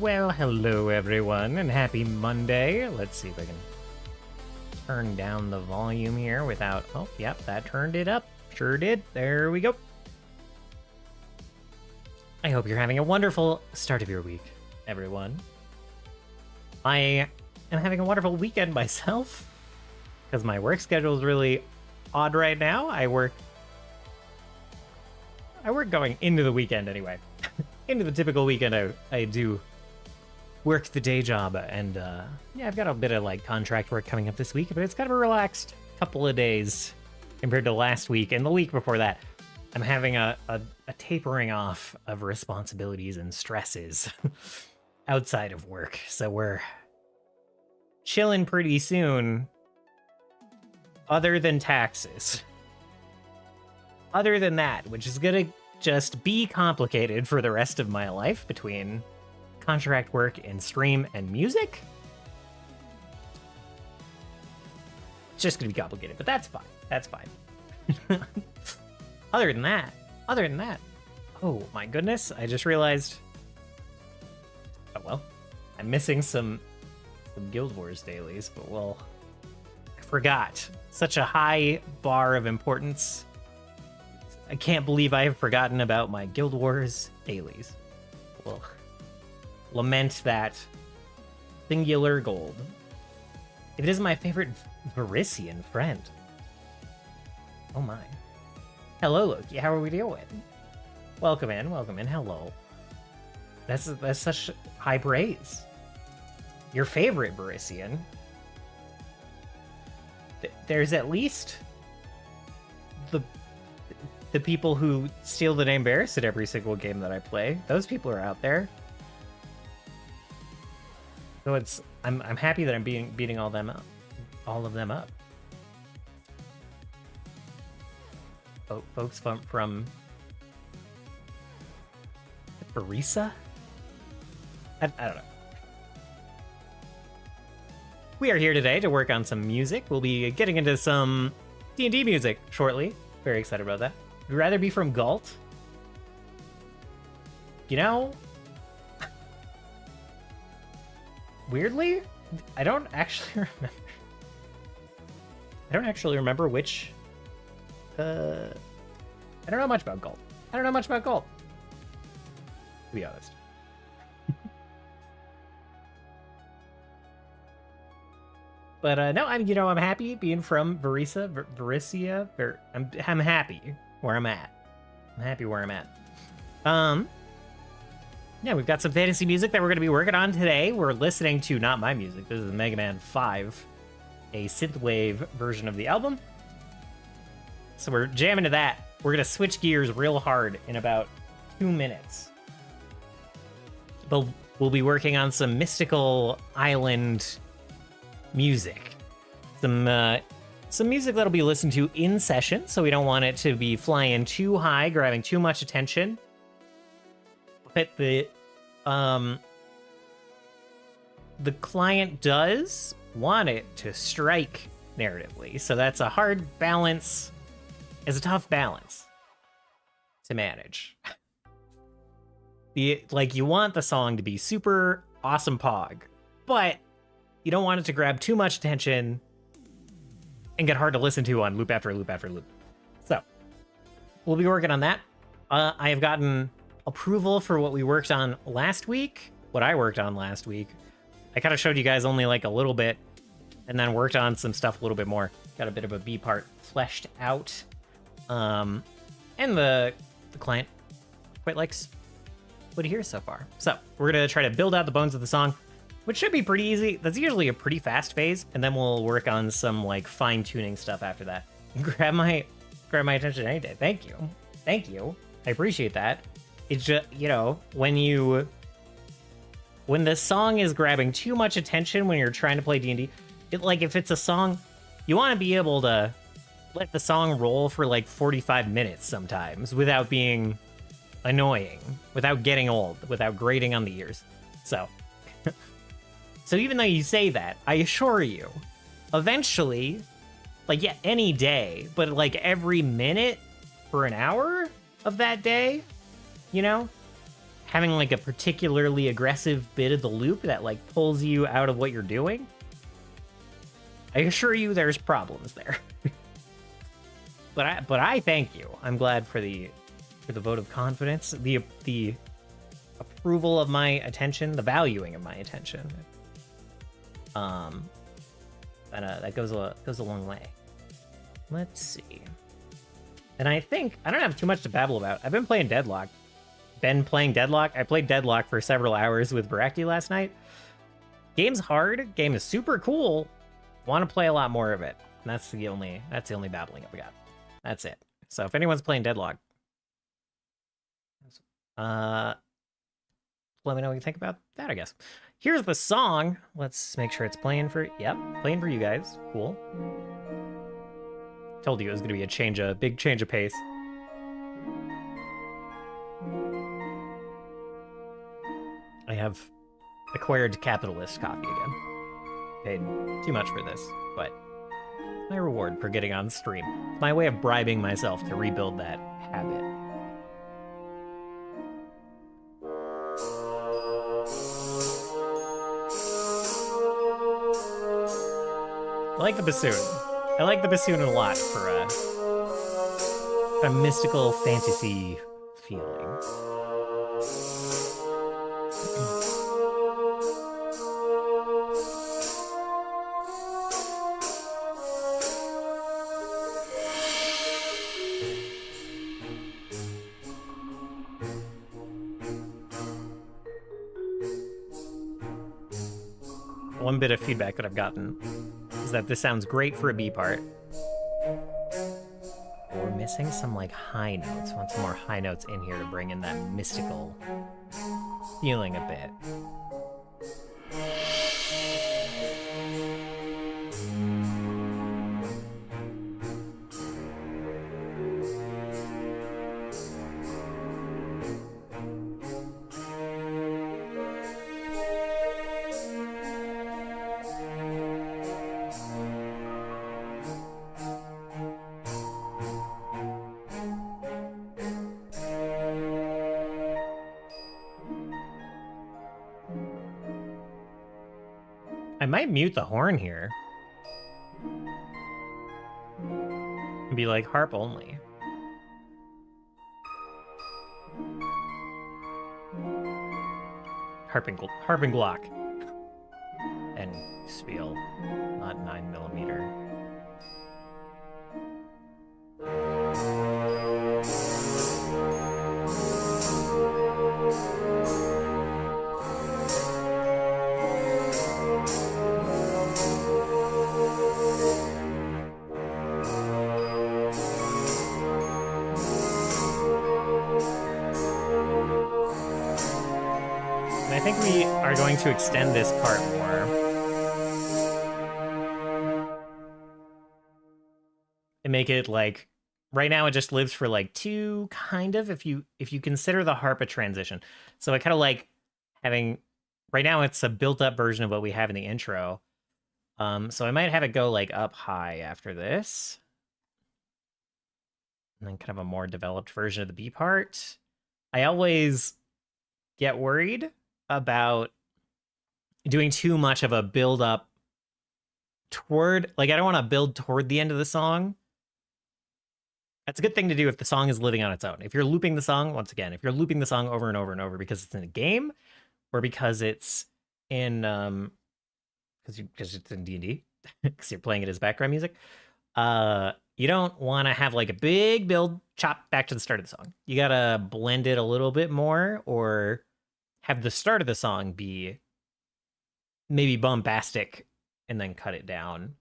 Well, hello everyone, and happy Monday. Let's see if I can turn down the volume here without... Oh, yep, that turned it up. Sure did. There we go. I hope you're having a wonderful start of your week, everyone. I am having a wonderful weekend myself, because my work schedule is really odd right now. I work going into the weekend anyway. Into the typical weekend, I do work the day job, and yeah, I've got a bit of like contract work coming up this week, but it's kind of a relaxed couple of days compared to last week and the week before that. I'm having a tapering off of responsibilities and stresses outside of work, so we're chilling pretty soon, other than taxes. Other than that, which is gonna just be complicated for the rest of my life between contract work and stream and music. It's just gonna be complicated, but that's fine. That's fine. Other than that, oh my goodness, I just realized, oh well, I'm missing some Guild Wars dailies, but well, I forgot. Such a high bar of importance. I can't believe I have forgotten about my Guild Wars dailies. Well, lament that singular gold. It is my favorite Varisian friend. Oh my. Hello, Loki. How are we doing? Welcome in. Hello. That's such high praise. Your favorite Varisian. There's at least the people who steal the name Barris at every single game that I play. Those people are out there. So I'm happy that I'm beating all of them up. Oh, folks from Barisa? I don't know. We are here today to work on some music. We'll be getting into some D&D music shortly. Very excited about that. Would you rather be from Galt? You know, weirdly, I don't actually remember which. I don't know much about Galt. To be honest. But no, I'm happy being from Varisia. I'm happy where I'm at. Yeah, we've got some fantasy music that we're going to be working on today. We're listening to not my music. This is Mega Man 5, a synthwave version of the album. So we're jamming to that. We're going to switch gears real hard in about 2 minutes. But we'll be working on some mystical island music. Some music that'll be listened to in session, so we don't want it to be flying too high, grabbing too much attention. But the client does want it to strike narratively, so that's a hard balance. It's a tough balance to manage. You want the song to be super awesome pog, but you don't want it to grab too much attention and get hard to listen to on loop after loop after loop. So we'll be working on that. I have gotten approval for what I worked on last week. I kind of showed you guys only like a little bit and then worked on some stuff a little bit more. Got a bit of a B part fleshed out. And the client quite likes what he hears so far. So we're going to try to build out the bones of the song, which should be pretty easy. That's usually a pretty fast phase, and then we'll work on some like fine-tuning stuff after that. Grab my attention any day. Thank you. I appreciate that. It's just, when the song is grabbing too much attention when you're trying to play D&D, if it's a song, you want to be able to let the song roll for like 45 minutes sometimes without being annoying, without getting old, without grating on the ears. So even though you say that, I assure you, eventually, any day, but every minute for an hour of that day, having like a particularly aggressive bit of the loop that like pulls you out of what you're doing, I assure you there's problems there. but I thank you. I'm glad for the vote of confidence, the approval of my attention, the valuing of my attention. And that goes a long way. Let's see. And I think I don't have too much to babble about. I've been playing Deadlock. I played Deadlock for several hours with Baraki last night. Game's hard. Game is super cool. Want to play a lot more of it. And that's the only babbling we got. That's it. So if anyone's playing Deadlock, let me know what you think about that, I guess. Here's the song. Let's make sure it's playing for you guys. Cool. Told you it was going to be a big change of pace. I have acquired capitalist coffee again. Paid too much for this, but my reward for getting on stream. My way of bribing myself to rebuild that habit. I like the bassoon. I like the bassoon a lot for a mystical fantasy feeling. One bit of feedback that I've gotten is that this sounds great for a B part. We're missing some like high notes. Want some more high notes in here to bring in that mystical feeling a bit. I might mute the horn here. And be like harp only. Harp and Glock. And Spiel, not 9mm. I think we are going to extend this part more. And make it like, right now it just lives for like 2, kind of, if you consider the harp a transition. So I kind of like having, right now it's a built up version of what we have in the intro. So I might have it go like up high after this. And then kind of a more developed version of the B part. I always get worried about doing too much of a build up toward, like, I don't want to build toward the end of the song. That's a good thing to do if the song is living on its own. If you're looping the song, once again, if you're looping the song over and over and over because it's in a game or because it's in because it's in D&D, because you're playing it as background music, you don't want to have like a big build chop back to the start of the song. You gotta blend it a little bit more, or have the start of the song be maybe bombastic and then cut it down.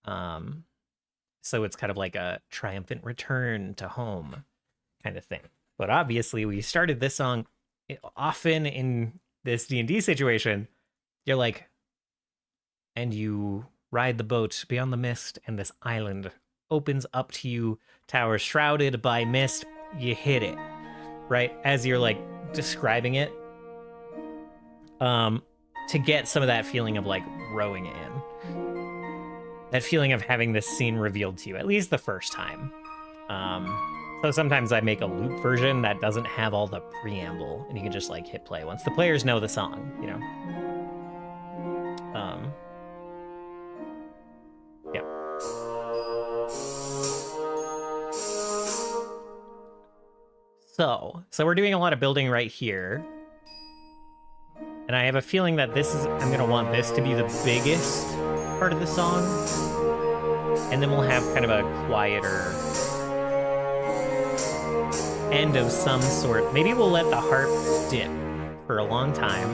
So it's kind of like a triumphant return to home kind of thing. But obviously we started this song often in this D&D situation. You're like, and you ride the boat beyond the mist and this island opens up to you, tower shrouded by mist. You hit it, right? As you're like describing it. To get some of that feeling of like rowing in. That feeling of having this scene revealed to you, at least the first time. So sometimes I make a loop version that doesn't have all the preamble, and you can just like hit play once the players know the song, you know? Yeah. So we're doing a lot of building right here. And I have a feeling that I'm gonna want this to be the biggest part of the song. And then we'll have kind of a quieter end of some sort. Maybe we'll let the harp dip for a long time.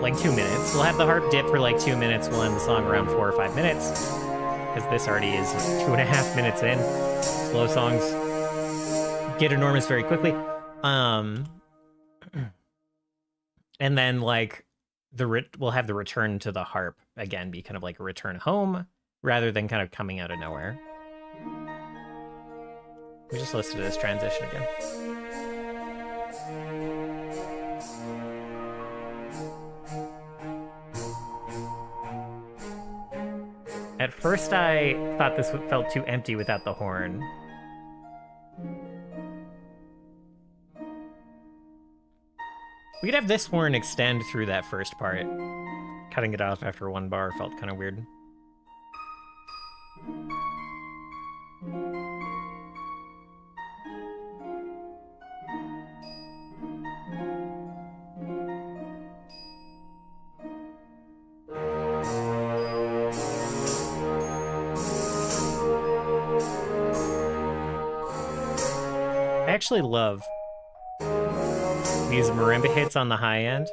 Like 2 minutes. We'll have the harp dip for like 2 minutes. We'll end the song around 4 or 5 minutes. Because this already is 2.5 minutes in. Slow songs get enormous very quickly. And then like we'll have the return to the harp again be kind of like a return home rather than kind of coming out of nowhere. We just listen to this transition again. At first I thought this felt too empty without the horn. We could have this horn extend through that first part. Cutting it off after 1 bar felt kind of weird. I actually love these marimba hits on the high end.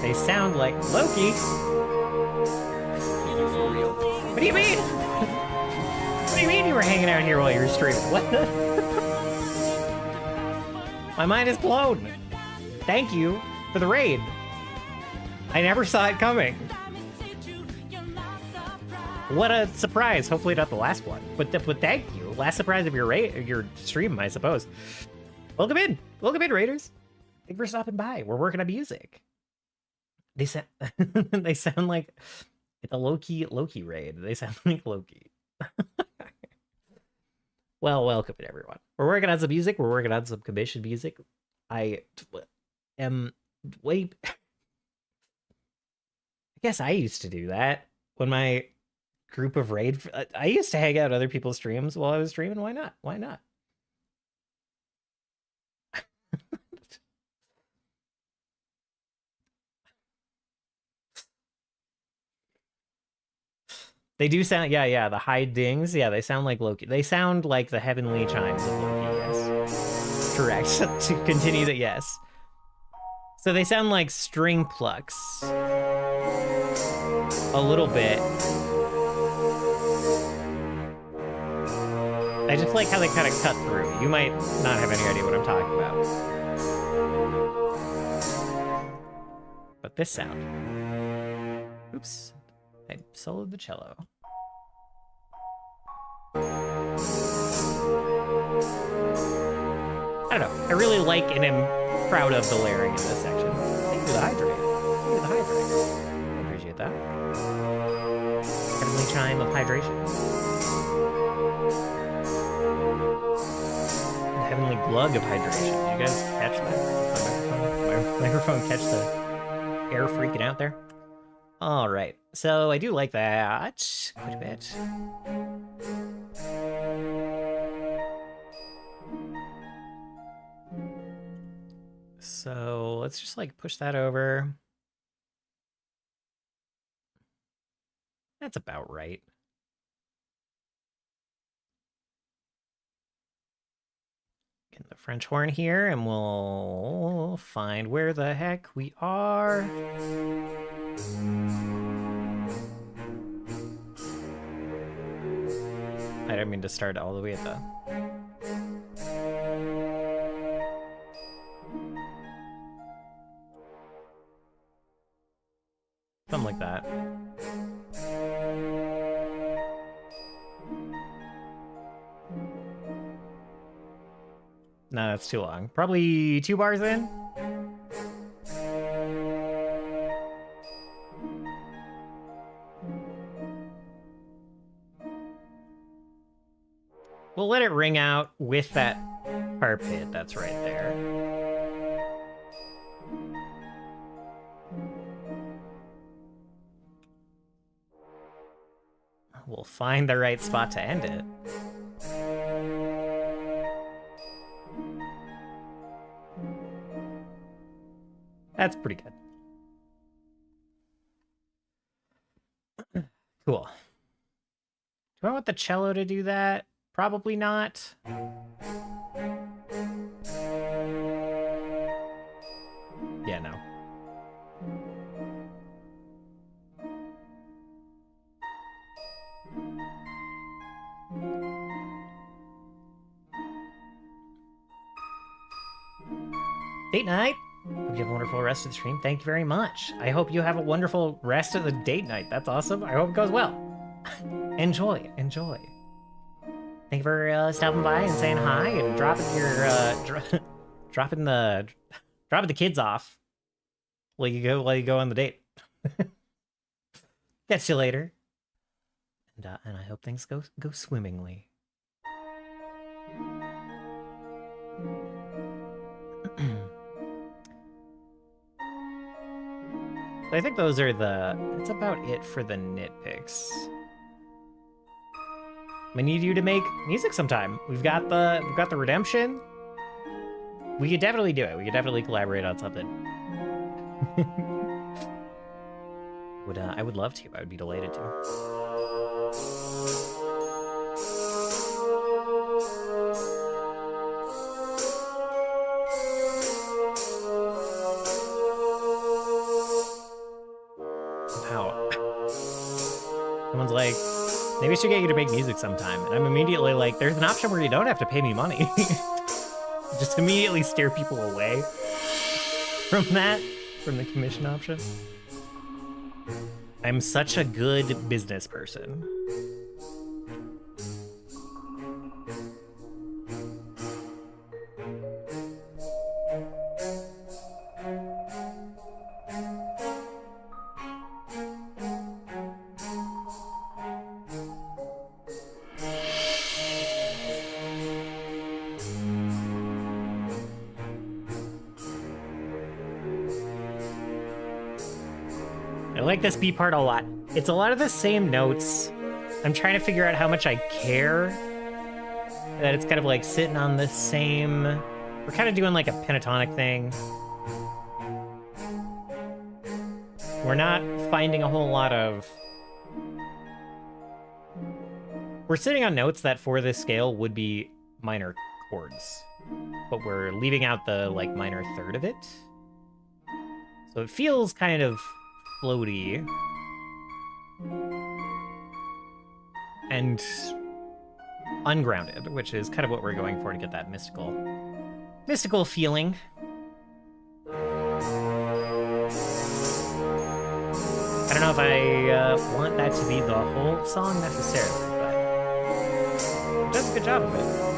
They sound like Loki. What do you mean? What do you mean you were hanging out here while you were streaming? What the? My mind is blown. Thank you for the raid. I never saw it coming. What a surprise. Hopefully not the last one. But thank you. Last surprise of your stream, I suppose. Welcome in. Welcome in, Raiders. Thanks for stopping by. We're working on music. They sound they sound like it's a Loki raid. They sound like Loki. Well, welcome in, everyone. We're working on some music. We're working on some commissioned music. I guess I used to do that when my group of raid. I used to hang out other people's streams while I was streaming. Why not? Why not? They do sound, yeah, the high dings, yeah, they sound like Loki. They sound like the heavenly chimes of Loki, yes. Correct. To continue that, yes. So they sound like string plucks. A little bit. I just like how they kind of cut through. You might not have any idea what I'm talking about. But this sound. Oops. I soloed the cello. I don't know. I really like and am proud of the layering in this section. Thank you for the hydrate. Thank you for the hydrate. I appreciate that. Heavenly chime of hydration. The heavenly glug of hydration. Did you guys catch that? My microphone catch the air freaking out there? All right. So I do like that quite a bit. So let's just like push that over. That's about right. Get the French horn here and we'll find where the heck we are. I don't mean to start all the way at the... Something like that. No, that's too long. Probably 2 bars in? We'll let it ring out with that carpet that's right there. We'll find the right spot to end it. That's pretty good. Cool. Do I want the cello to do that? Probably not. Yeah, no. Date night. Hope you have a wonderful rest of the stream. Thank you very much. I hope you have a wonderful rest of the date night. That's awesome. I hope it goes well. Enjoy. Thank you for stopping by and saying hi and dropping your dropping the kids off while you go on the date. Catch you later. And I hope things go swimmingly. I think those are that's about it for the nitpicks. We need you to make music sometime. We've got the redemption. We could definitely do it. We could definitely collaborate on something. I would love to. I would be delighted to. Someone's like, maybe I should get you to make music sometime. And I'm immediately like, there's an option where you don't have to pay me money. Just immediately steer people away from the commission option. I'm such a good business person. I like this B part a lot. It's a lot of the same notes. I'm trying to figure out how much I care that it's kind of like sitting on the same... We're kind of doing like a pentatonic thing. We're not finding a whole lot of... We're sitting on notes that for this scale would be minor chords, but we're leaving out the like minor third of it. So it feels kind of floaty and ungrounded, which is kind of what we're going for to get that mystical feeling. I don't know if I want that to be the whole song necessarily, but it does a good job of it.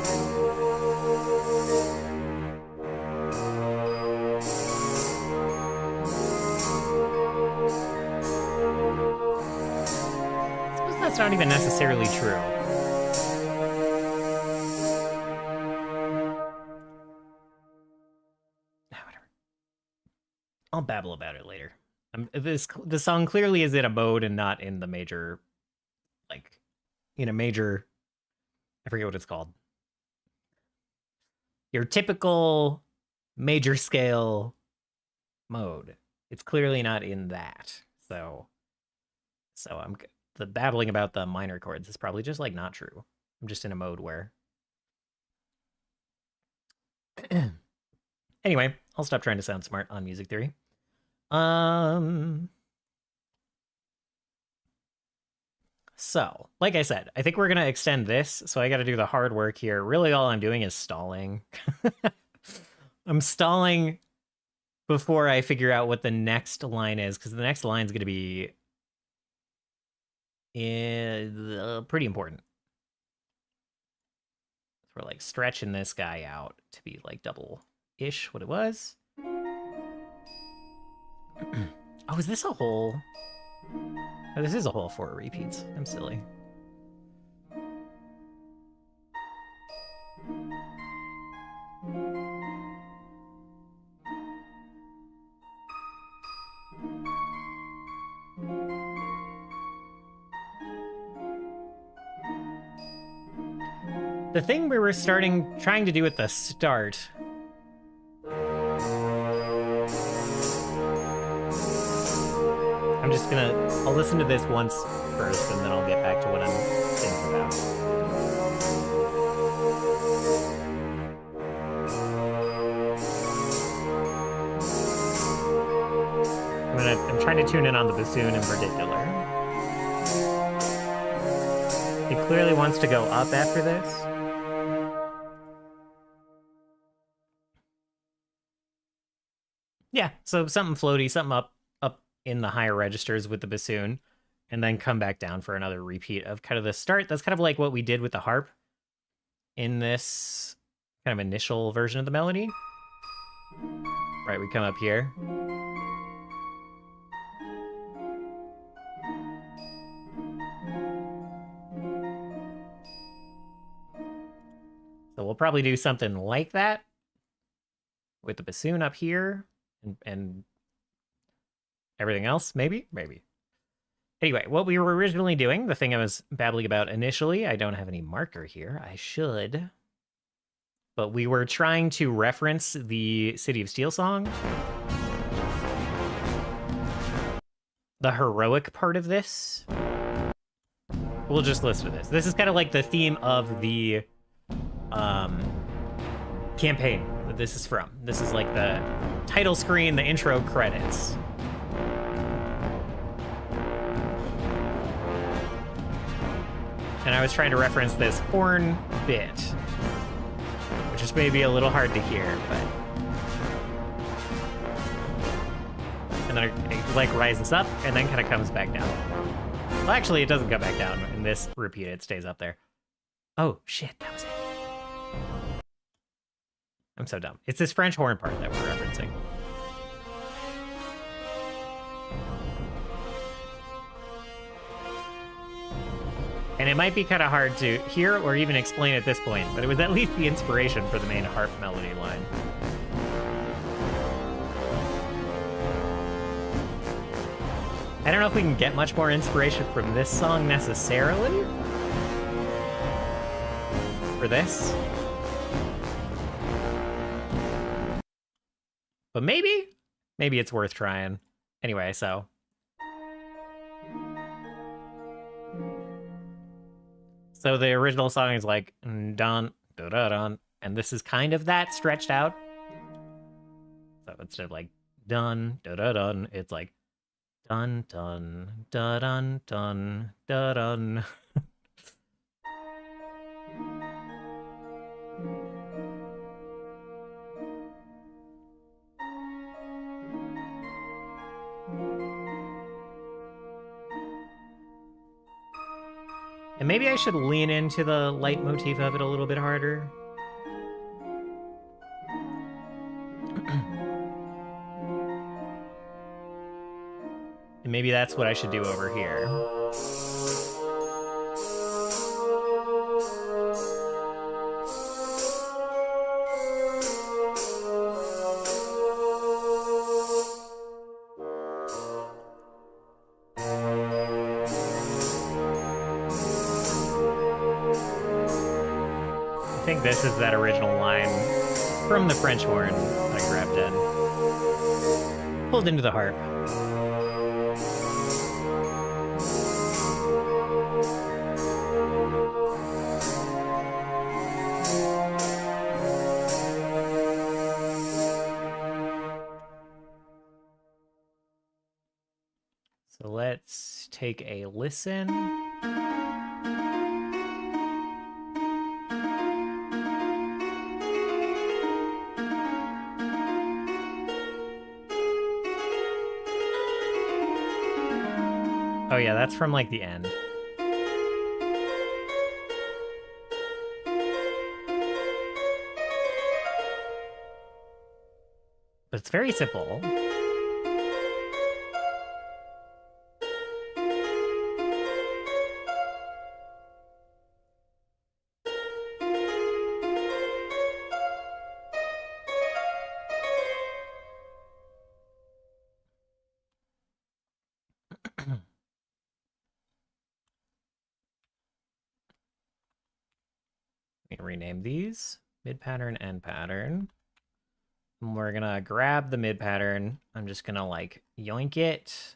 That's not even necessarily true. Whatever. I'll babble about it later. The song clearly is in a mode and not in the major, like, in a major, I forget what it's called. Your typical major scale mode. It's clearly not in that. So the babbling about the minor chords is probably just, like, not true. I'm just in a mode where... Anyway, I'll stop trying to sound smart on music theory. So, like I said, I think we're going to extend this, so I got to do the hard work here. Really, all I'm doing is stalling. I'm stalling before I figure out what the next line is, because the next line is going to be... pretty important. So we're like stretching this guy out to be like double-ish what it was. Oh, is this a whole? Oh, this is a whole 4 repeats. I'm silly. The thing we were trying to do at the start. I'll listen to this once first, and then I'll get back to what I'm thinking about. I'm trying to tune in on the bassoon in particular. He clearly wants to go up after this. Yeah, so something floaty, something up in the higher registers with the bassoon, and then come back down for another repeat of kind of the start. That's kind of like what we did with the harp in this kind of initial version of the melody. Right, we come up here. So we'll probably do something like that with the bassoon up here and everything else, maybe? Maybe. Anyway, what we were originally doing, the thing I was babbling about initially, I don't have any marker here. I should. But we were trying to reference the City of Steel song. The heroic part of this. We'll just listen to this. This is kind of like the theme of the campaign that this is from. This is like the title screen, the intro credits. And I was trying to reference this horn bit, which is maybe a little hard to hear, but... And then it like rises up and then kind of comes back down. Well, actually, it doesn't come back down. In this repeat, it stays up there. Oh, shit, that was it. I'm so dumb. It's this French horn part that we're referencing. And it might be kind of hard to hear or even explain at this point, but it was at least the inspiration for the main harp melody line. I don't know if we can get much more inspiration from this song necessarily. For this. But maybe it's worth trying. Anyway, so. So the original song is like, dun, da da dun, and this is kind of that stretched out. So instead of like, dun, da da dun, it's like, dun, dun, da dun, dun, da dun. And maybe I should lean into the leitmotif of it a little bit harder. And maybe that's what I should do over here. I think this is that original line from the French horn I grabbed in. Pulled into the harp. So let's take a listen. Oh yeah, that's from like the end. But it's very simple. Let me rename these. Mid pattern, end pattern. And we're gonna grab the mid pattern. I'm just gonna like yoink it.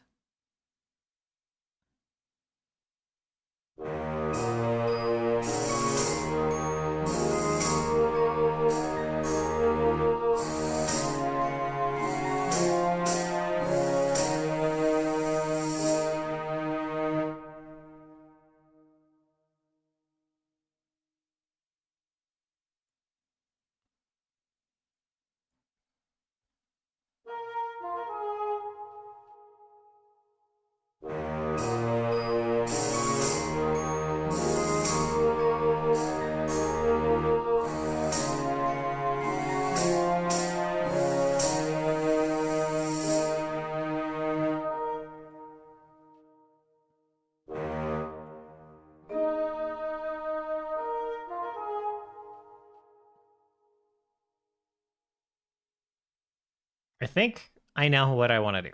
I think I know what I want to do.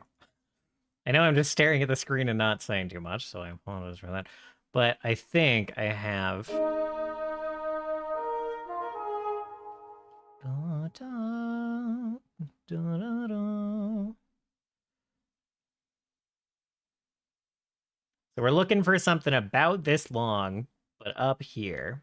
I know I'm just staring at the screen and not saying too much, so I apologize for that. But I think I have... Da, da, da, da, da. So we're looking for something about this long, but up here.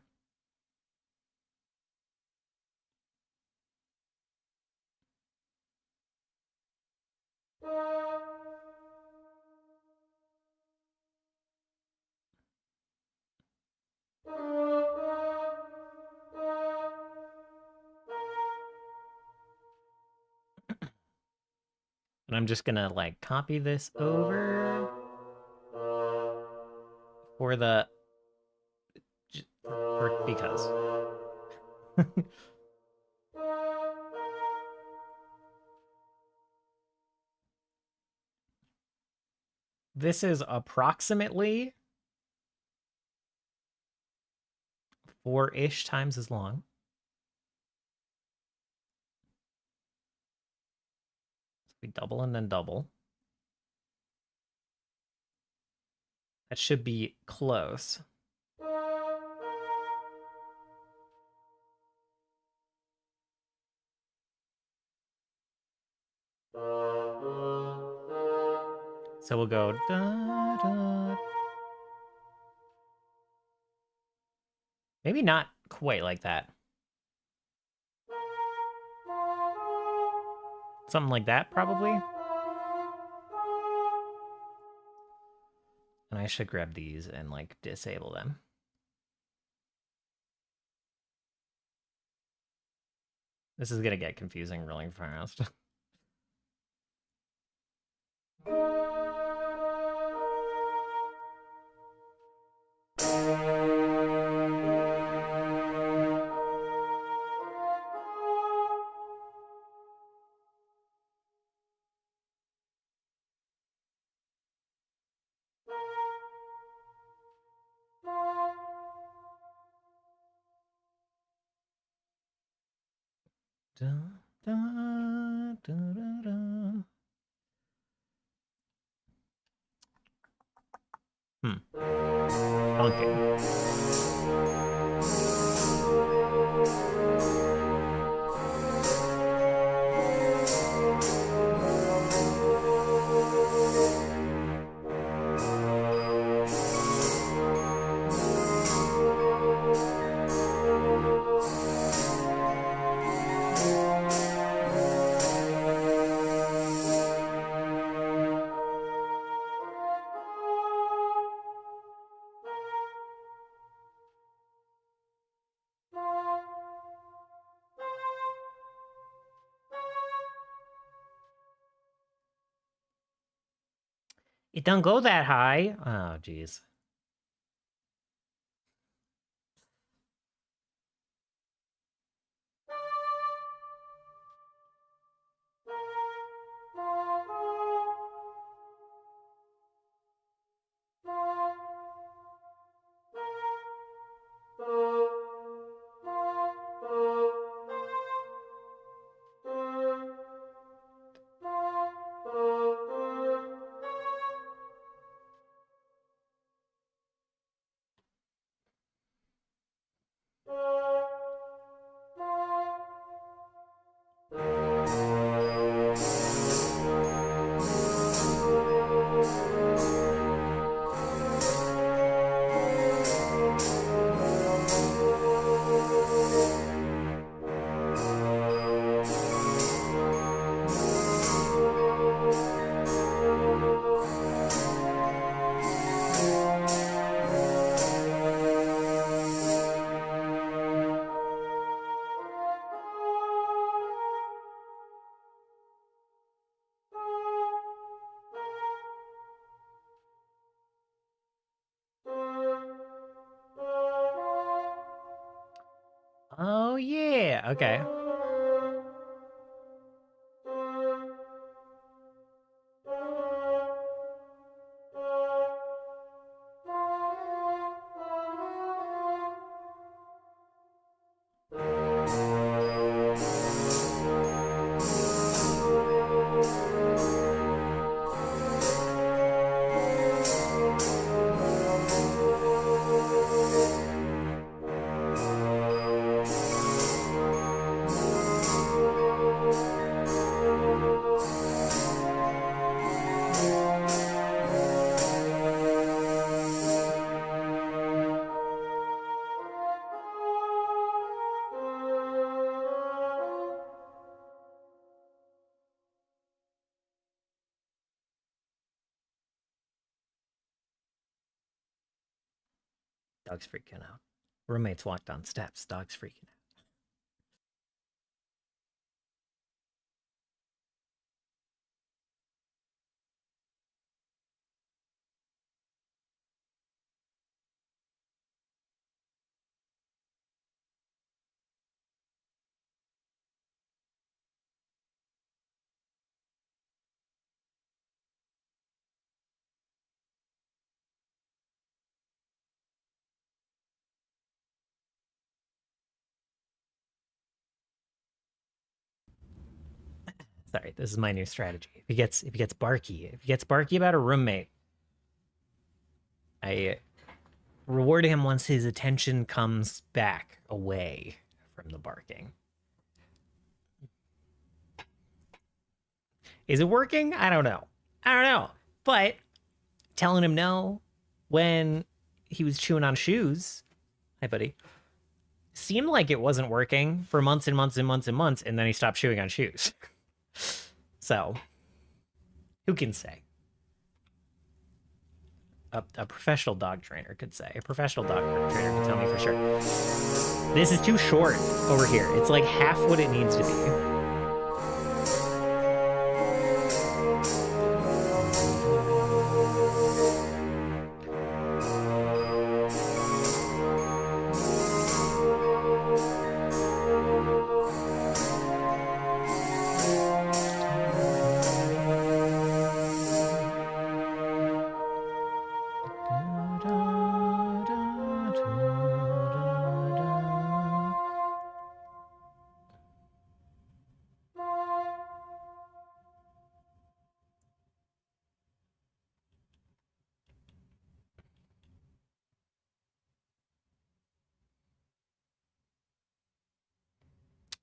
And I'm just gonna like copy this over for the because this is approximately 4-ish times as long. So we double and then double. That should be close. So we'll go da, da. Maybe not quite like that. Something like that, probably. And I should grab these and like disable them. This is gonna get confusing really fast. Da, da, da, da, da. Okay. It don't go that high. Oh, jeez. Oh, yeah. Okay. Dog's freaking out. Roommates walked on steps. Dog's freaking out. Sorry, this is my new strategy. If he gets barky about a roommate, I reward him once his attention comes back away from the barking. Is it working? I don't know. But telling him no when he was chewing on shoes, hi buddy, seemed like it wasn't working for months and months and months and months, and then he stopped chewing on shoes. So, who can say? A professional dog trainer could say. A professional dog trainer can tell me for sure. This is too short over here. It's like half what it needs to be.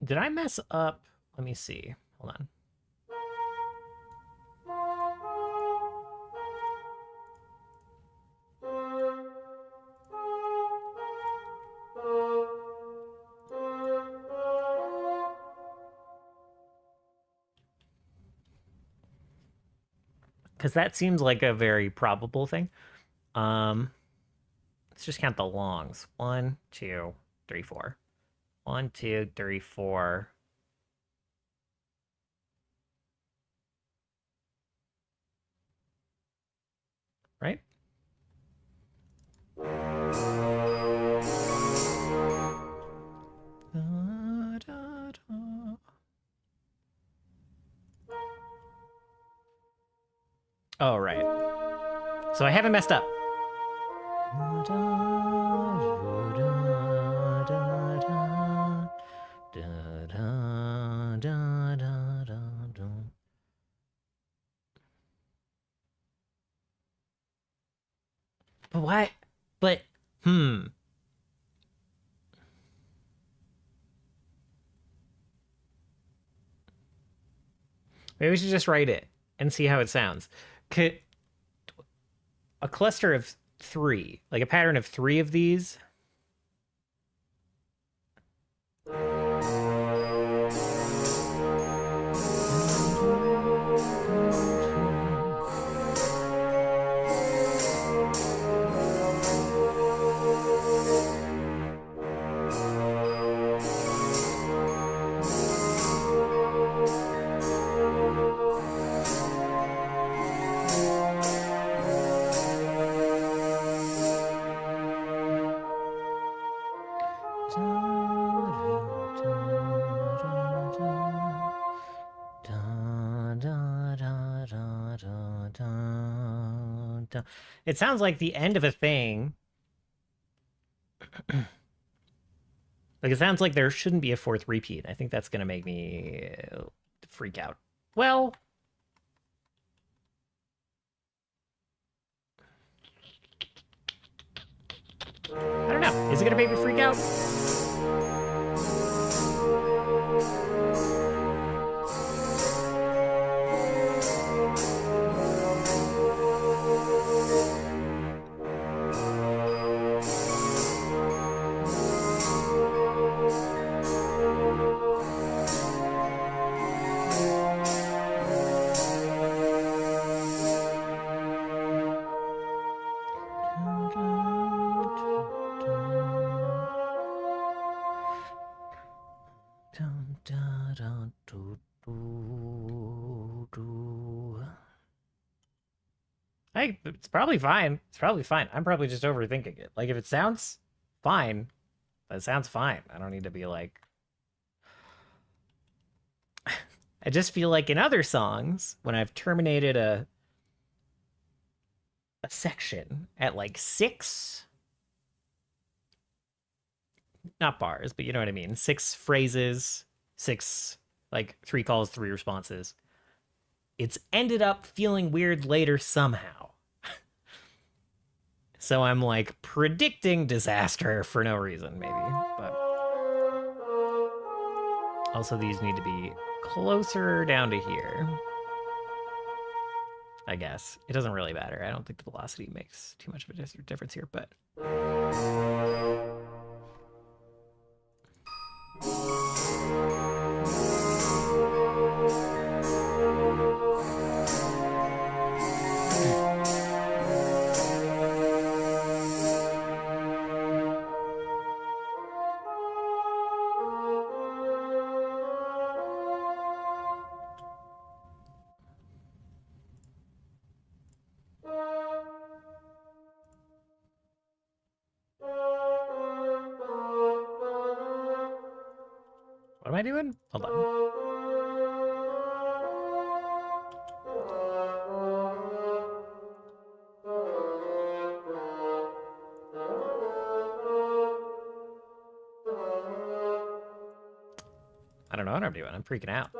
Did I mess up? Let me see. Hold on. Because that seems like a very probable thing. Let's just count the longs. 1, 2, 3, 4. 1, 2, 3, 4. Right? Oh, right. So I haven't messed up. But why? But, Maybe we should just write it and see how it sounds. Could a cluster of 3, like a pattern of 3 of these. It sounds like the end of a thing. Like, it sounds like there shouldn't be a fourth repeat. I think that's going to make me freak out. Well, I don't know. Is it going to make me freak out? It's probably fine. It's probably fine. I'm probably just overthinking it. Like, if it sounds fine, it sounds fine. I don't need to be like... I just feel like in other songs, when I've terminated a section at like 6... Not bars, but you know what I mean. 6 phrases, 6, like 3 calls, 3 responses. It's ended up feeling weird later somehow. So I'm like predicting disaster for no reason, maybe. But also these need to be closer down to here. I guess. It doesn't really matter. I don't think the velocity makes too much of a difference here, but... What am I doing? Hold on. I don't know what I'm doing. I'm freaking out.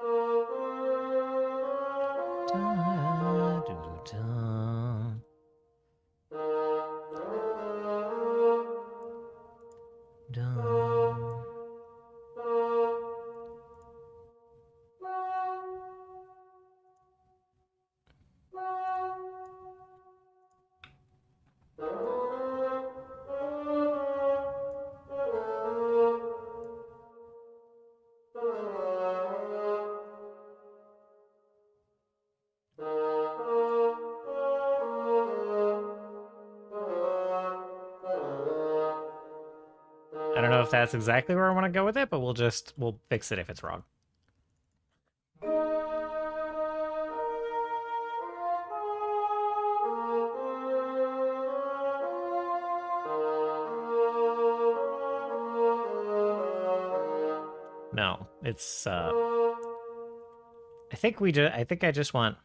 I don't know if that's exactly where I want to go with it, but we'll fix it if it's wrong. No, it's I think I just want...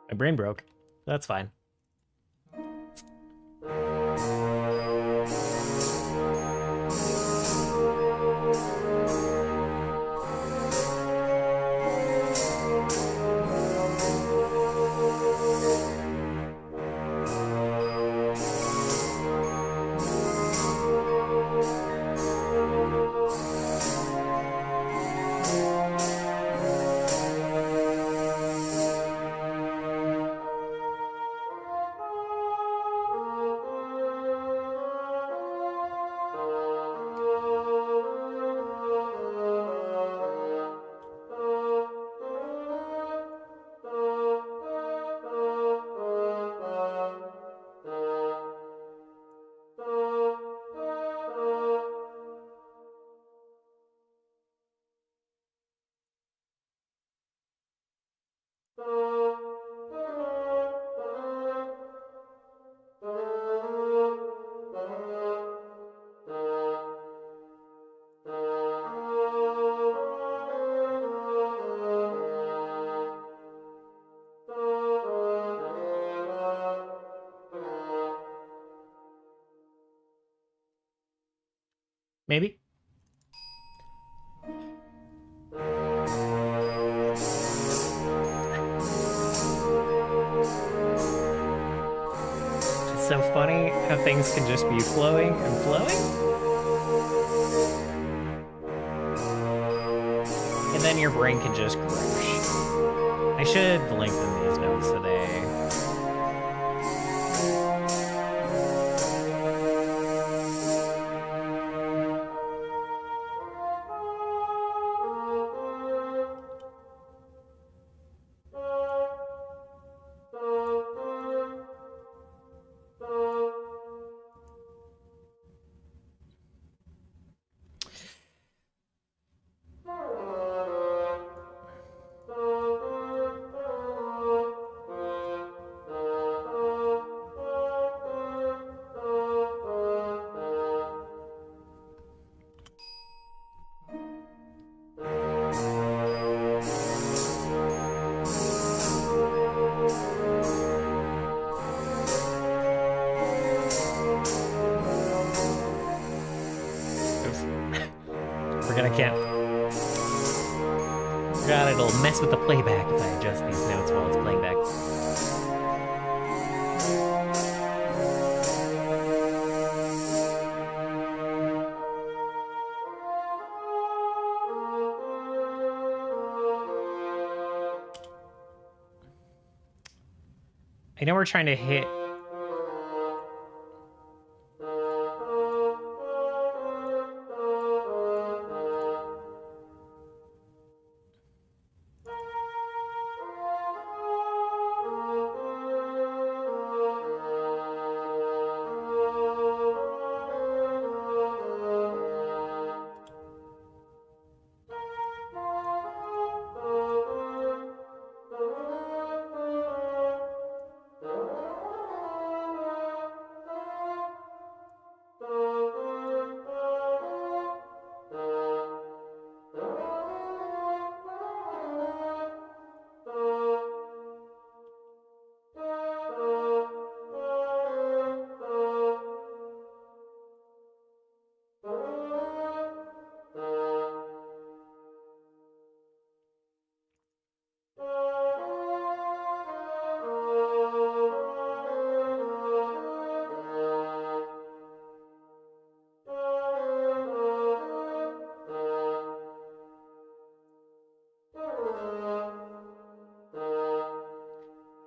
My brain broke. That's fine. Maybe? It's so funny how things can just be flowing and flowing. And then your brain can just crash. I should lengthen these notes today. God, it'll mess with the playback if I adjust these notes while it's playing back. I know we're trying to hit...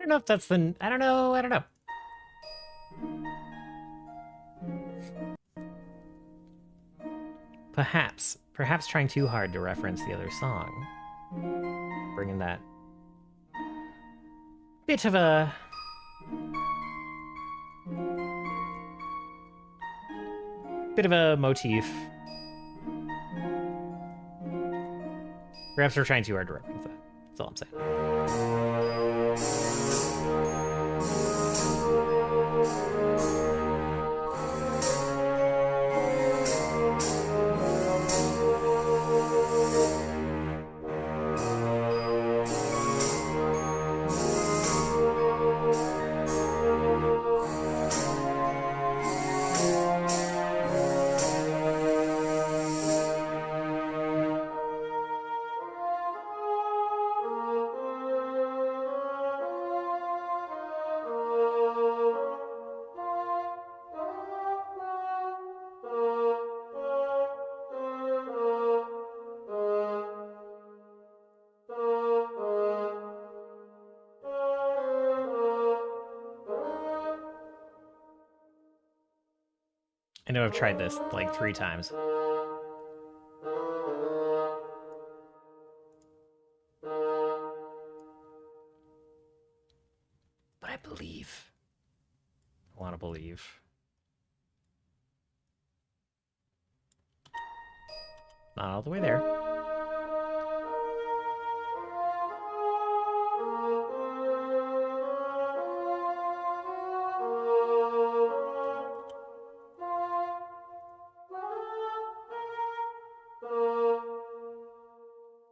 I don't know if that's the... I don't know. Perhaps trying too hard to reference the other song. Bringing that bit of a... motif. Perhaps we're trying too hard to reference that. That's all I'm saying. I know I've tried this like 3 times. But I believe. I want to believe. Not all the way there.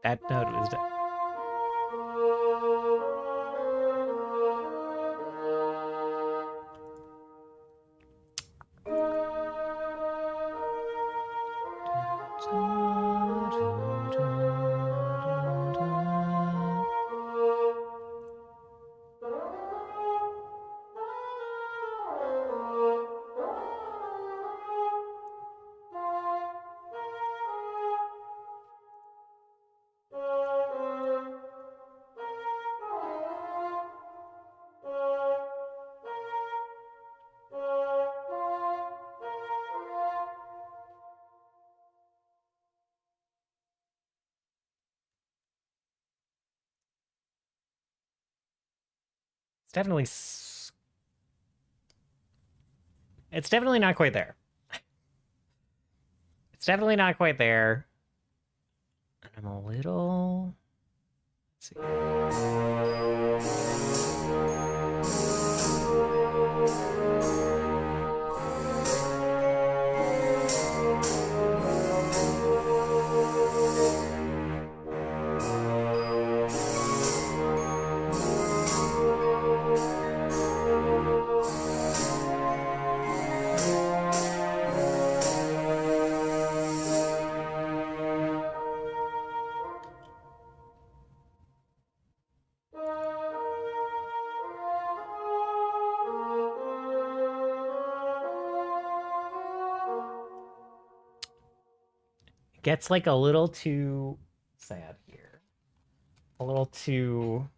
That note was... definitely it's definitely not quite there. It's definitely not quite there. And I'm a little... Let's gets like a little too sad here. A little too...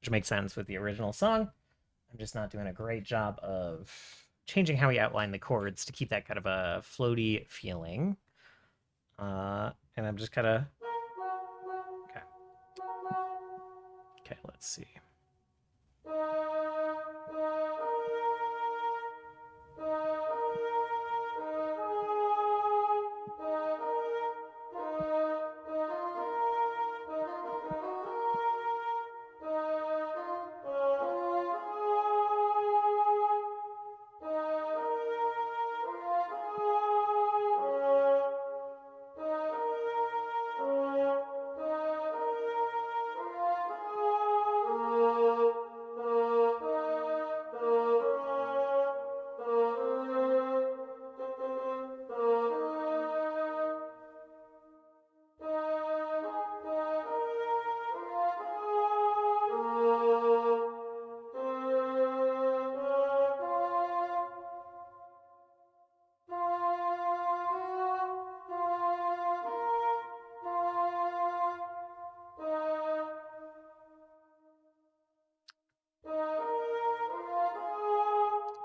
Which makes sense with the original song. I'm just not doing a great job of changing how we outline the chords to keep that kind of a floaty feeling. And I'm just kind of... Okay. Okay, let's see.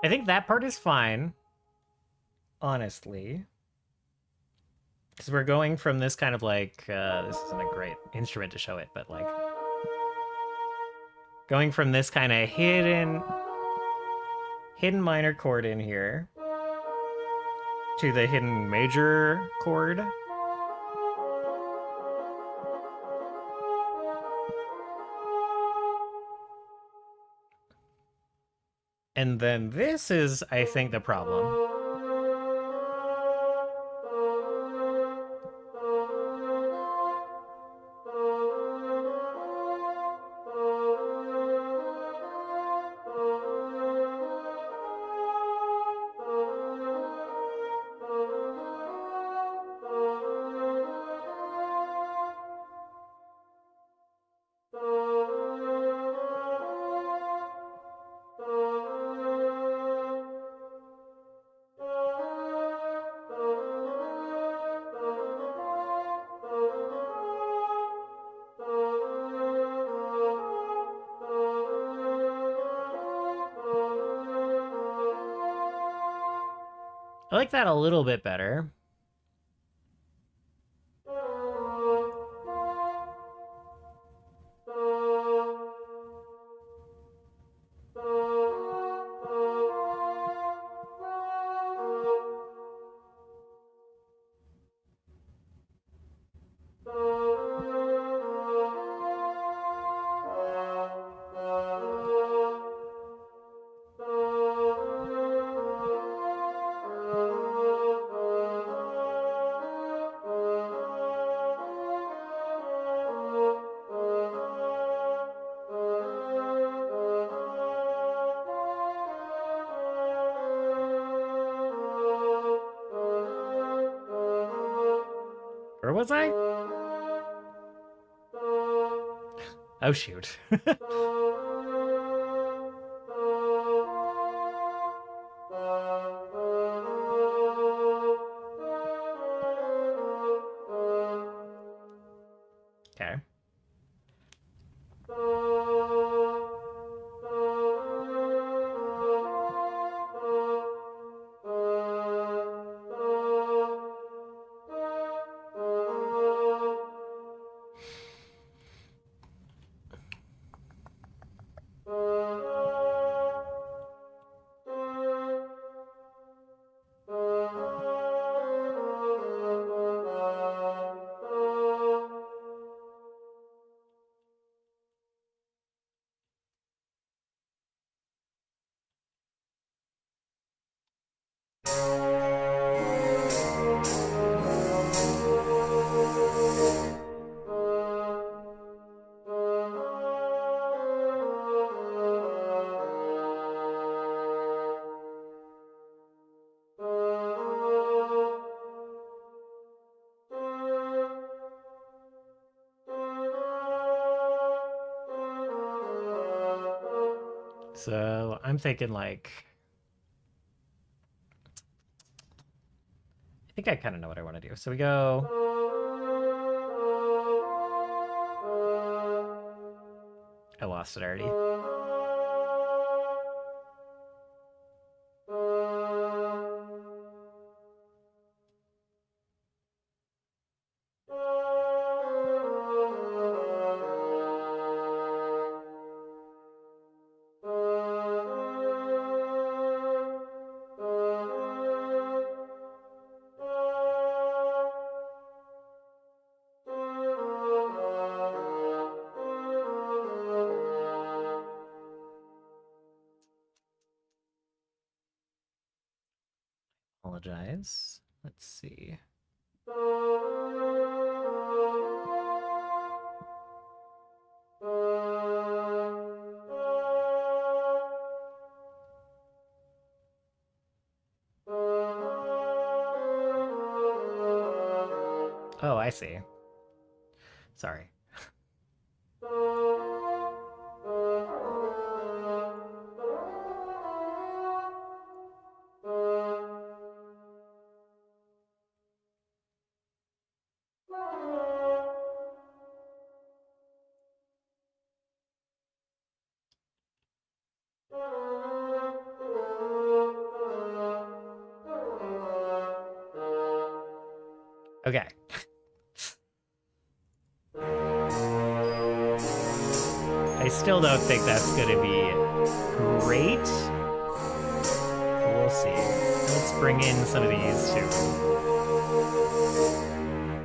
I think that part is fine, honestly. Because we're going from this kind of like, this isn't a great instrument to show it, but like, going from this kind of hidden minor chord in here to the hidden major chord. And then this is, I think, the problem. I like that a little bit better. Where was I? Oh, shoot. Okay. So I'm thinking like, I think I kind of know what I want to do. So we go. I lost it already. Apologize. Let's see. Oh, I see. Sorry. Okay. I still don't think that's going to be great. But we'll see. Let's bring in some of these to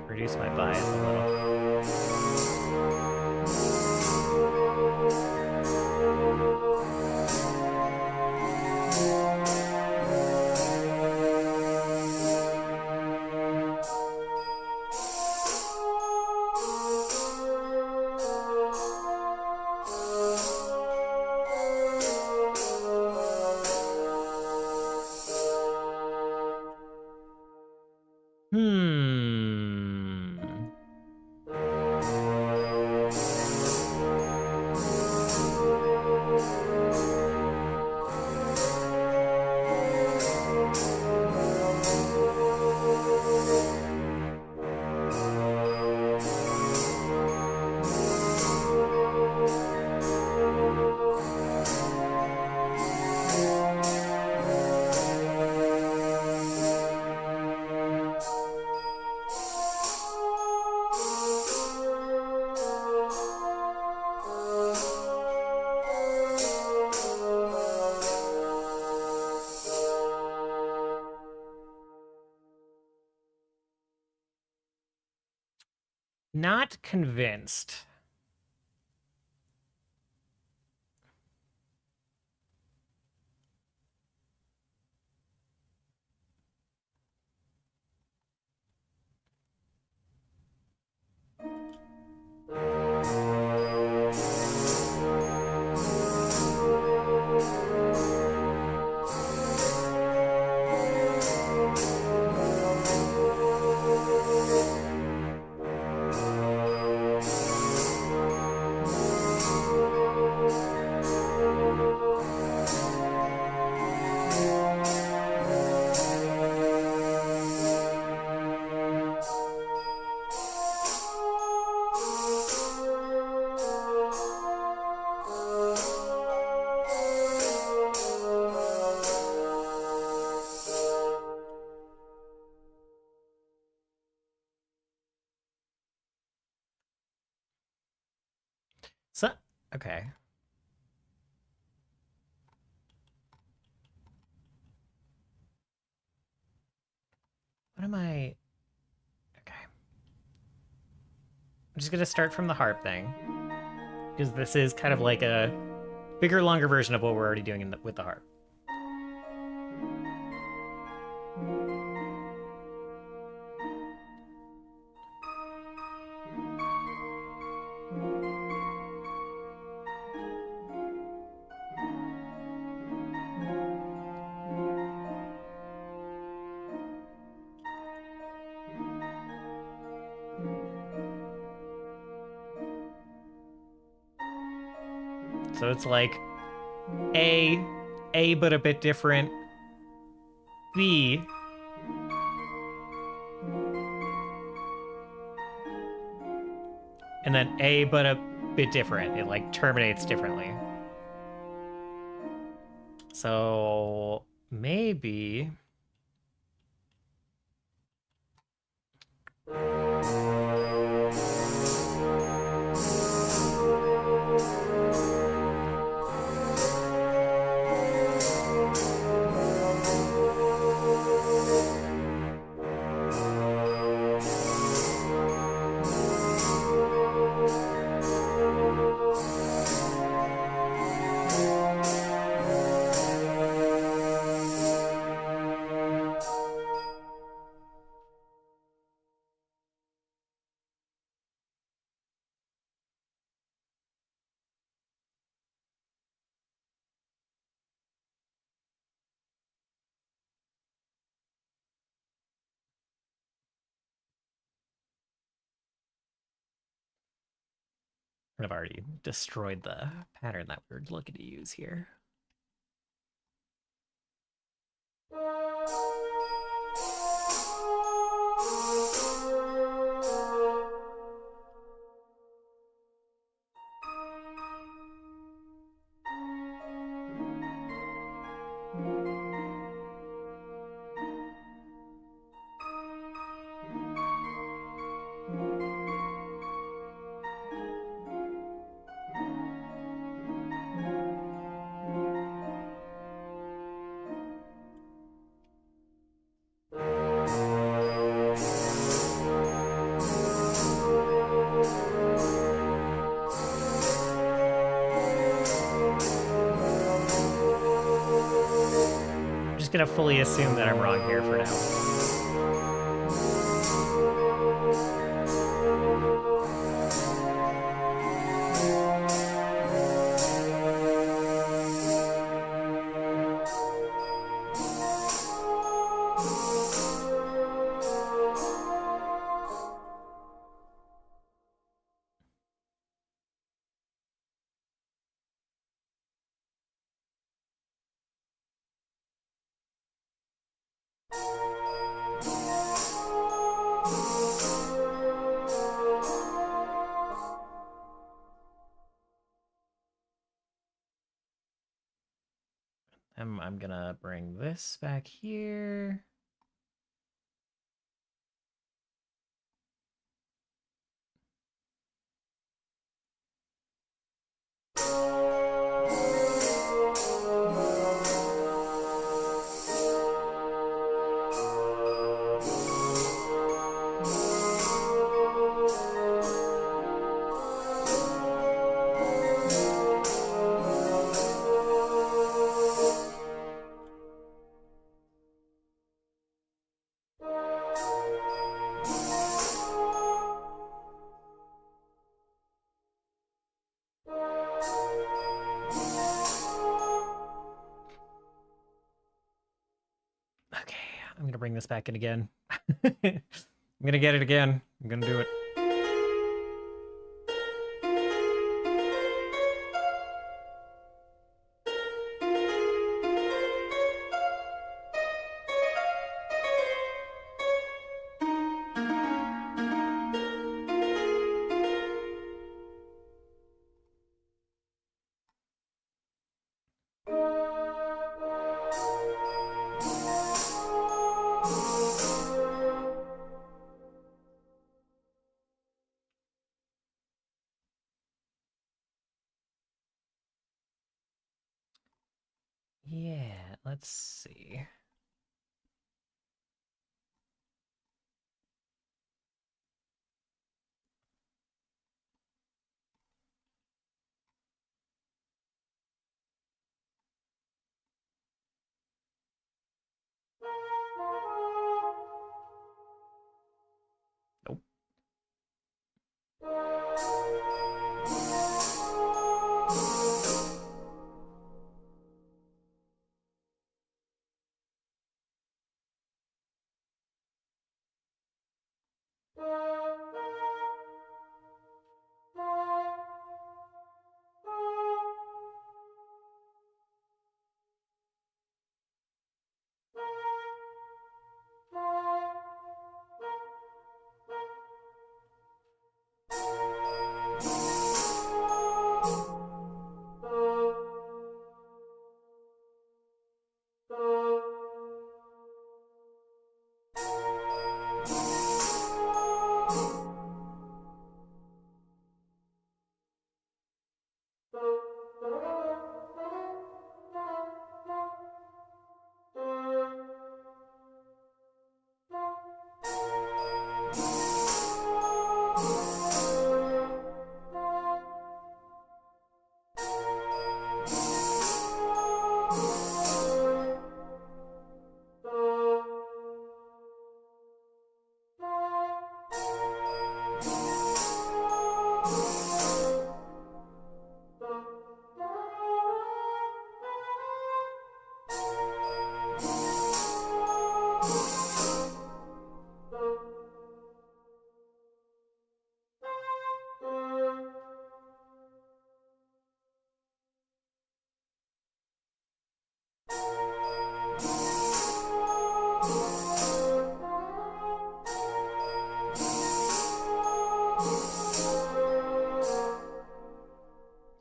reduce my bias a little. Not convinced. So, okay. What am I? Okay. I'm just gonna start from the harp thing, because this is kind of like a bigger, longer version of what we're already doing with the harp. So it's like A, A but a bit different. B, and then A but a bit different. It like terminates differently. So maybe I've already destroyed the pattern that we were looking to use here. I'm just gonna fully assume that I'm wrong here for now. I'm gonna bring this back here. Okay, I'm gonna bring this back in again. I'm gonna get it again. I'm gonna do it. Yeah, let's see. Nope.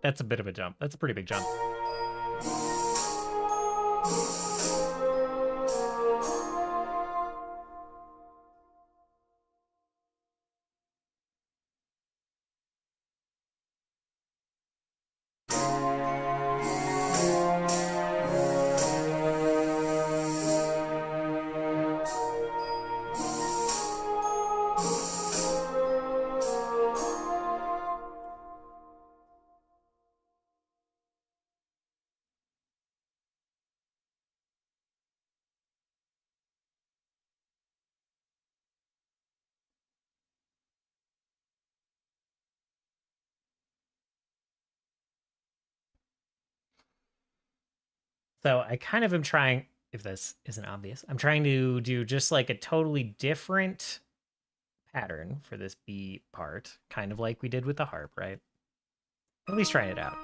That's a bit of a jump. That's a pretty big jump. So I kind of am trying, if this isn't obvious, I'm trying to do just like a totally different pattern for this B part, kind of like we did with the harp, right? At least trying it out.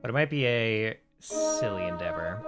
But it might be a silly endeavor.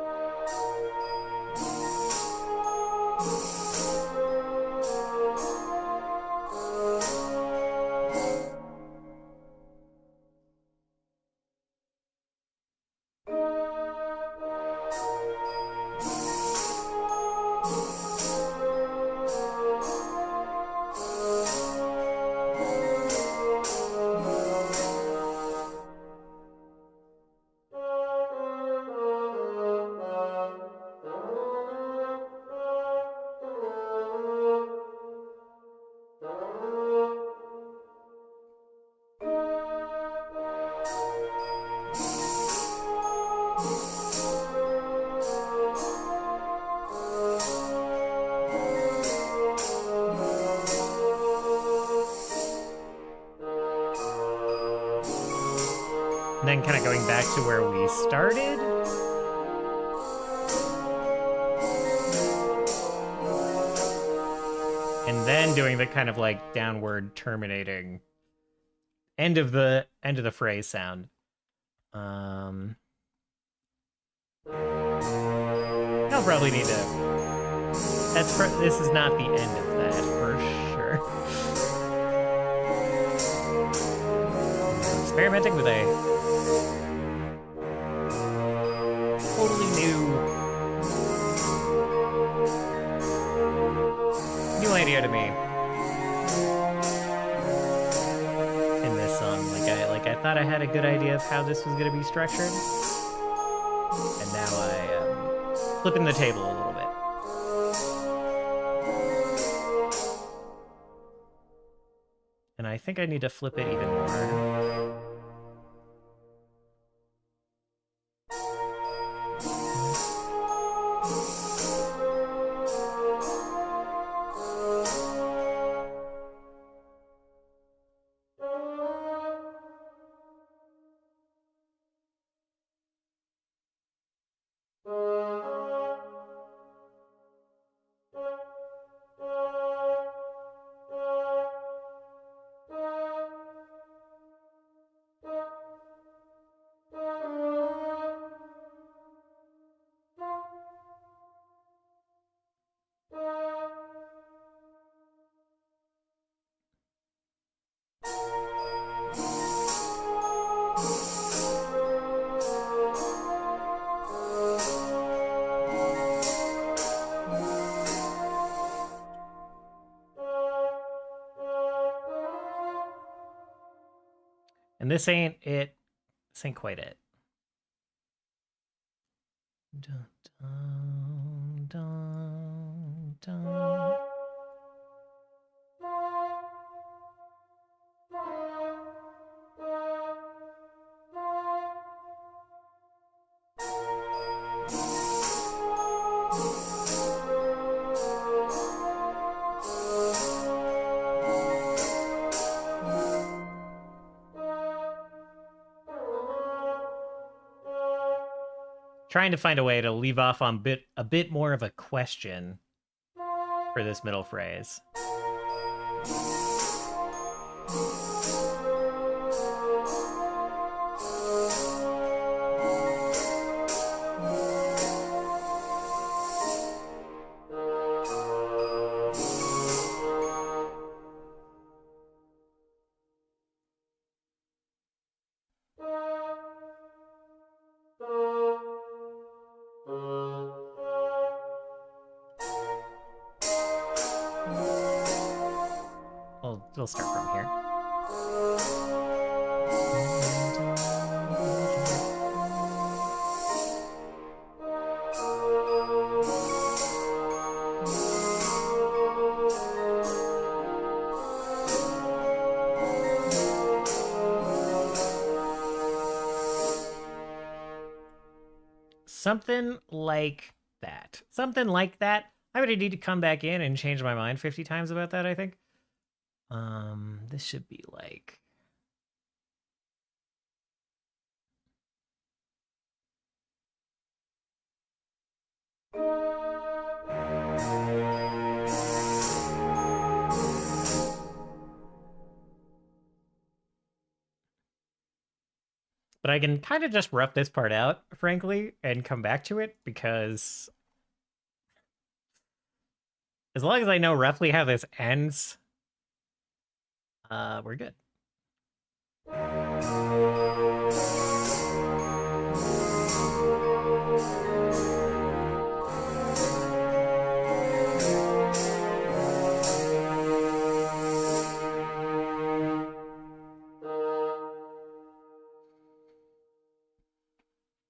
And then kind of going back to where we started. And then doing the kind of like downward terminating end of the phrase sound. I'll probably need to. This is not the end of that for sure. Experimenting with a totally new idea to me in this song. I thought I had a good idea of how this was going to be structured, and now I am flipping the table a little bit. And I think I need to flip it even more. And this ain't it. This ain't quite it. Dun, dun, dun, dun. Trying to find a way to leave off on a bit more of a question for this middle phrase. We'll start from here. Something like that. Something like that. I would need to come back in and change my mind 50 times about that, I think. This should be like... But I can kind of just rough this part out, frankly, and come back to it, because as long as I know roughly how this ends, we're good.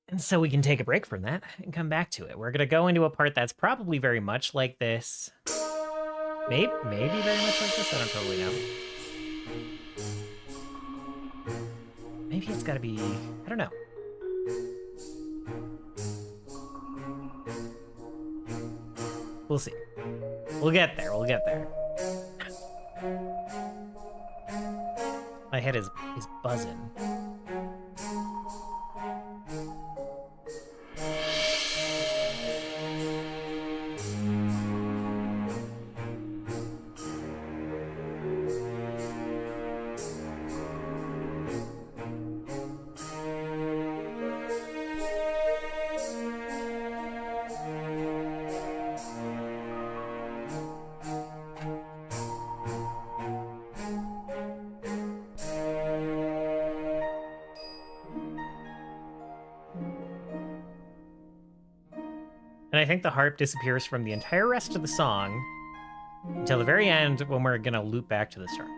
And so we can take a break from that and come back to it. We're going to go into a part that's probably very much like this. Maybe very much like this? I don't totally know. Maybe it's got to be... I don't know. We'll see. We'll get there. We'll get there. My head is buzzing. And I think the harp disappears from the entire rest of the song until the very end, when we're going to loop back to the start.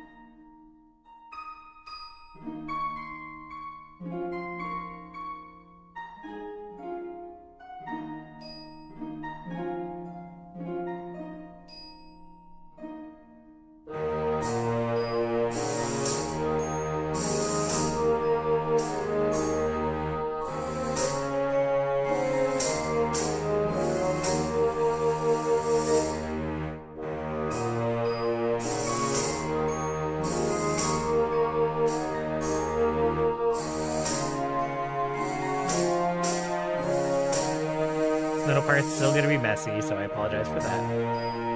Middle part's still going to be messy, so I apologize for that.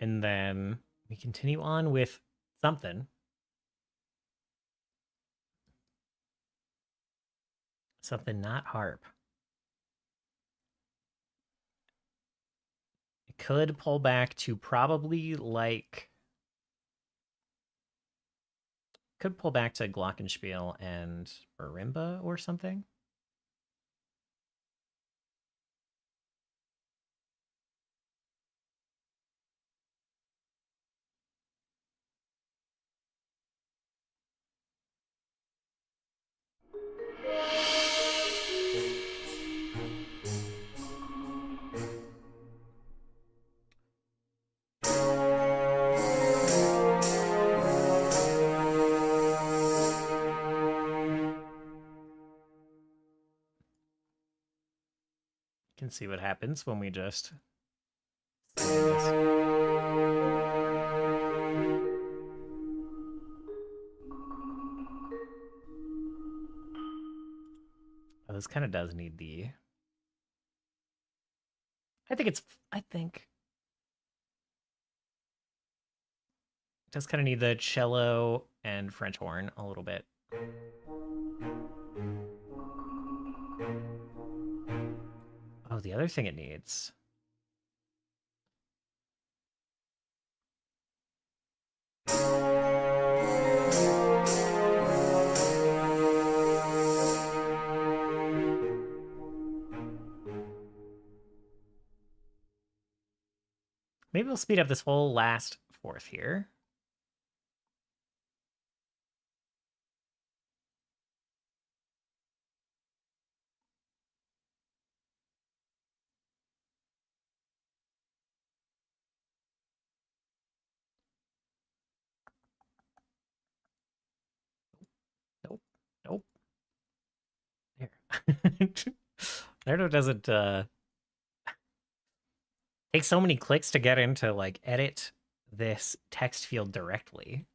And then we continue on with something. Something not harp. It could pull back to probably like... Could pull back to Glockenspiel and Marimba or something. Can see what happens when we just... Oh, this kind of does need the... I think Does kind of need the cello and French horn a little bit. Oh, the other thing it needs. Maybe we'll speed up this whole last fourth here. Nope. Nope. There. Naruto doesn't take so many clicks to get into like edit this text field directly.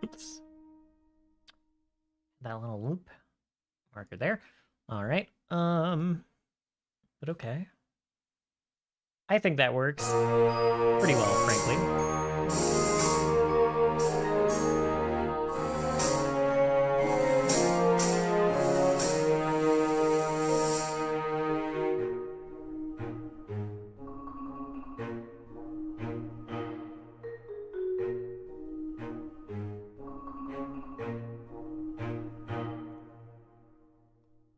Oops. That little loop marker there. All right. But okay. I think that works pretty well, frankly.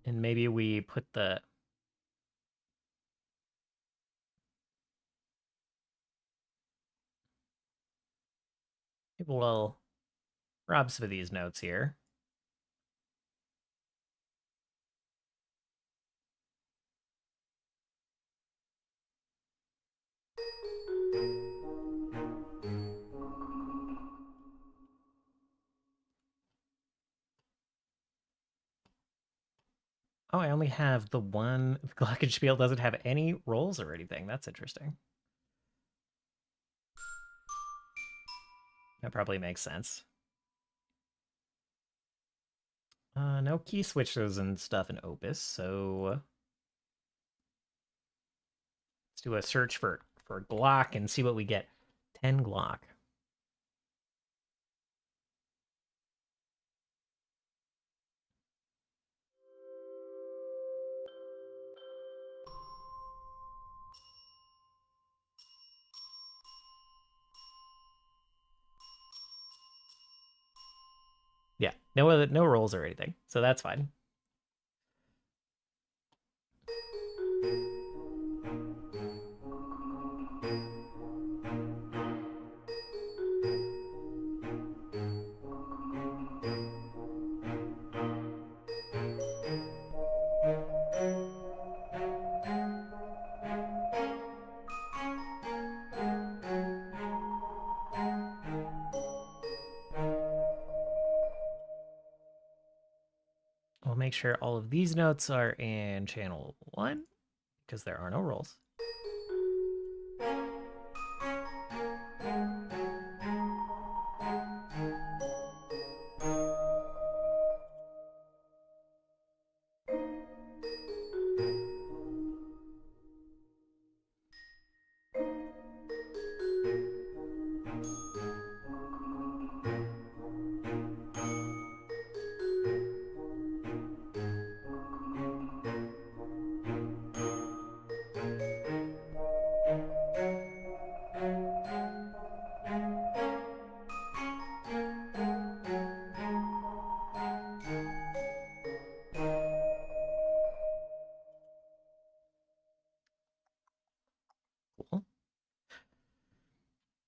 And maybe we put the we'll rob some of these notes here. Oh, I only have the one. The Glockenspiel doesn't have any rolls or anything. That's interesting. That probably makes sense. No key switches and stuff in Opus, so let's do a search for Glock and see what we get. 10 Glock. Yeah, no rolls or anything, so that's fine. We'll make sure all of these notes are in channel 1 because there are no rolls.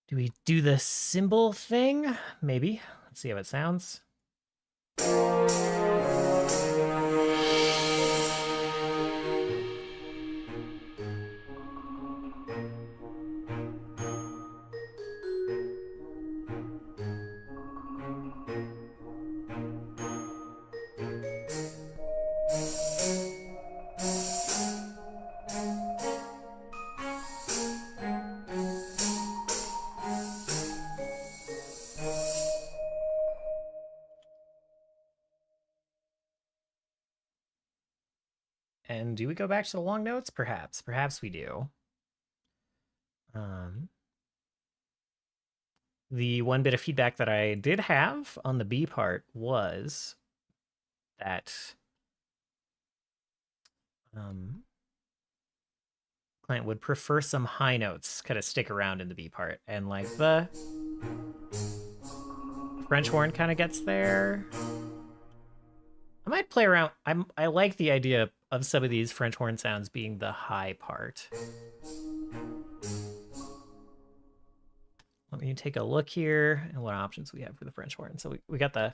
Do we do the symbol thing? Maybe. Let's see how it sounds. And do we go back to the long notes? Perhaps. Perhaps we do. The one bit of feedback that I did have on the B part was that client would prefer some high notes kind of stick around in the B part. And like the French horn kind of gets there. I might play around. I like the idea of some of these French horn sounds being the high part. Let me take a look here and what options we have for the French horn. So we got the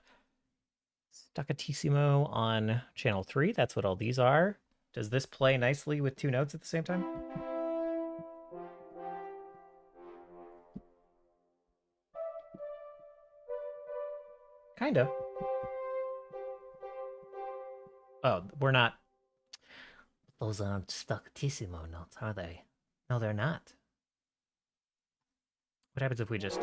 staccatissimo on channel 3. That's what all these are. Does this play nicely with two notes at the same time? Kind of. Oh, we're not. Those aren't staccatissimo notes, are they? No, they're not. What happens if we just...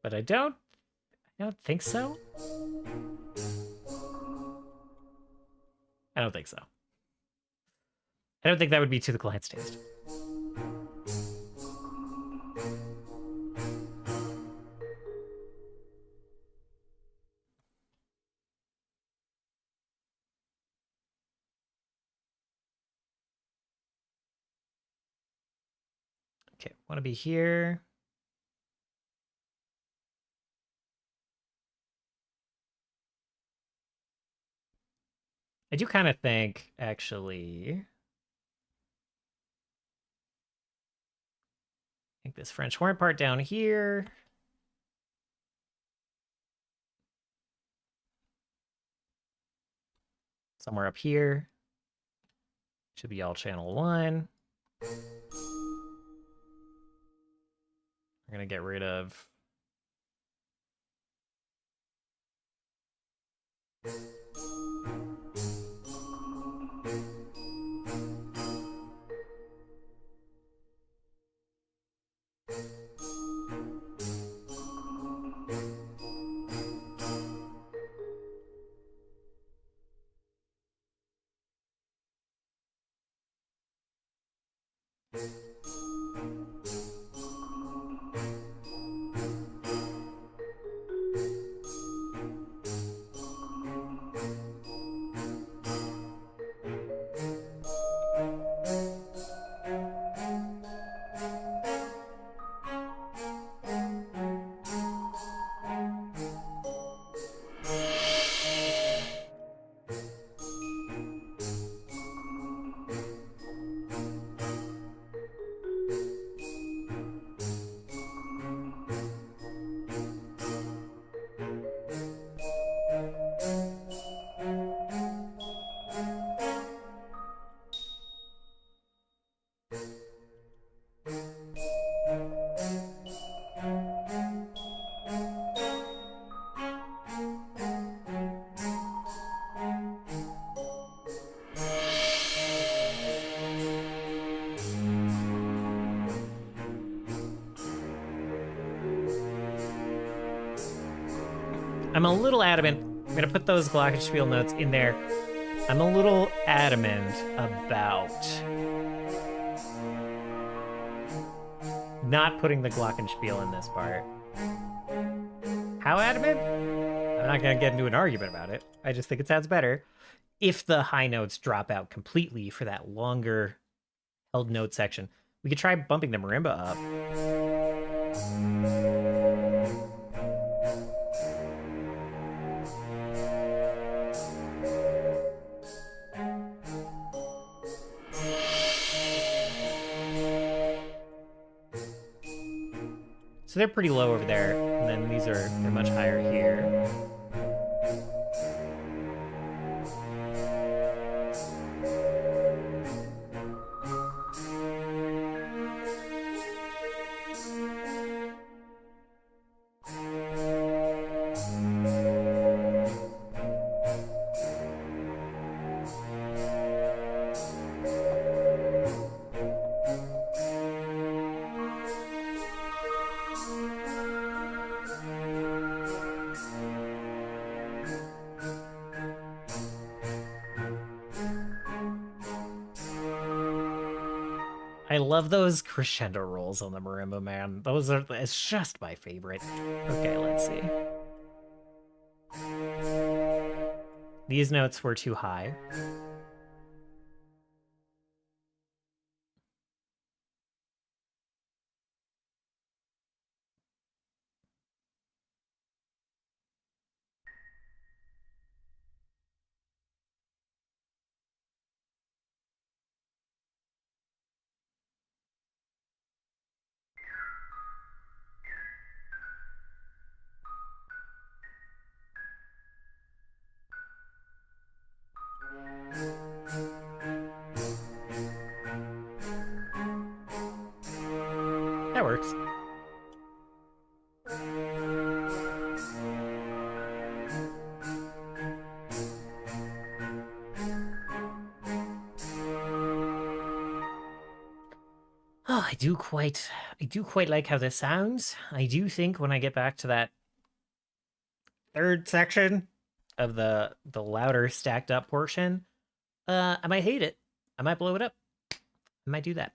But I don't think so. I don't think so. I don't think that would be to the client's taste. Okay, want to be here. I do kind of think, actually, I think this French horn part down here. Somewhere up here. Should be all channel 1. We're going to get rid of... I'm a little adamant. I'm gonna put those glockenspiel notes in there. I'm a little adamant about not putting the glockenspiel in this part. How adamant? I'm not gonna get into an argument about it. I just think it sounds better if the high notes drop out completely for that longer held note section. We could try bumping the marimba up. So they're pretty low over there, and then they're much higher here. I love those crescendo rolls on the marimba, man. It's just my favorite. Okay, let's see. These notes were too high. That works. Oh, I do quite like how this sounds. I do think when I get back to that third section of the louder stacked up portion, I might hate it. I might blow it up. I might do that,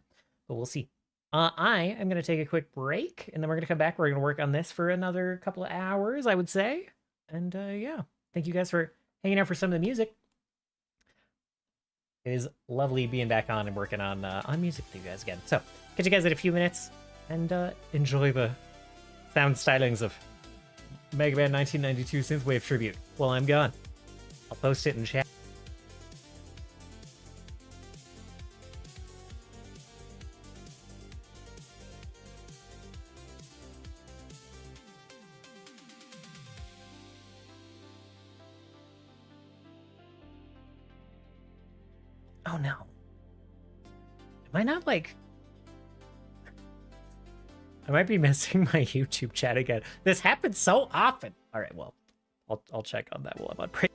but we'll see. I am going to take a quick break, and then we're going to come back. We're going to work on this for another couple of hours, I would say. And yeah, thank you guys for hanging out for some of the music. It is lovely being back on and working on music with you guys again. So, catch you guys in a few minutes, and enjoy the sound stylings of Mega Man 1992 Synthwave Tribute while I'm gone. I'll post it in chat. Oh no. Am I not like... I might be missing my YouTube chat again. This happens so often. All right, well, I'll check on that while I'm on break.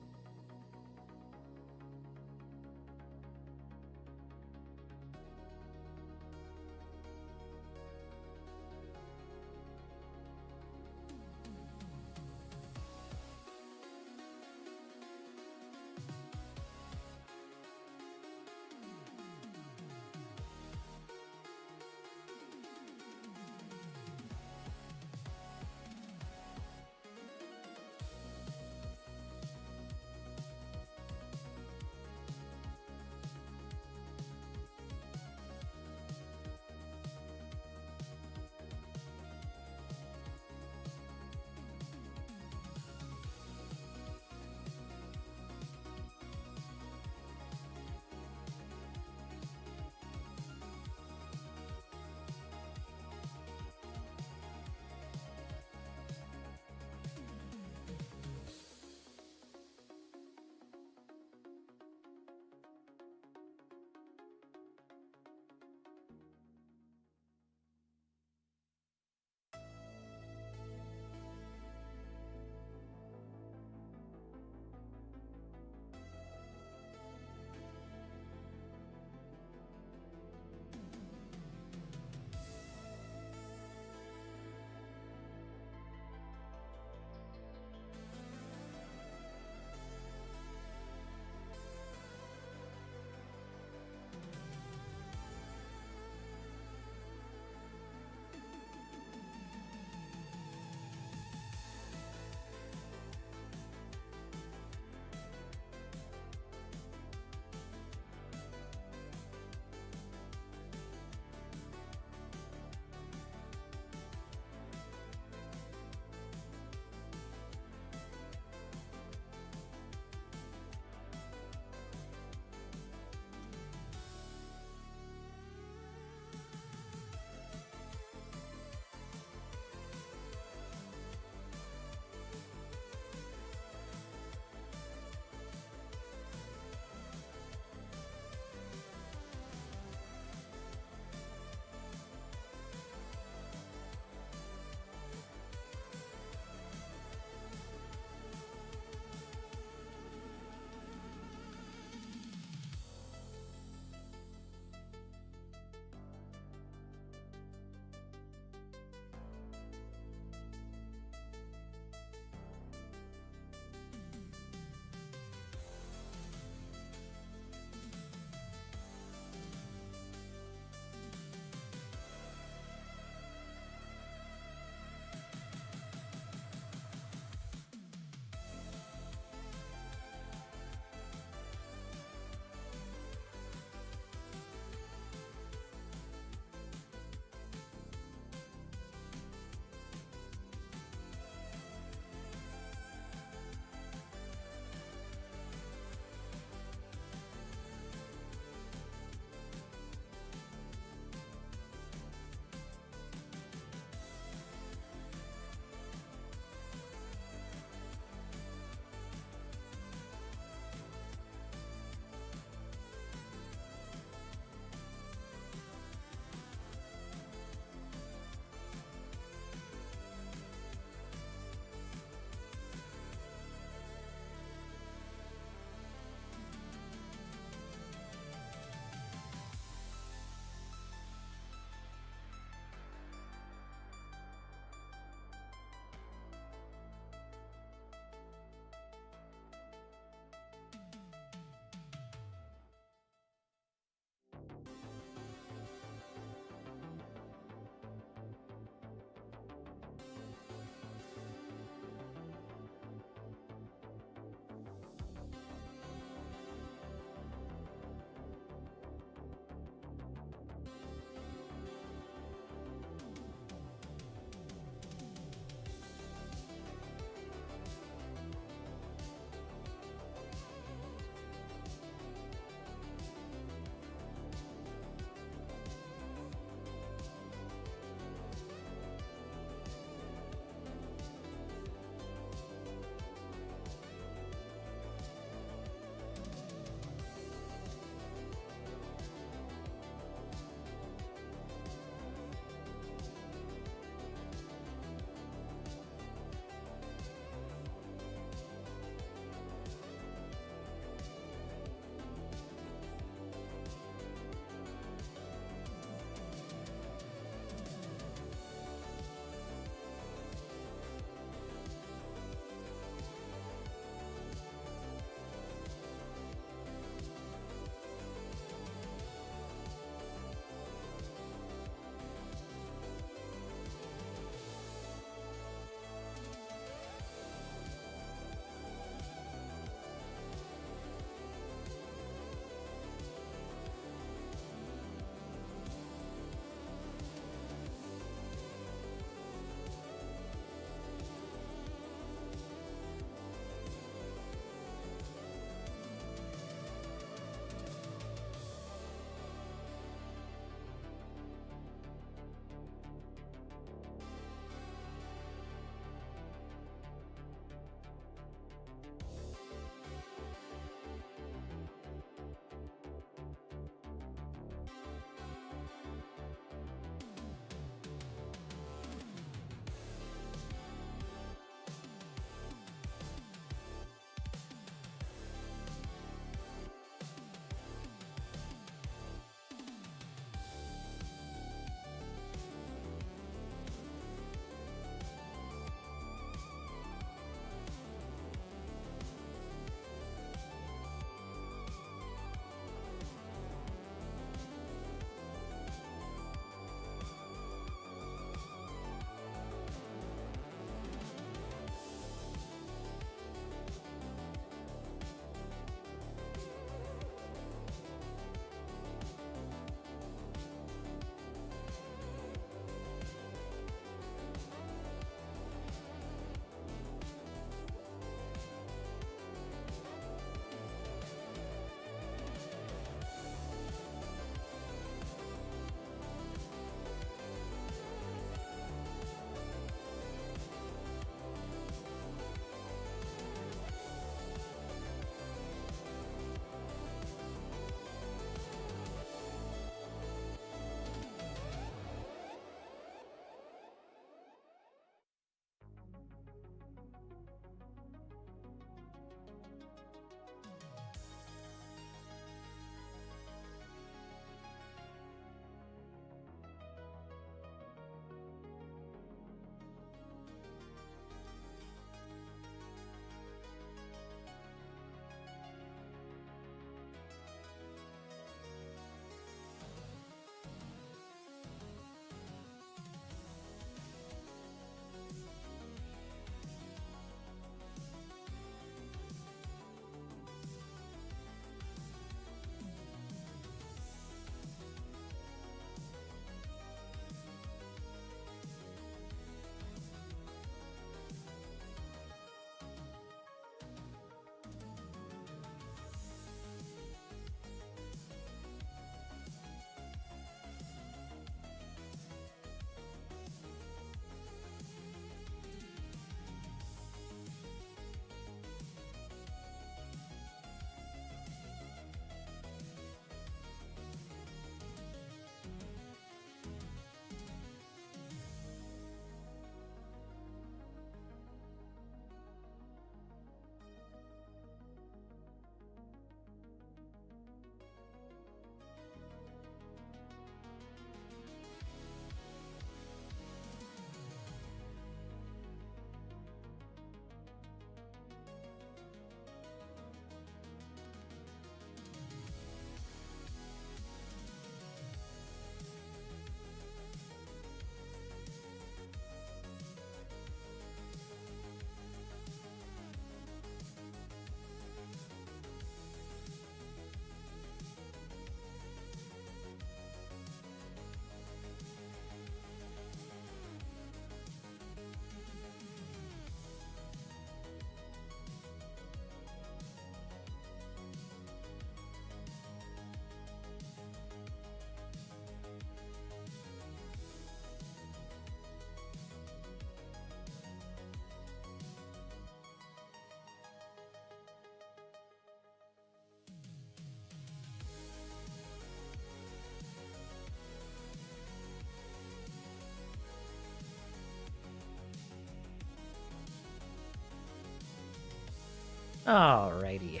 Alrighty.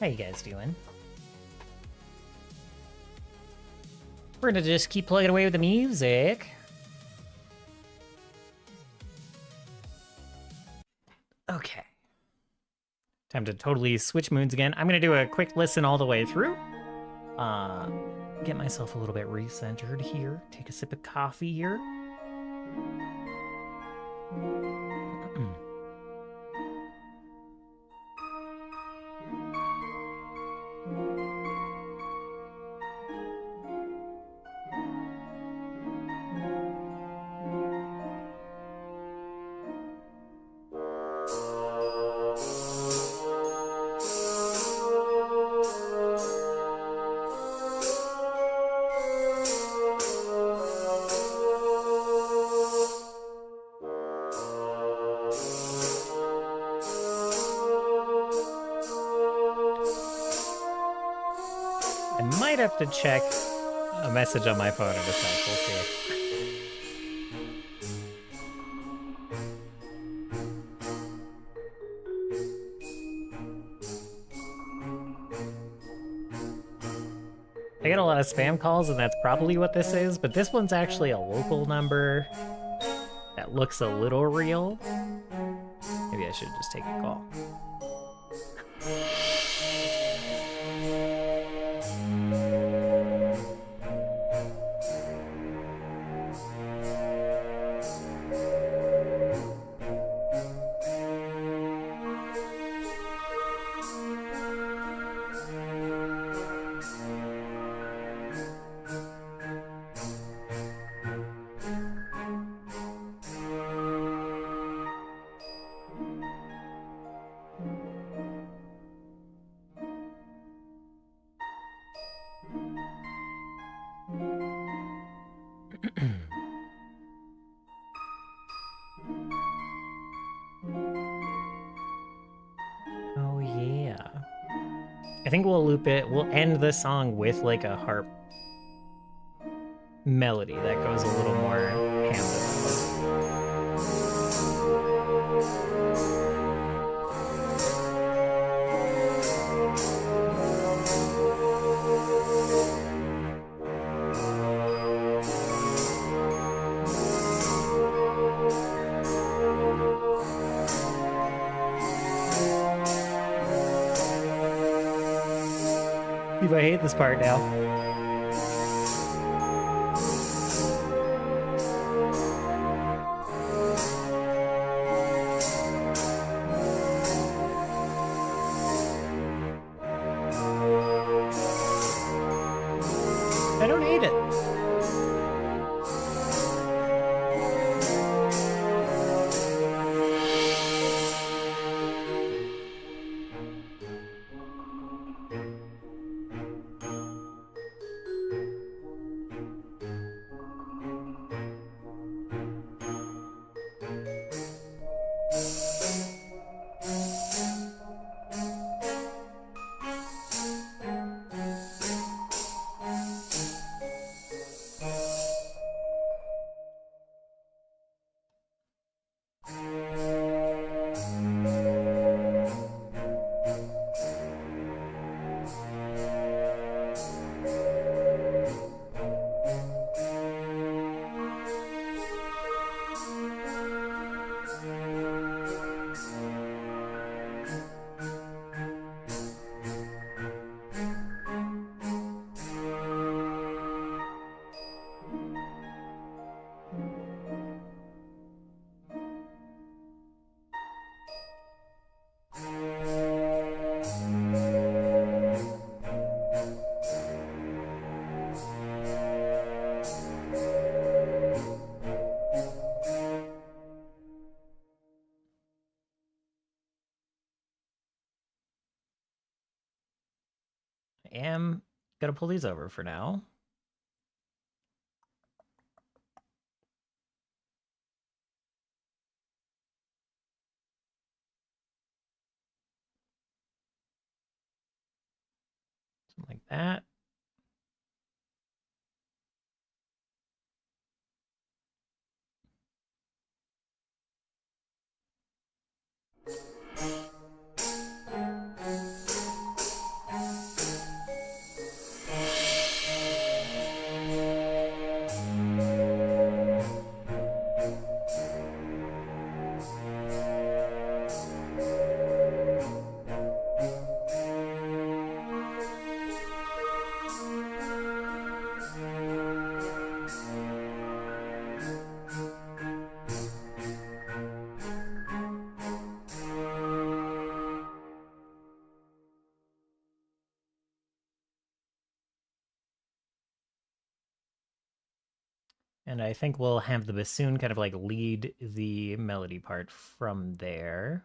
How you guys doing? We're gonna just keep plugging away with the music. Okay. Time to totally switch moons again. I'm gonna do a quick listen all the way through. Get myself a little bit recentered here. Take a sip of coffee here. Have to check a message on my phone in a sec. We'll see. I get a lot of spam calls, and that's probably what this is, but this one's actually a local number that looks a little real. Maybe I should just take a call. I think we'll loop it. We'll end the song with like a harp melody that goes a little more ham. I hate this part now. I don't hate it. I am gonna pull these over for now. Something like that. And I think we'll have the bassoon kind of like lead the melody part from there.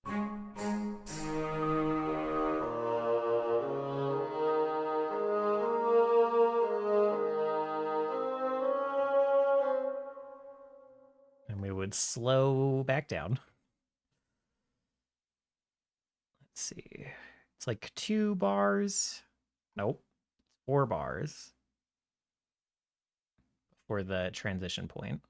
And we would slow back down. Let's see. It's like 2 bars. Nope. 4 bars for the transition point.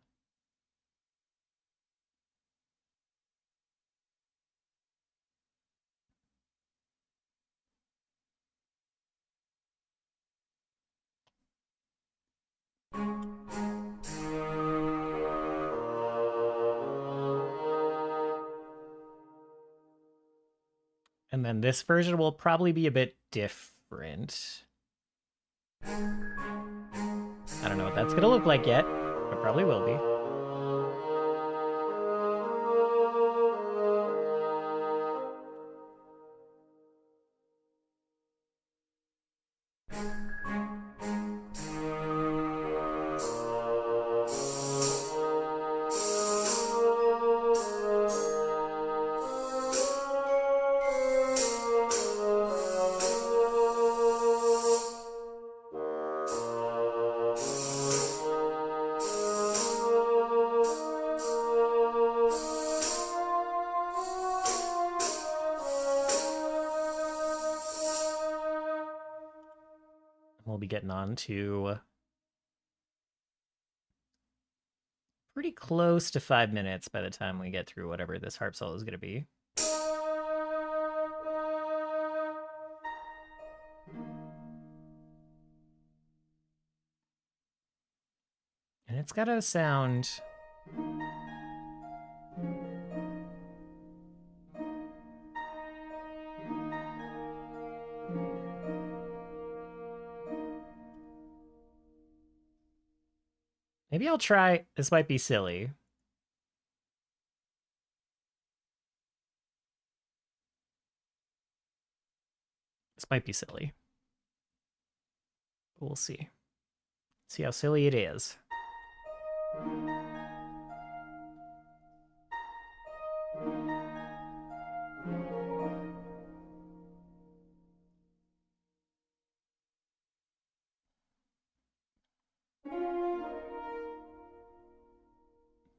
And then this version will probably be a bit different. I don't know what that's going to look like yet. It probably will be. We'll be getting on to pretty close to 5 minutes by the time we get through whatever this harp solo is going to be. And it's got to sound... Maybe I'll try... This might be silly. This might be silly. But we'll see. See how silly it is.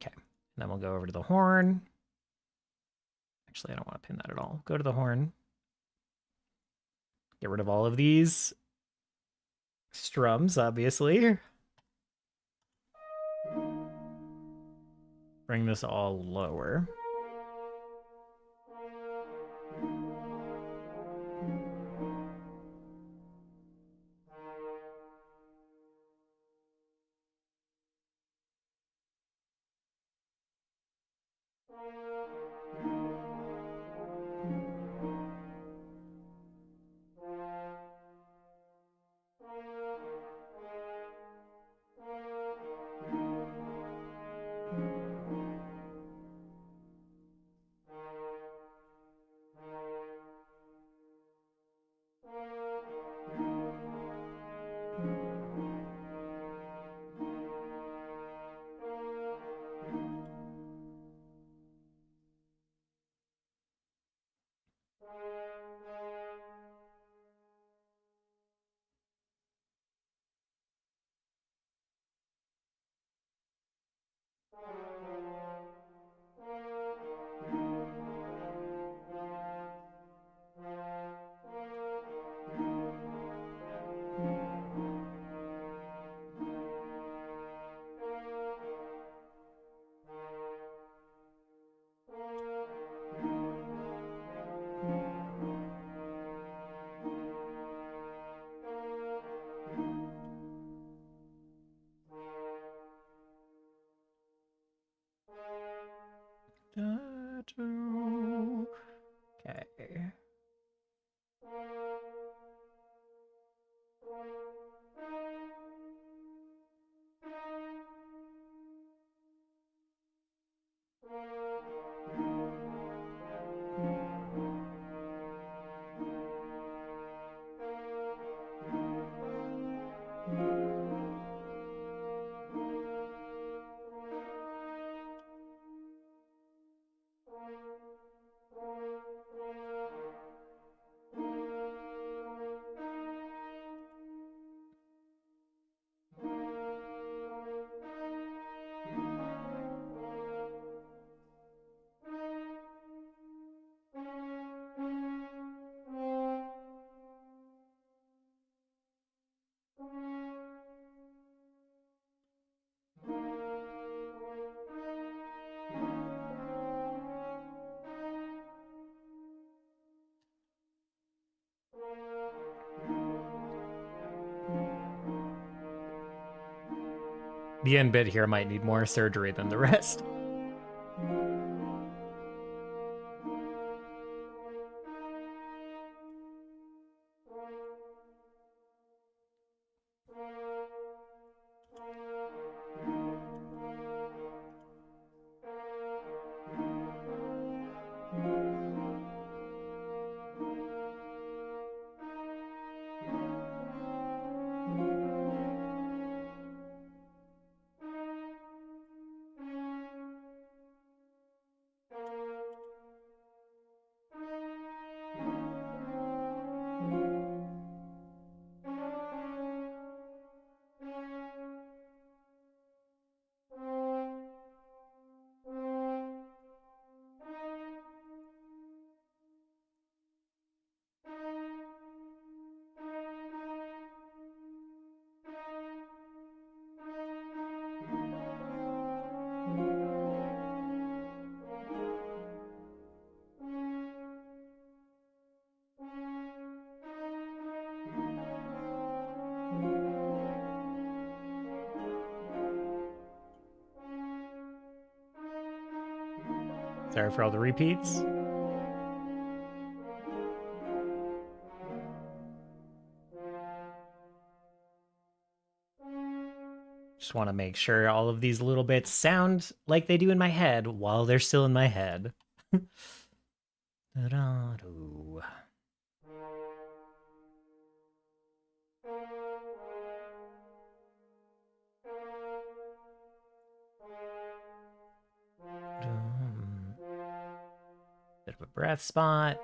Okay, and then we'll go over to the horn. Actually, I don't want to pin that at all. Go to the horn. Get rid of all of these strums, obviously. Bring this all lower. The end bit here might need more surgery than the rest. Sorry for all the repeats. Just want to make sure all of these little bits sound like they do in my head while they're still in my head. Bit of a breath spot.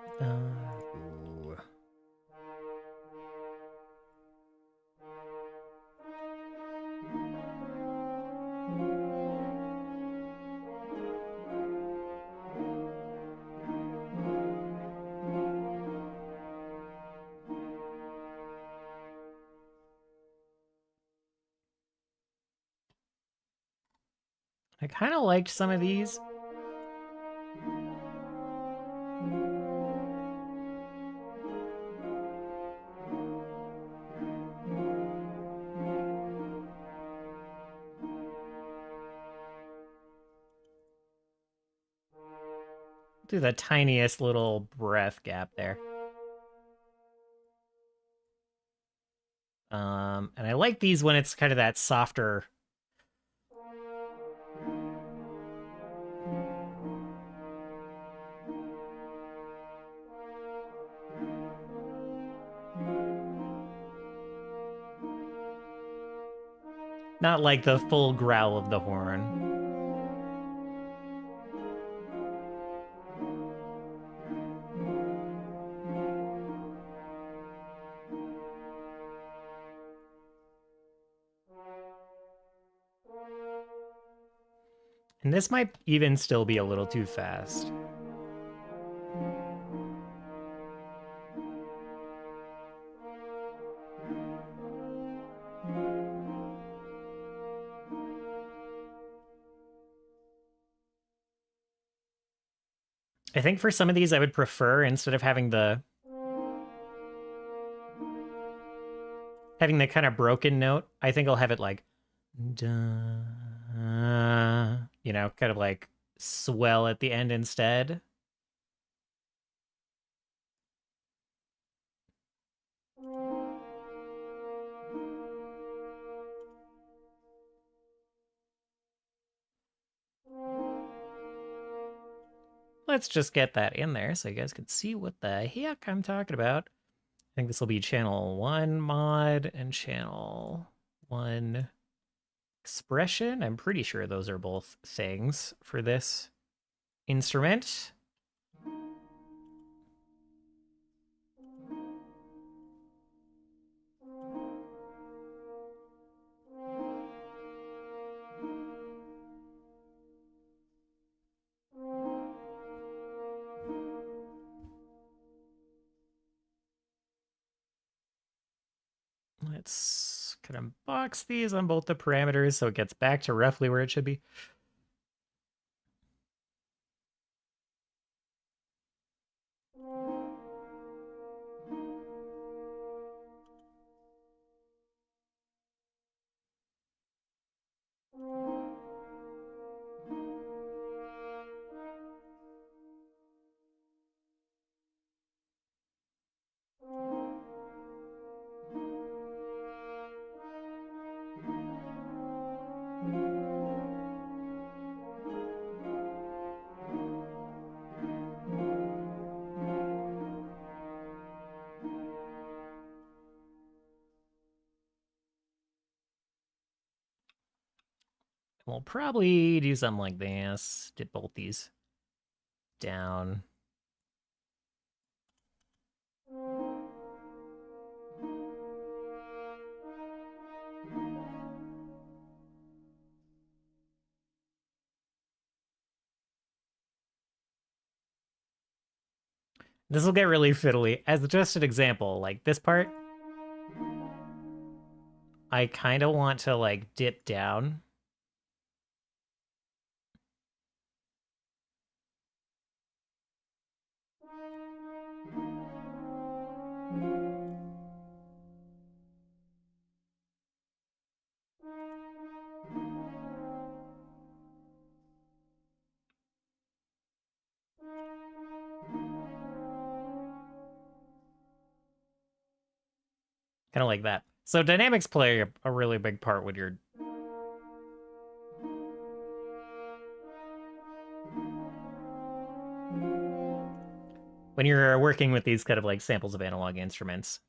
I kind of liked some of these. Do the tiniest little breath gap there. And I like these when it's kind of that softer. Not like the full growl of the horn. And this might even still be a little too fast. I think for some of these I would prefer, instead of having the kind of broken note, I think I'll have it like, duh, you know, kind of like swell at the end instead. Let's just get that in there so you guys can see what the heck I'm talking about. I think this will be channel 1 mod and channel 1 expression. I'm pretty sure those are both things for this instrument. Let's kind of box these on both the parameters so it gets back to roughly where it should be. We'll probably do something like this. Did bolt these down. This will get really fiddly. As just an example, like this part, I kind of want to like dip down. Kind of like that. So dynamics play a really big part when you're working with these kind of like samples of analog instruments.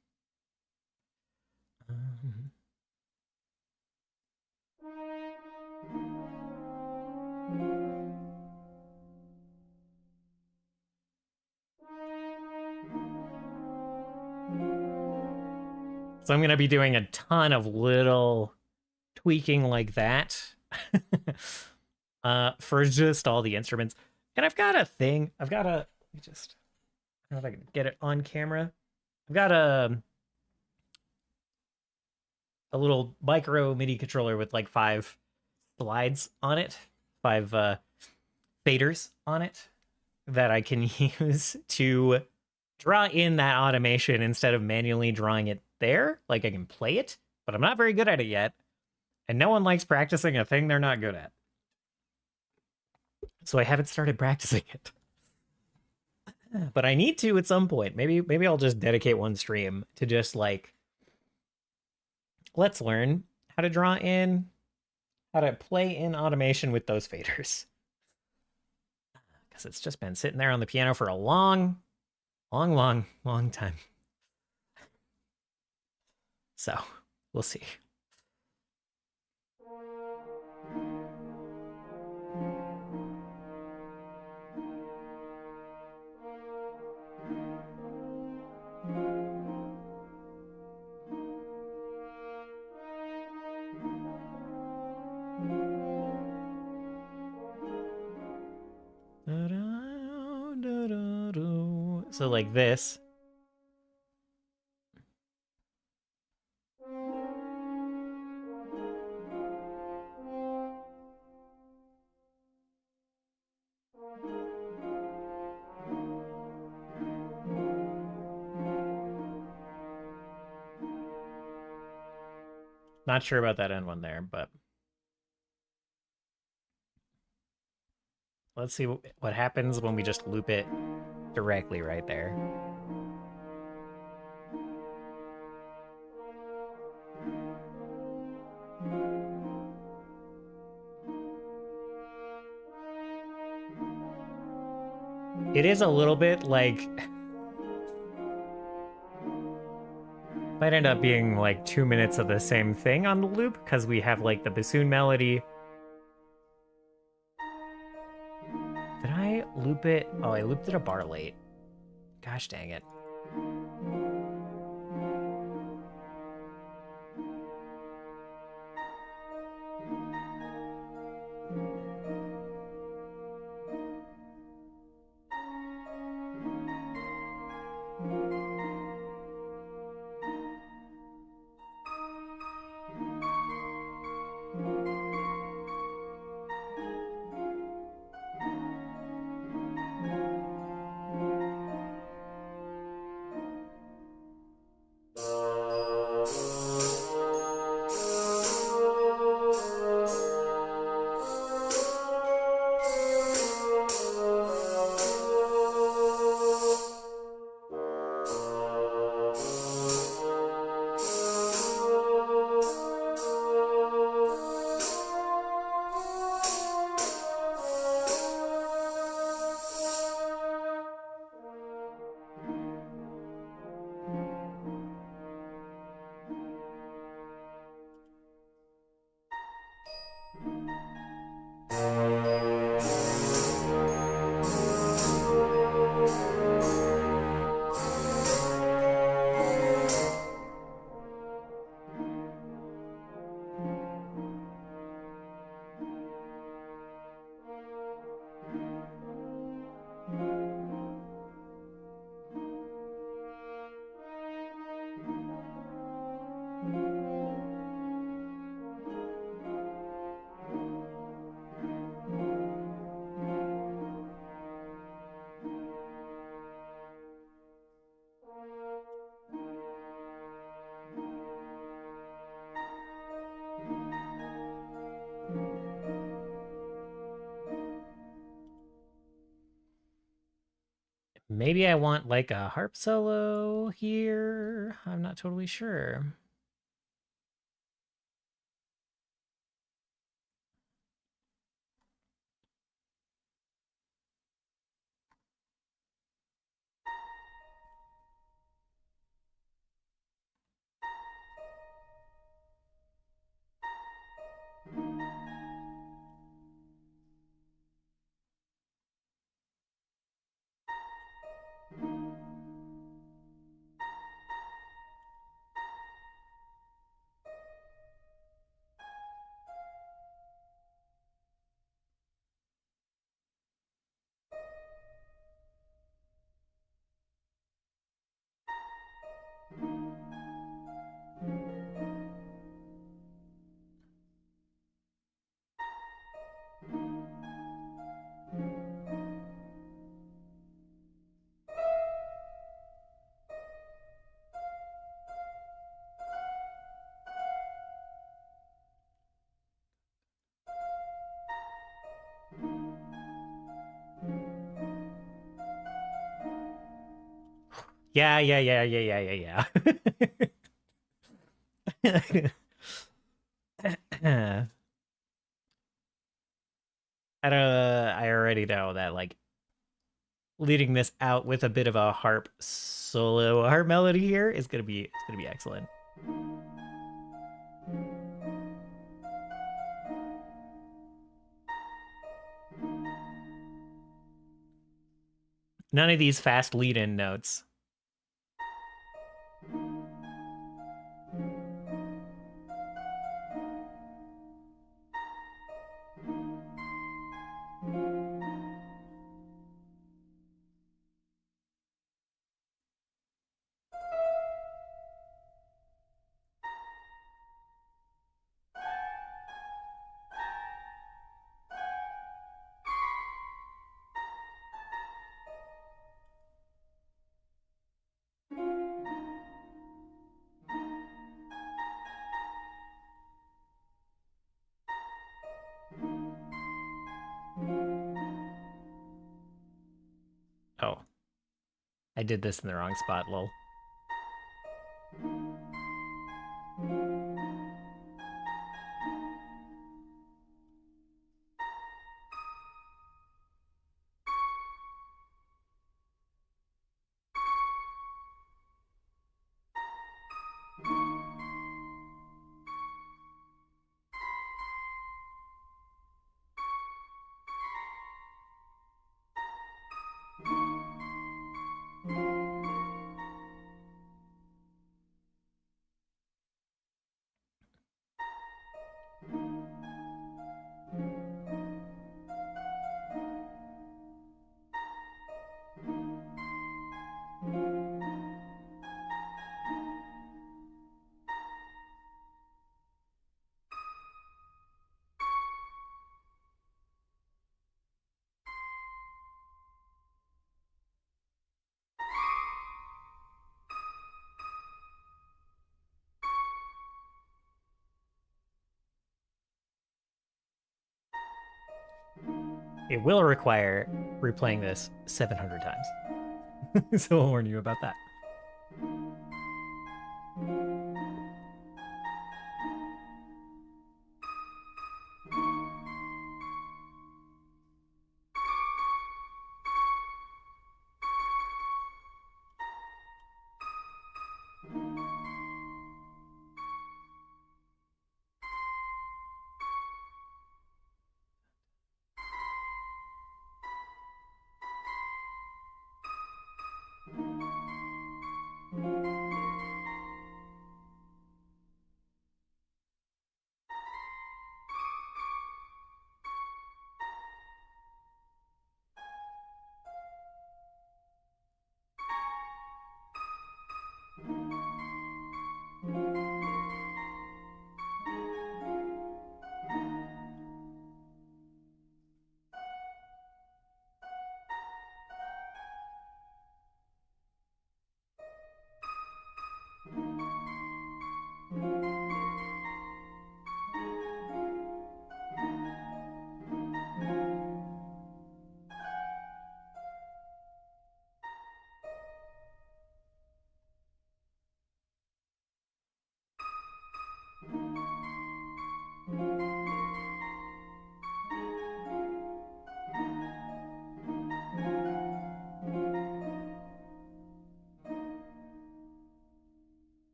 So I'm going to be doing a ton of little tweaking like that for just all the instruments. And I've got a thing. I don't know if I can get it on camera. I've got a little micro MIDI controller with like 5 slides on it, 5 faders on it that I can use to draw in that automation instead of manually drawing it there. Like I can play it, but I'm not very good at it yet. And no one likes practicing a thing they're not good at. So I haven't started practicing it. But I need to at some point. Maybe I'll just dedicate one stream to just like, let's learn how to draw in, how to play in automation with those faders. Because it's just been sitting there on the piano for a long time. So, we'll see. So like this. Not sure about that end one there, but let's see what happens when we just loop it directly right there. It is a little bit like... might end up being like 2 minutes of the same thing on the loop, because we have like the bassoon melody. Did I loop it? Oh, I looped it a bar late. Gosh dang it. Maybe I want like a harp solo here. I'm not totally sure. Yeah. I already know that like leading this out with a bit of a harp solo harp melody here is gonna be excellent. None of these fast lead-in notes. Oh, I did this in the wrong spot, lol. It will require replaying this 700 times. So I'll warn you about that.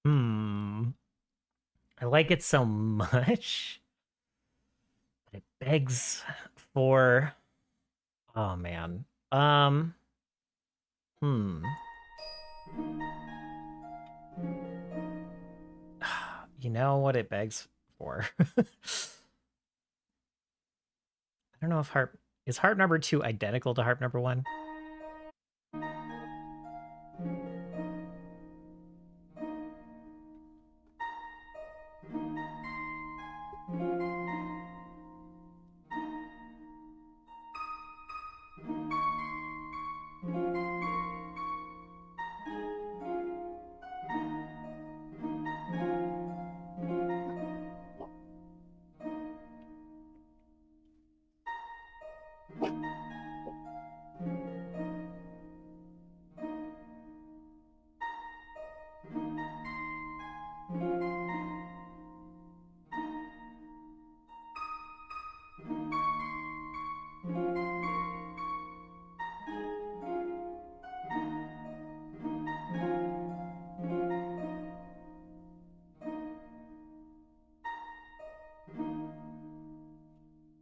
Hmm. I like it so much, but it begs for. Oh man. Um. Hmm. You know what it begs for? I don't know if harp is harp number 2 identical to harp number 1.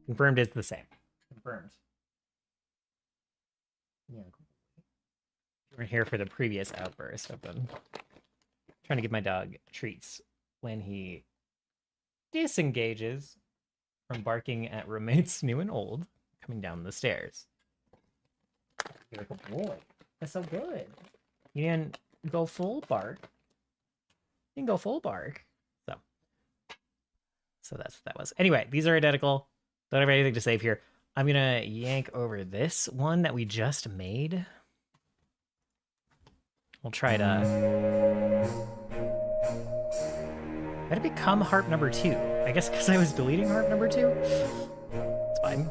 Confirmed it's the same. Confirmed. Yeah. You were here for the previous outburst. I've been trying to give my dog treats when he disengages from barking at roommates new and old coming down the stairs. You're like a boy. That's so good. You didn't go full bark. You didn't go full bark. So, that's what that was. Anyway, these are identical. Don't have anything to save here. I'm gonna yank over this one that we just made. We'll try to. Did it become harp number 2? I guess because I was deleting harp number 2. It's fine.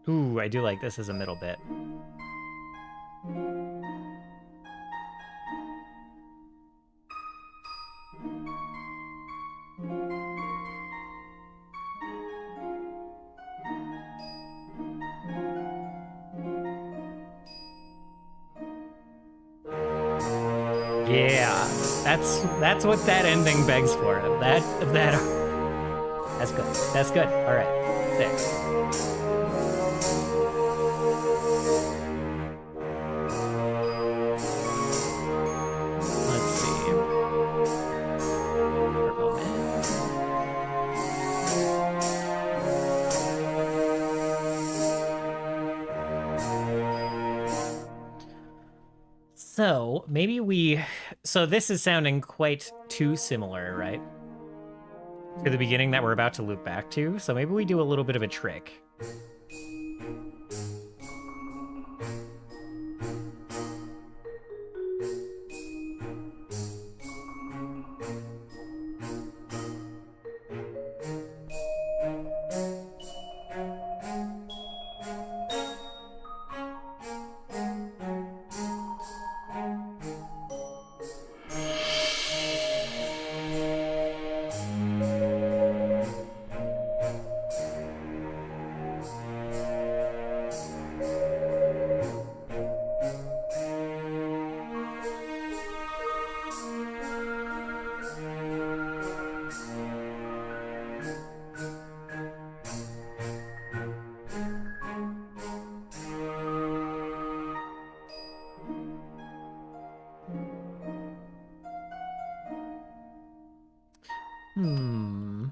Ooh, I do like this as a middle bit. Yeah, that's what that ending begs for. That's good. That's good. All right, 6. Let's see. Purple man. So maybe so this is sounding quite too similar, right? To the beginning that we're about to loop back to. So maybe we do a little bit of a trick. Hmm.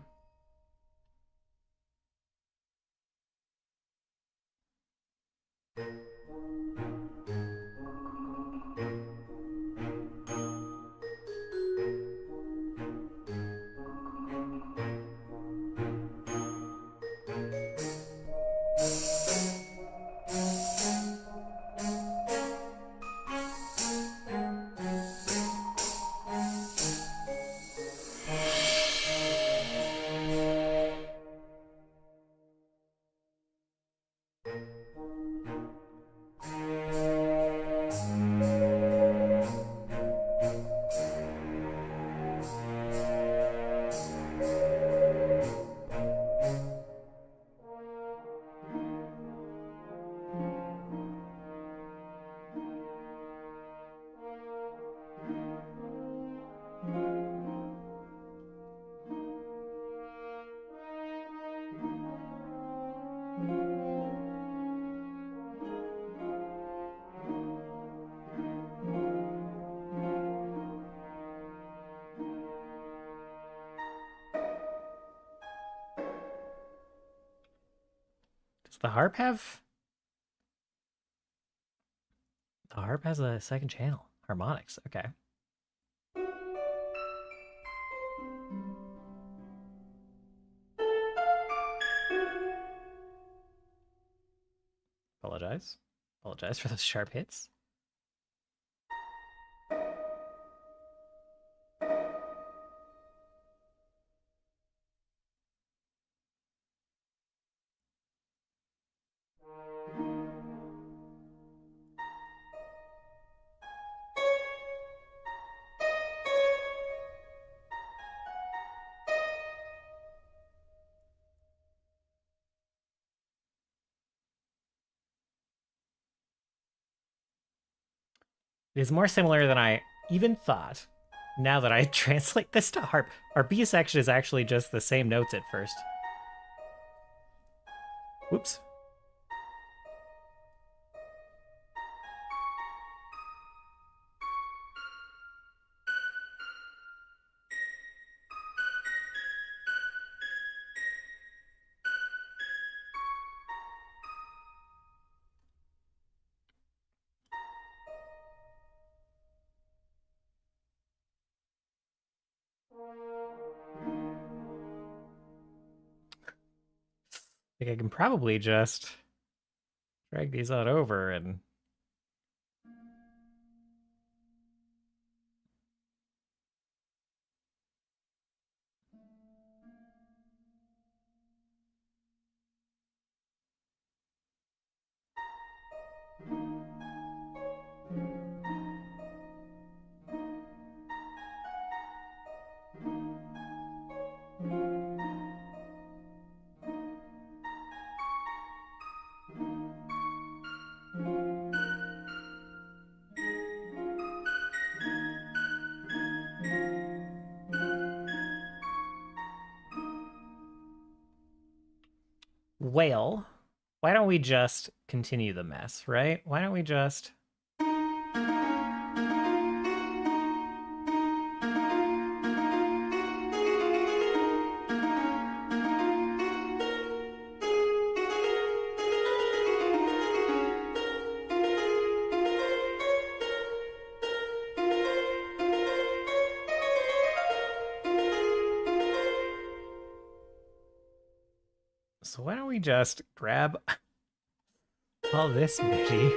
Does the harp have... The harp has a second channel. Harmonics, okay. Apologize. Apologize for those sharp hits. It is more similar than I even thought. Now that I translate this to harp, our B section is actually just the same notes at first. Whoops. I think I can probably just drag these on over and... Well, why don't we just continue the mess, right? Why don't we just... So why don't we just grab all this MIDI?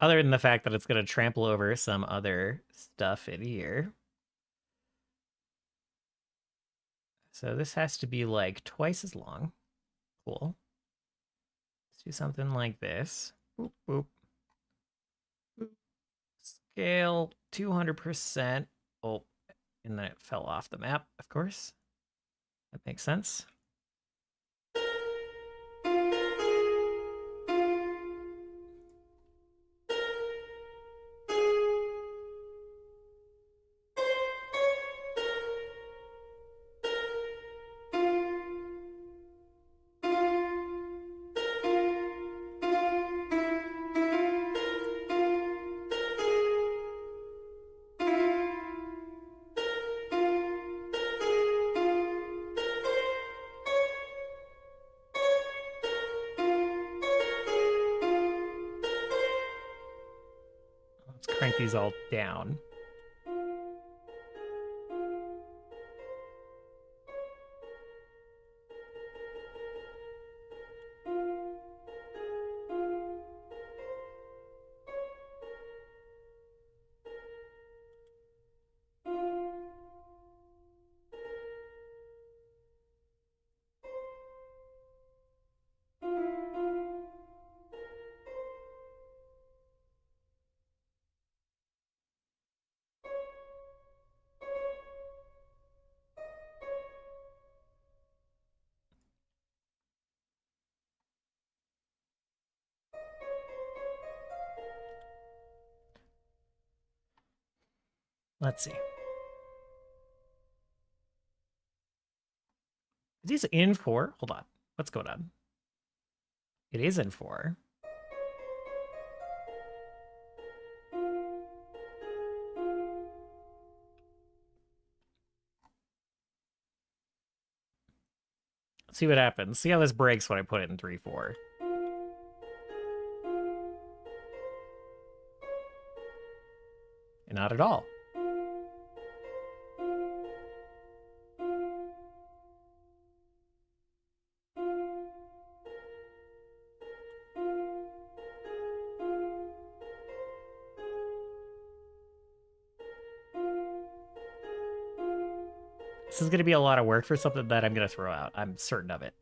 Other than the fact that it's going to trample over some other stuff in here. So this has to be like twice as long. Cool. Let's do something like this. Boop, boop. Boop. Scale 200%. Oh, and then it fell off the map, of course. That makes sense. crank these all down. Let's see. Is this in 4? Hold on. What's going on? It is in 4. Let's see what happens. See how this breaks when I put it in 3/4. And not at all. This is going to be a lot of work for something that I'm going to throw out. I'm certain of it.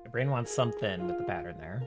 My brain wants something with the pattern there.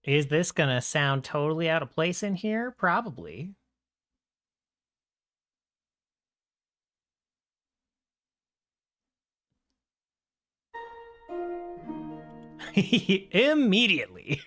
Is this going to sound totally out of place in here? Probably. Immediately.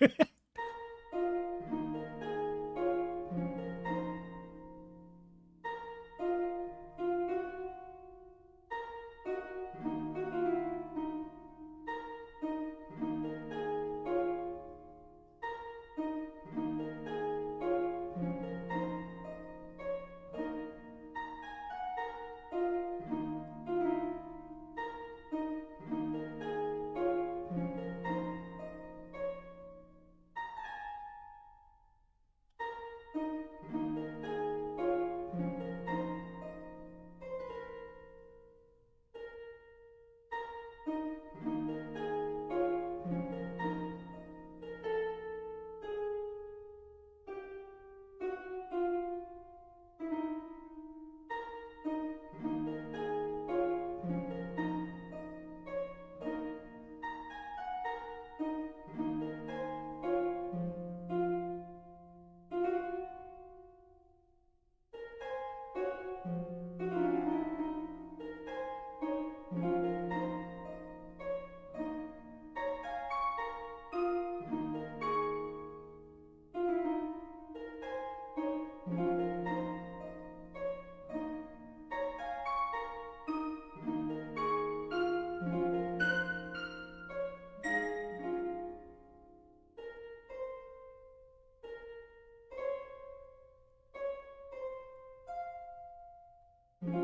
I'm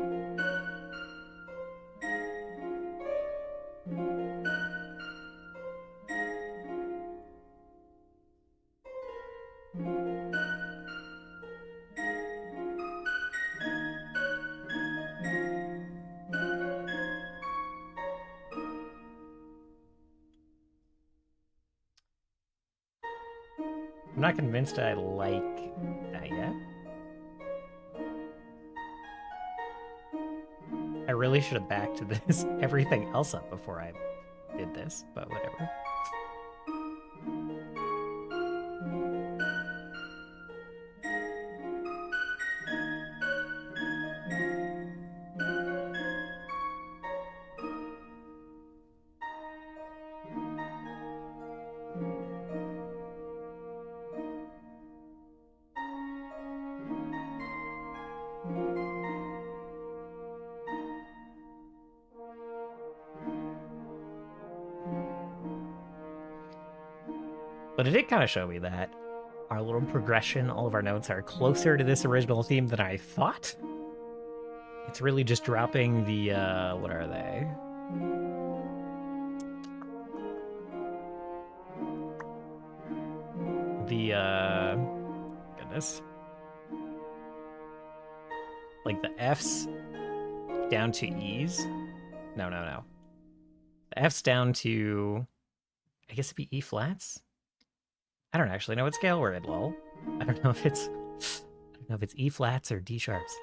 not convinced I like that yet. I really should have backed this everything else up before I did this, but whatever. But it did kind of show me that our little progression, all of our notes are closer to this original theme than I thought. It's really just dropping the, what are they? The, goodness. Like the F's down to E's? No. The F's down to, I guess it'd be E flats? I don't actually know what scale we're in, lol. I don't know if it's E flats or D sharps.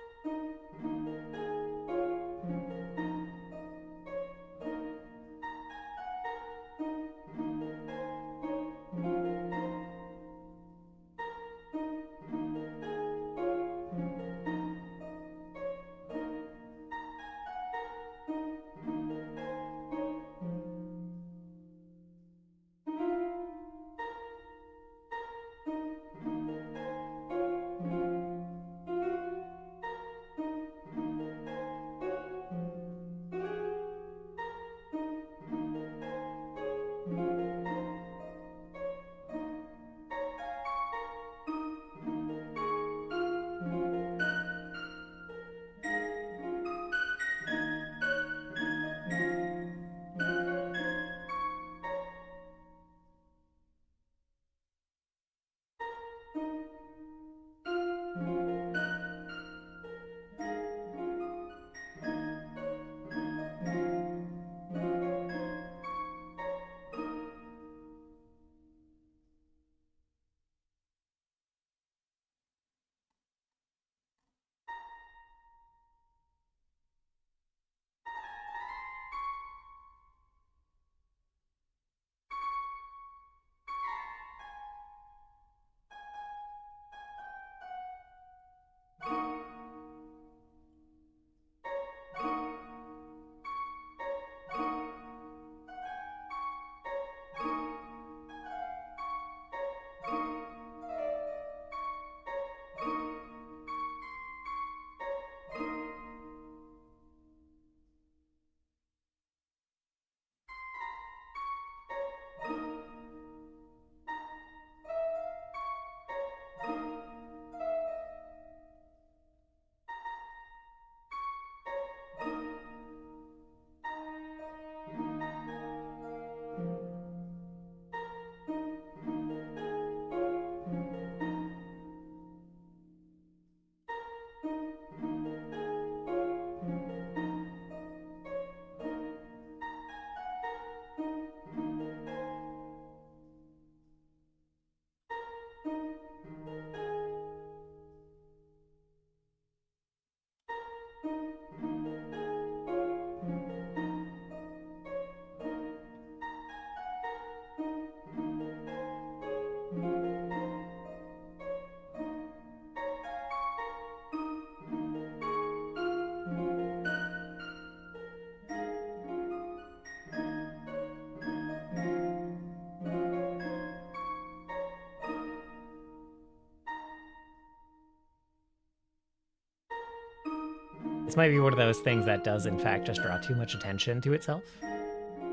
This might be one of those things that does, in fact, just draw too much attention to itself.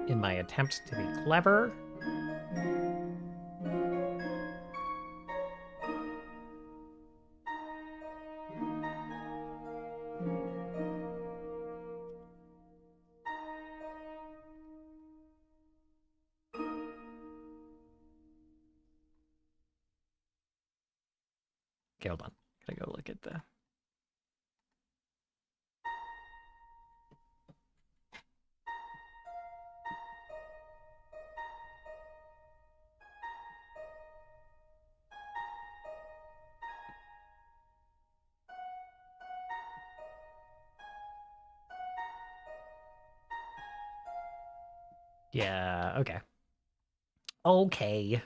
In my attempt to be clever. Okay, hold on. Gotta go look at the... Yeah, okay. Okay.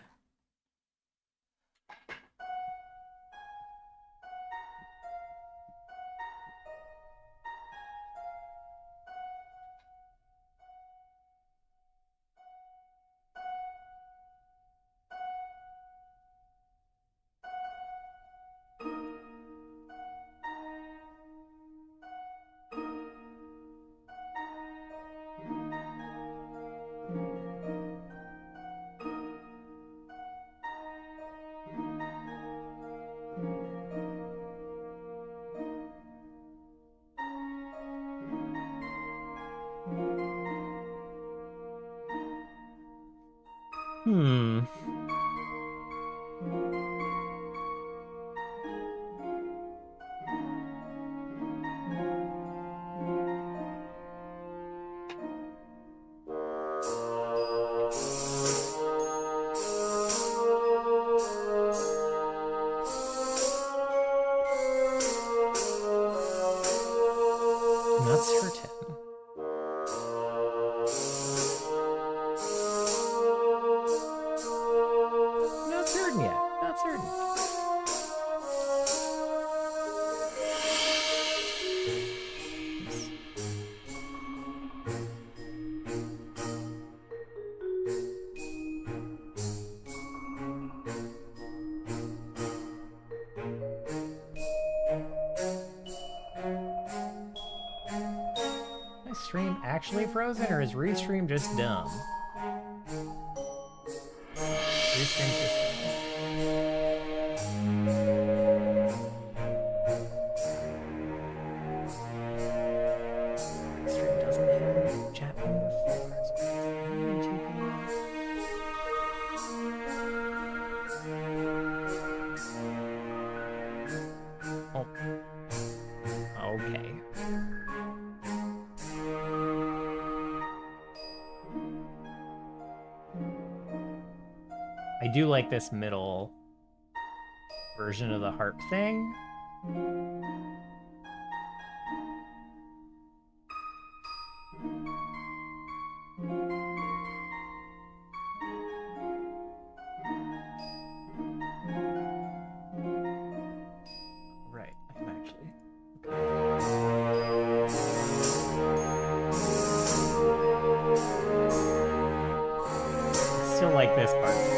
Hmm. I'm not certain. Not certain yet. Not certain. Oops. Is my stream actually frozen, or is Restream just dumb? Restream's just dumb. Restream doesn't have chat from before, so it's really too bad. Oh. Okay. I do like this middle version of the harp thing. Right, I'm actually... I still like this part a lot.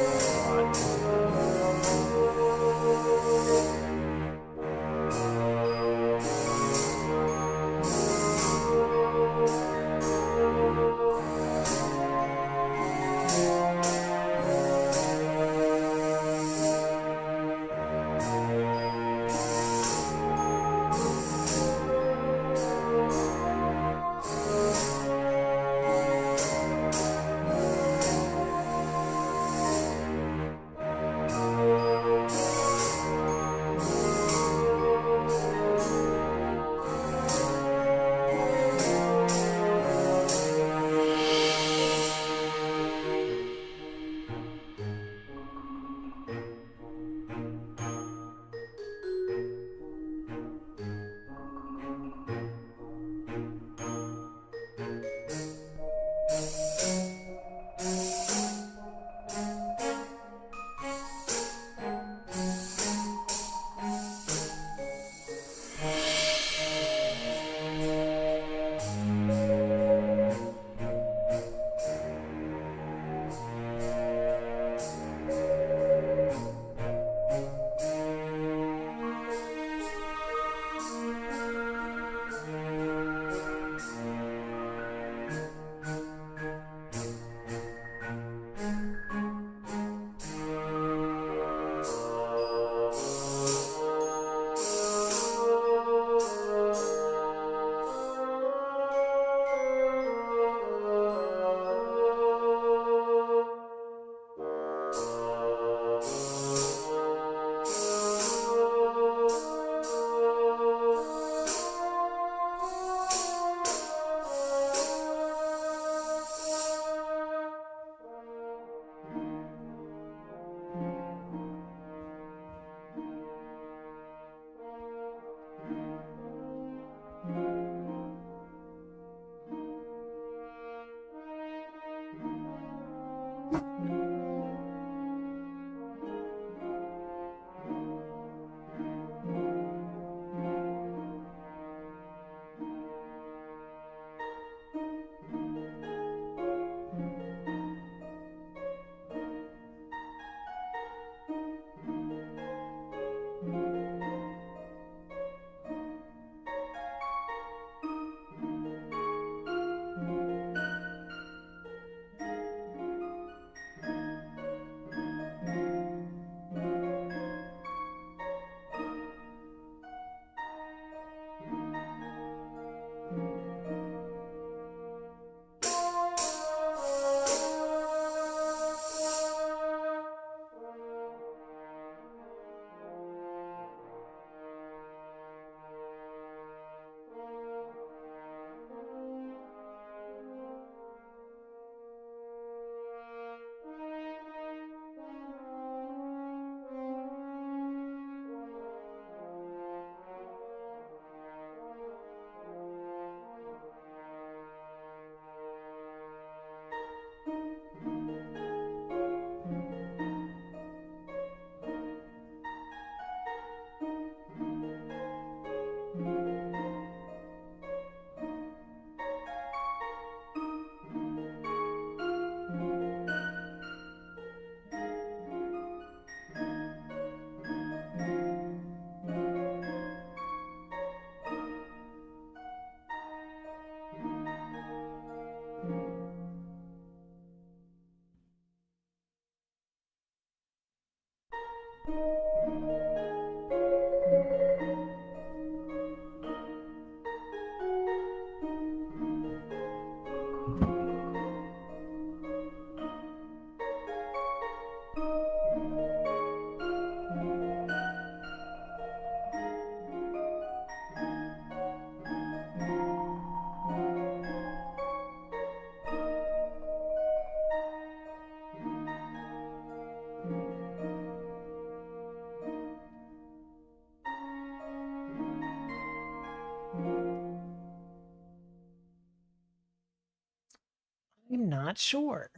I'm not sure.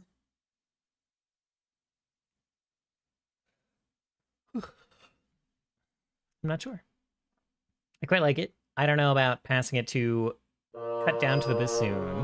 I'm not sure. I quite like it. I don't know about passing it to cut down to the bassoon.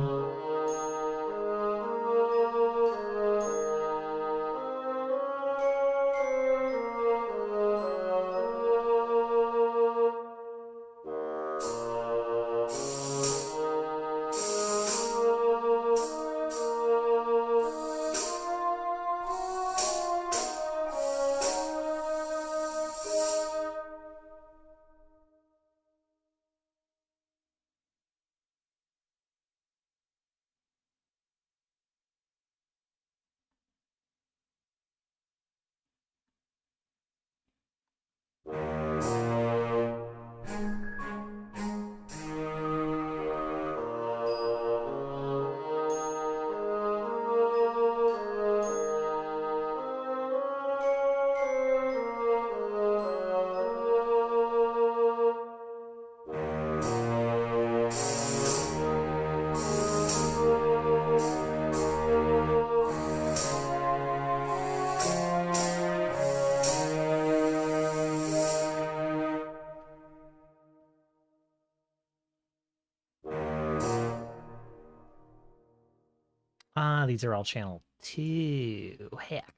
Ah, these are all channel 2. Heck.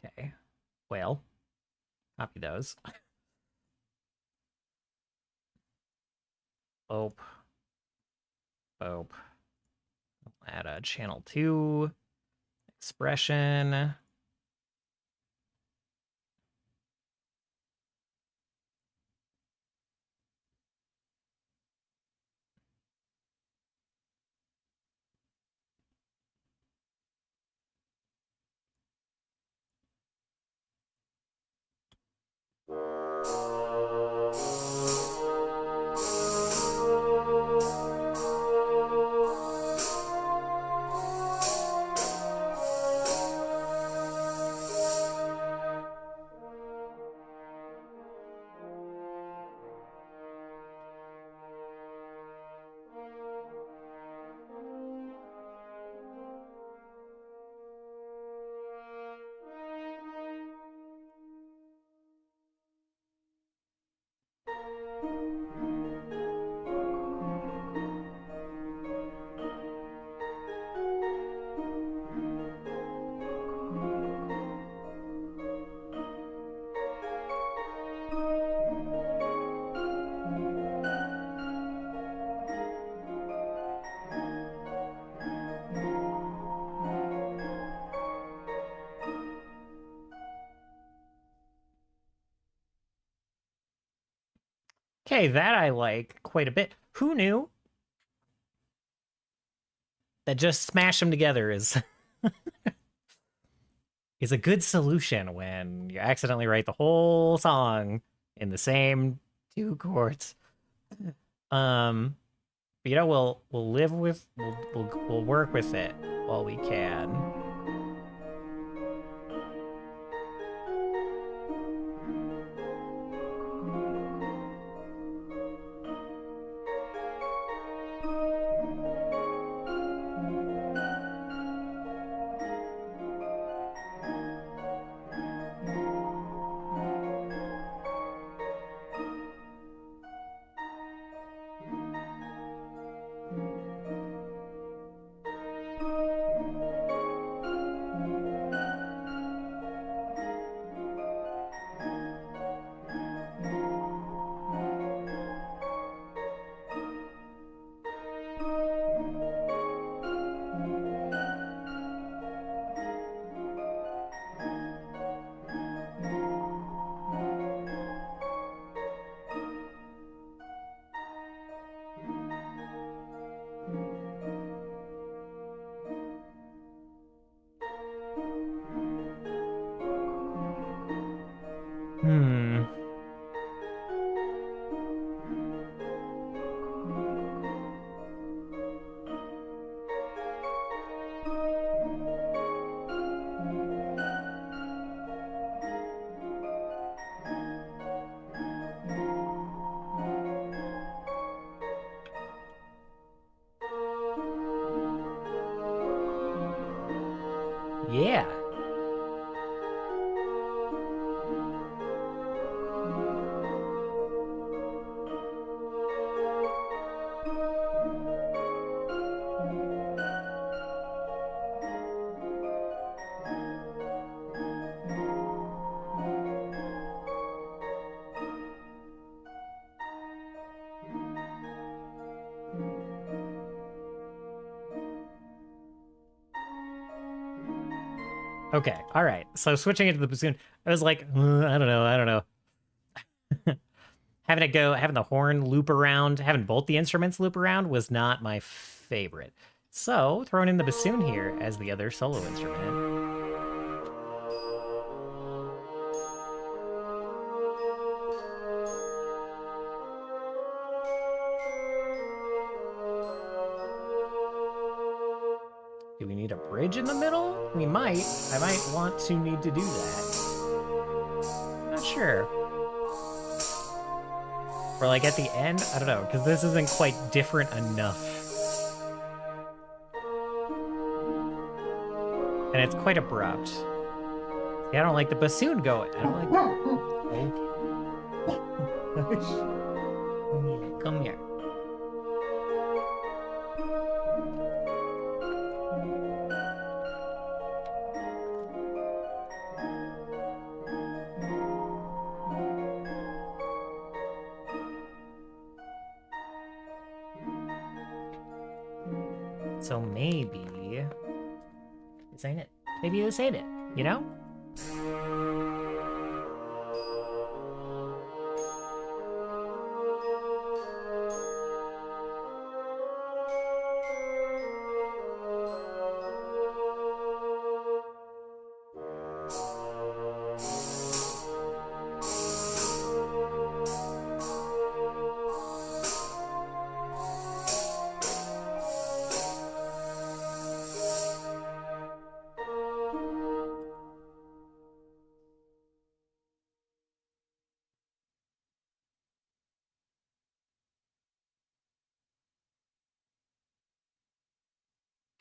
Okay. Well, copy those. Bope. Bope. Add a channel 2. Expression. Okay, that I like quite a bit. Who knew that just smash them together is is a good solution when you accidentally write the whole song in the same two chords. But, we'll live with we'll work with it while we can. Hmm. Yeah. Okay, all right. So switching into the bassoon, I was like, I don't know. Having the horn loop around, having both the instruments loop around was not my favorite. So throwing in the bassoon here as the other solo instrument. Do we need a bridge in the middle? We might. I might want to need to do that. Not sure. Or like at the end? I don't know, because this isn't quite different enough. And it's quite abrupt. See, I don't like the bassoon going. I don't like that. Come here. So maybe this ain't it. Maybe this ain't it, you know?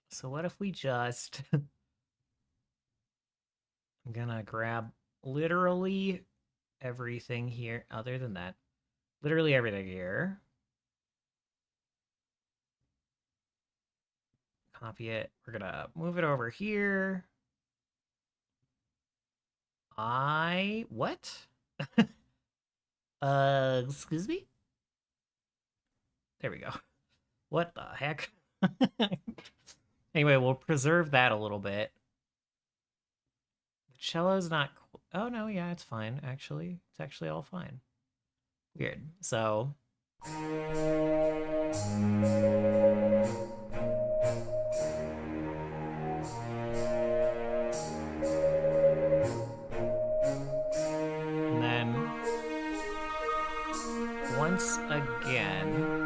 So what if we just... I'm gonna grab literally everything here, other than that. Literally everything here. Copy it. We're gonna move it over here. What? Excuse me? There we go. What the heck? Anyway, we'll preserve that a little bit. The cello's not... Oh, no, yeah, it's fine, actually. It's actually all fine. Weird. So, And then once again.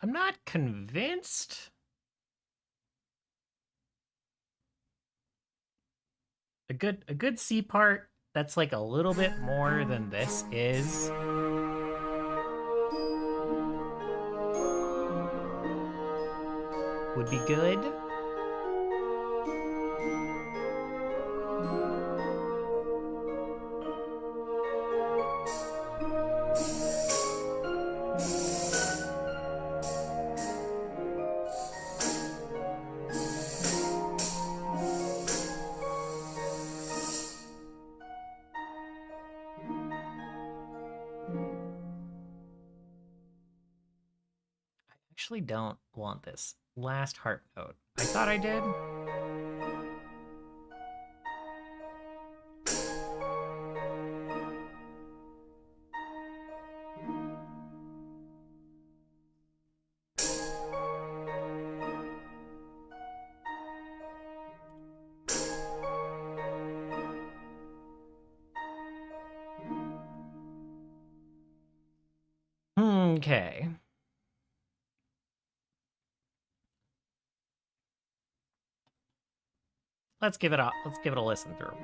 I'm not convinced. A good C part that's like a little bit more than this is. Would be good. Actually don't want this last harp note. I thought I did. Okay. Let's give it a listen through.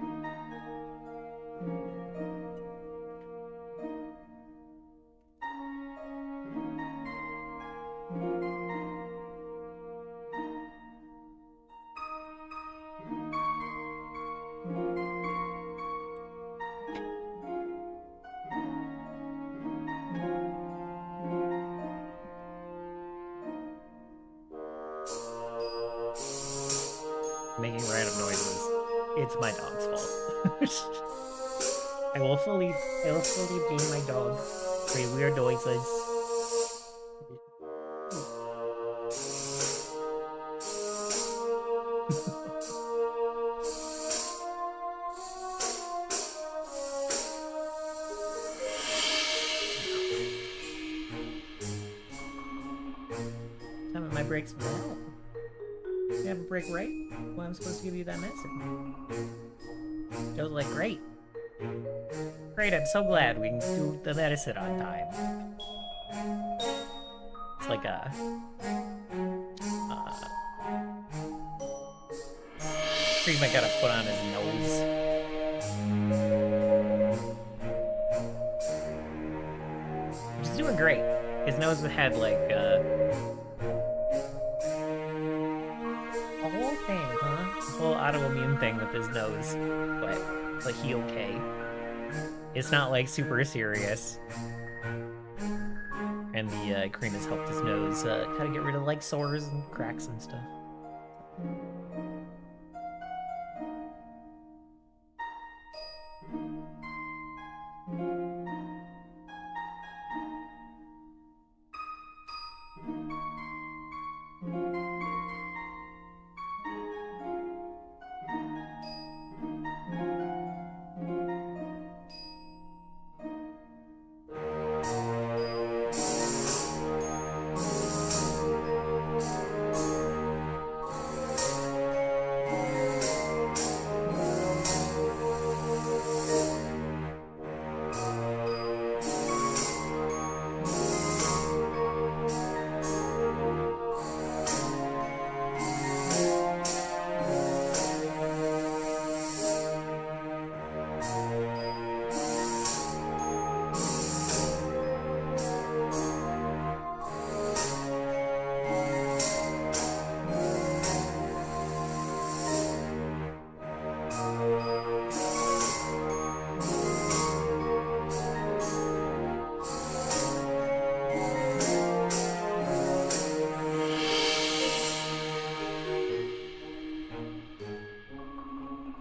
Making random noises. It's my dog's fault. I will fully blame my dog for weird noises. Time at my breaks. Well, you have a break, right? Well, I'm supposed to give you that medicine. Joe's like, great. Great, I'm so glad we can do the medicine on time. It's like a... cream I gotta put on his nose. He's doing great. His nose had like, a whole thing, huh? A whole autoimmune thing with his nose. But he okay? It's not like super serious. And the cream has helped his nose kind of get rid of like sores and cracks and stuff.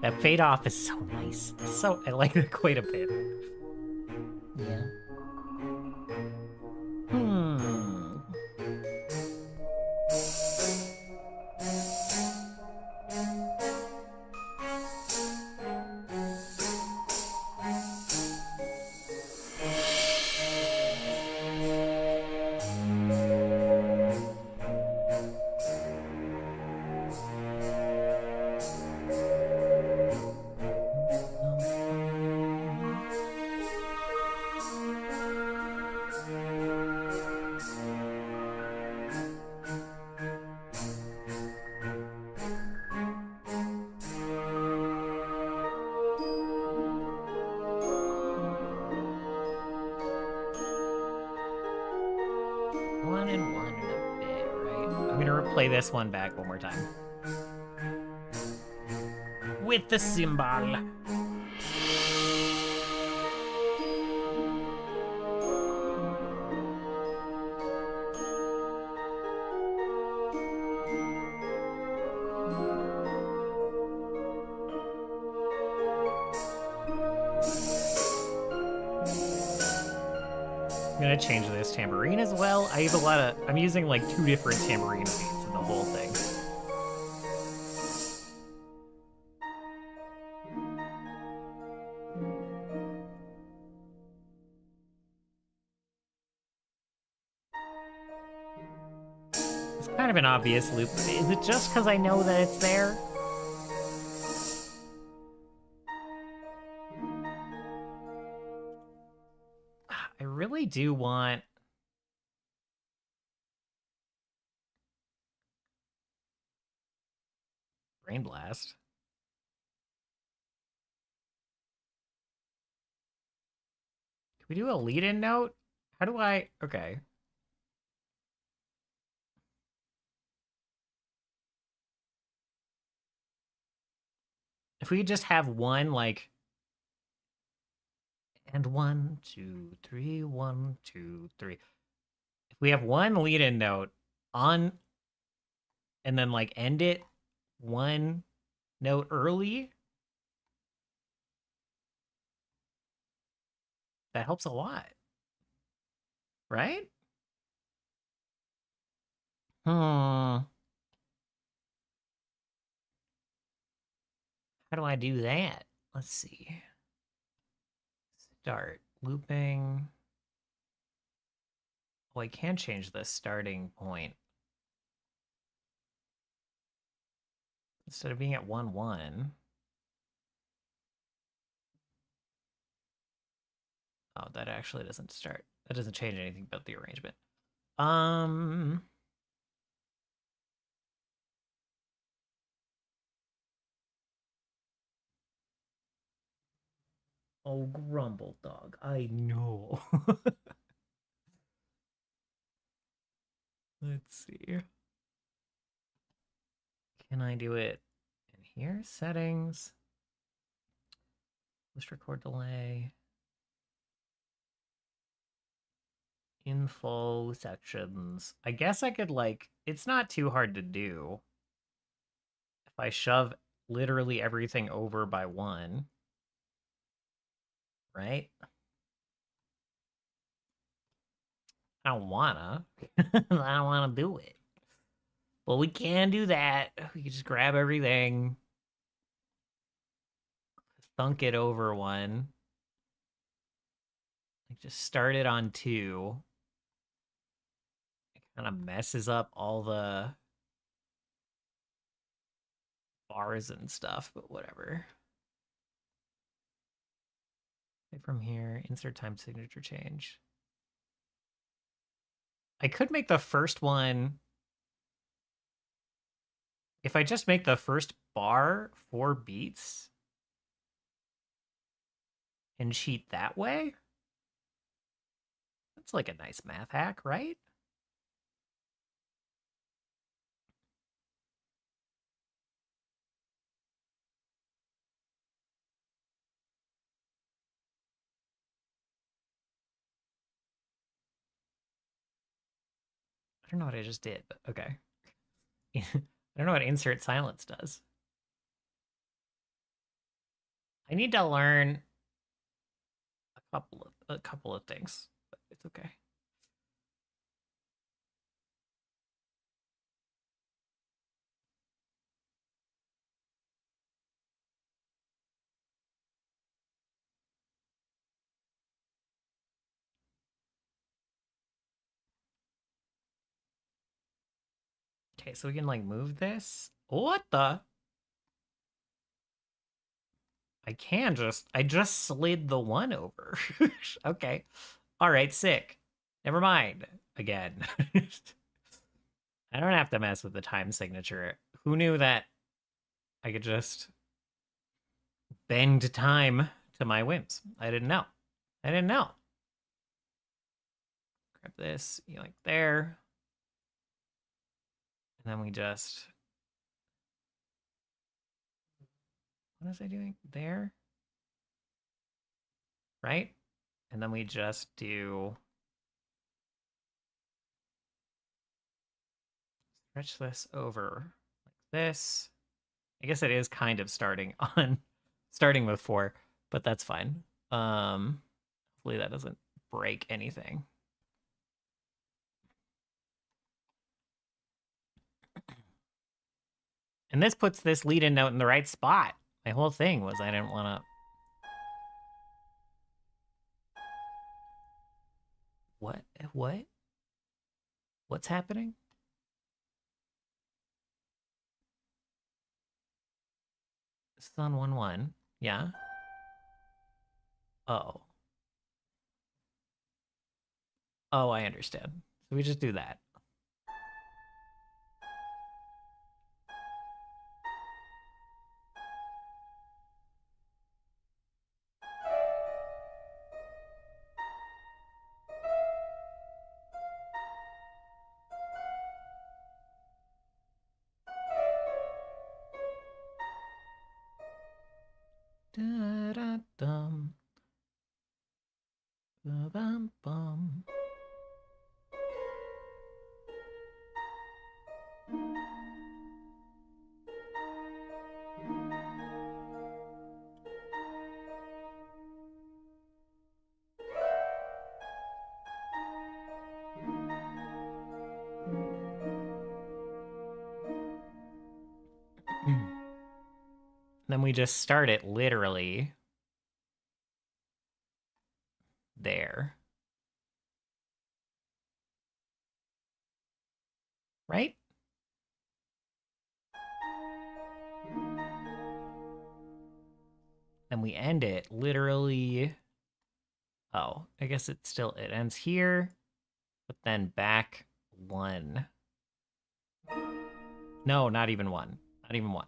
That fade off is so nice. So I like it quite a bit. Yeah. Hmm. One and a bit, right? I'm gonna replay this one back one more time. With the cymbal. I'm gonna change this tambourine as well. I have a lot of... I'm using like 2 different tambourine beats in the whole thing. It's kind of an obvious loop. Is it just because I know that it's there? I really do want... Brain Blast. Can we do a lead-in note? How do I... Okay. If we just have one, like... And 1, 2, 3, 1, 2, 3. If we have one lead-in note on... And then, like, end it 1 note early... That helps a lot. Right? Hmm. How do I do that? Let's see. Start looping. Oh, I can change the starting point. Instead of being at 1, 1. Oh, that actually doesn't start. That doesn't change anything about the arrangement. Oh, grumble dog. I know. Let's see. Can I do it in here? Settings. Post record delay. Info sections. I guess I could, like, it's not too hard to do. If I shove literally everything over by one, right? I don't wanna. I don't wanna do it. Well, we can do that. We can just grab everything, thunk it over one. Like, just start it on two. It kind of messes up all the bars and stuff, but whatever. From here, insert time signature change. I could make the first one. If I just make the first bar 4 beats and cheat that way, that's like a nice math hack, right? I don't know what I just did, but okay. I don't know what insert silence does. I need to learn a couple of things, but it's okay. Okay, so we can like move this. What the? I just slid the one over. Okay. All right, sick. Never mind. Again. I don't have to mess with the time signature. Who knew that I could just bend time to my whims? I didn't know. I didn't know. Grab this, you like there. And then we just. What was I doing? There? Right? And then we just do. Stretch this over like this. I guess it is kind of starting with 4, but that's fine. Hopefully that doesn't break anything. And this puts this lead-in note in the right spot. My whole thing was I didn't want to. What? What? What's happening? This is on 1-1. Yeah. Oh. Oh, I understand. So we just do that. Da-da-dum. Ba-bum-bum. Then we just start it literally there. Right? Then we end it literally. Oh, I guess it ends here, but then back 1. No, not even 1. Not even 1.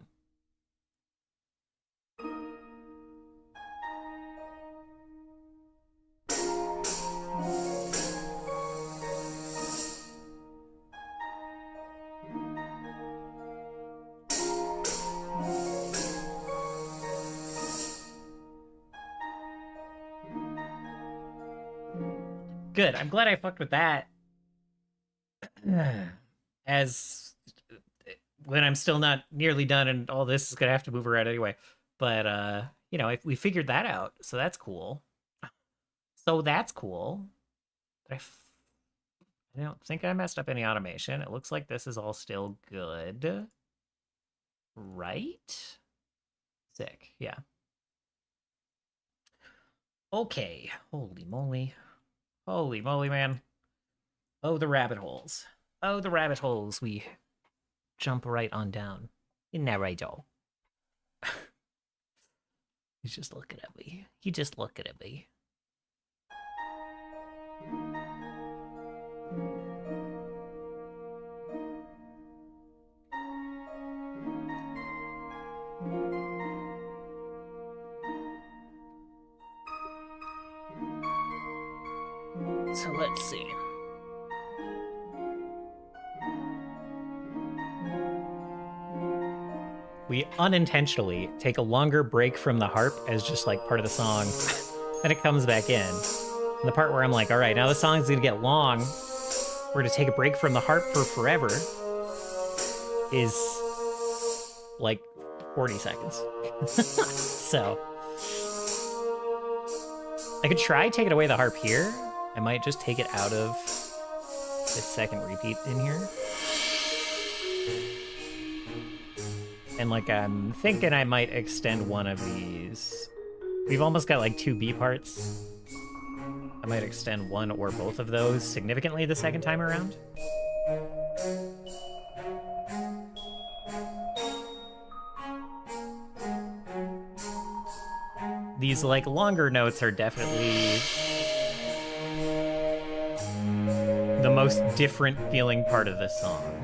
Good. I'm glad I fucked with that. As when I'm still not nearly done and all this is gonna have to move around anyway. But you know, if we figured that out, so that's cool. So that's cool. But I don't think I messed up any automation. It looks like this is all still good. Right? Sick. Yeah. Okay. Holy moly. Holy moly, man. Oh, the rabbit holes. Oh, the rabbit holes. We jump right on down. Isn't that right, Joe? He's just looking at me. He just looking at me. So let's see. We unintentionally take a longer break from the harp as just like part of the song. Then it comes back in. And the part where I'm like, all right, now the song's gonna get long. We're gonna take a break from the harp for forever. Is like 40 seconds. So I could try taking away the harp here. I might just take it out of this second repeat in here. And like I'm thinking I might extend one of these. We've almost got like 2 B parts. I might extend one or both of those significantly the second time around. These like longer notes are definitely the most different feeling part of this song.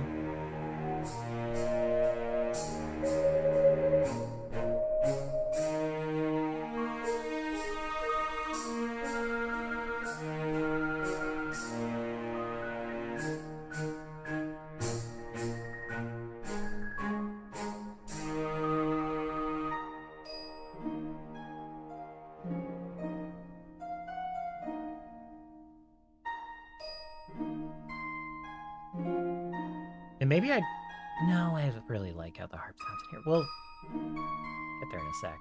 And maybe no, I really like how the harp sounds in here. We'll get there in a sec.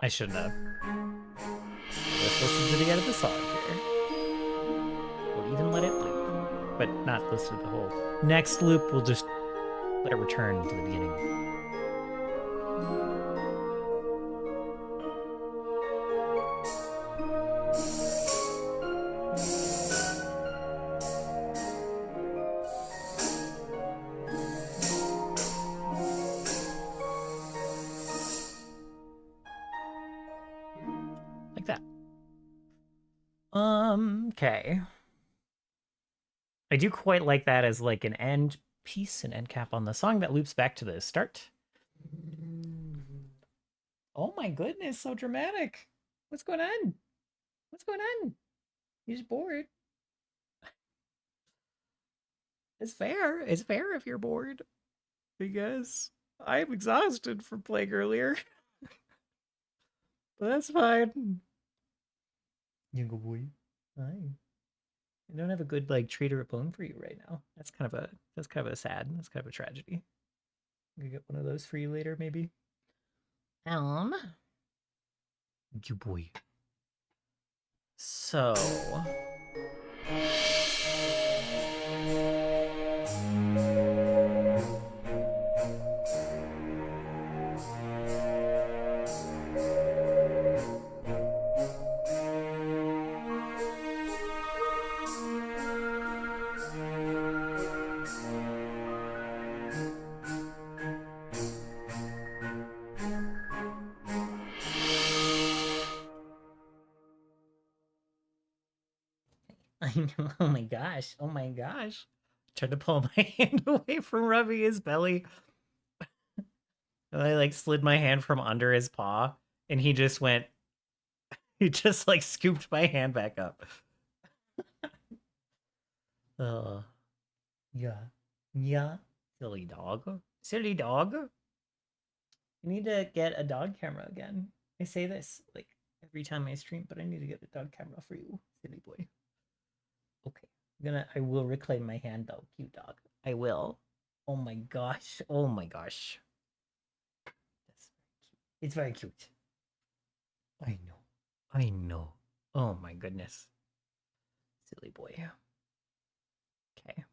I shouldn't have. Let's listen to the end of the song here. We'll even let it loop, but not listen to the whole. Next loop, we'll just let it return to the beginning. that. Okay. I do quite like that as like an end piece, an end cap on the song that loops back to the start. Oh my goodness, so dramatic. What's going on? What's going on? You're just bored. It's fair. It's fair if you're bored. Because I'm exhausted from playing earlier. But that's fine. Jingle boy. Hi. I don't have a good like treat or a poem for you right now. That's kind of a that's kind of a tragedy. I'm gonna get one of those for you later, maybe. You boy. So I know. Oh my gosh. Oh my gosh. Tried to pull my hand away from rubbing his belly. And I like slid my hand from under his paw and he just went he just like scooped my hand back up. Yeah. Yeah. Silly dog. Silly dog. You need to get a dog camera again. I say this like every time I stream, but I need to get a dog camera for you, silly boy. Okay. I will reclaim my hand though, cute dog. I will. Oh my gosh. Oh my gosh. That's very cute. It's very cute. I know. I know. Oh my goodness. Silly boy. Okay.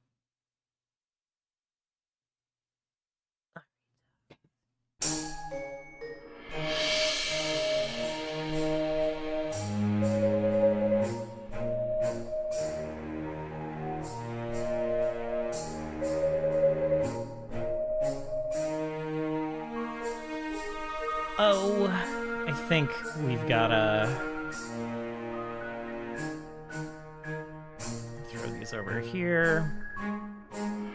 Oh, I think we've gotta throw these over here. I'm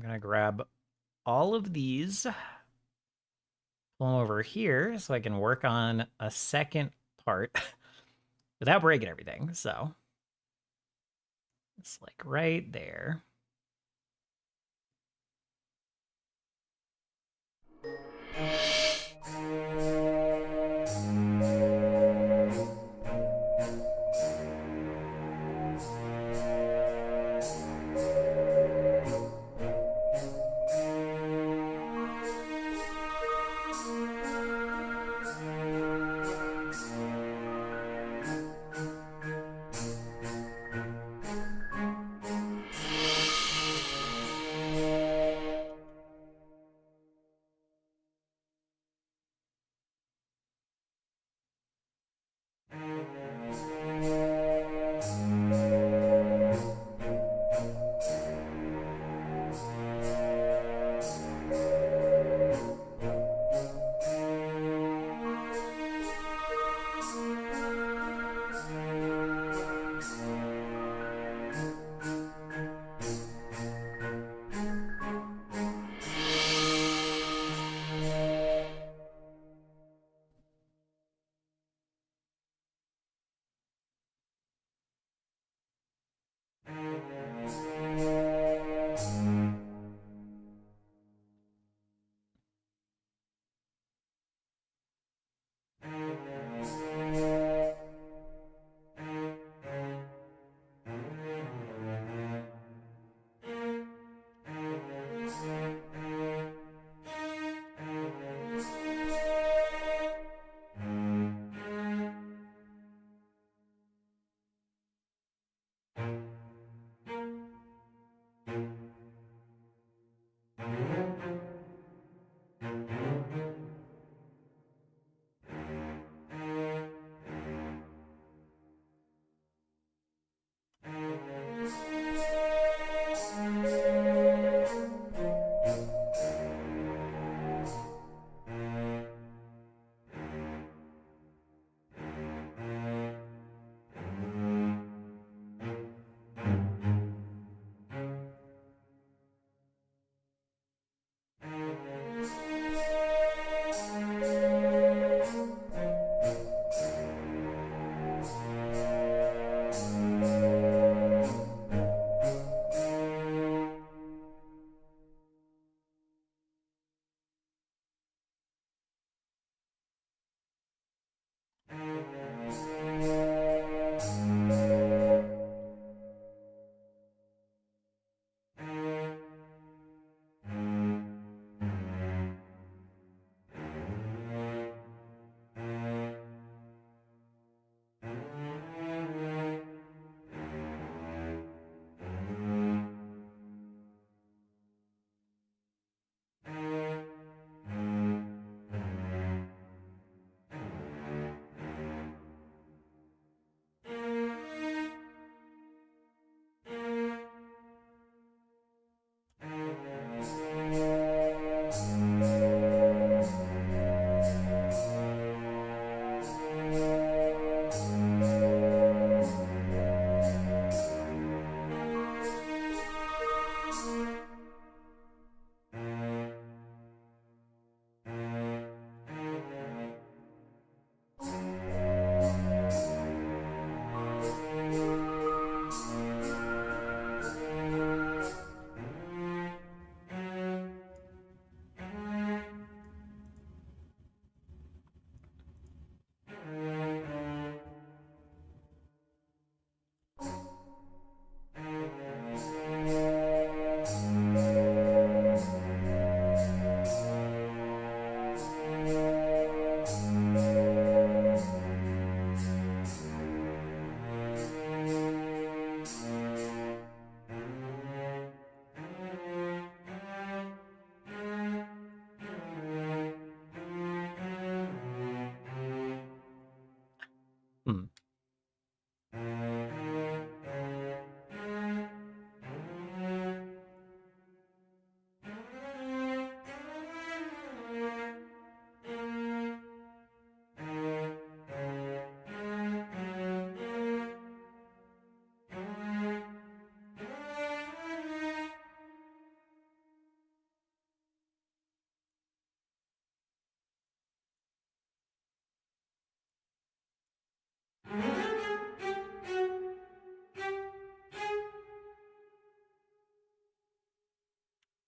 gonna grab all of these, pull them over here so I can work on a second part without breaking everything. So it's like right there.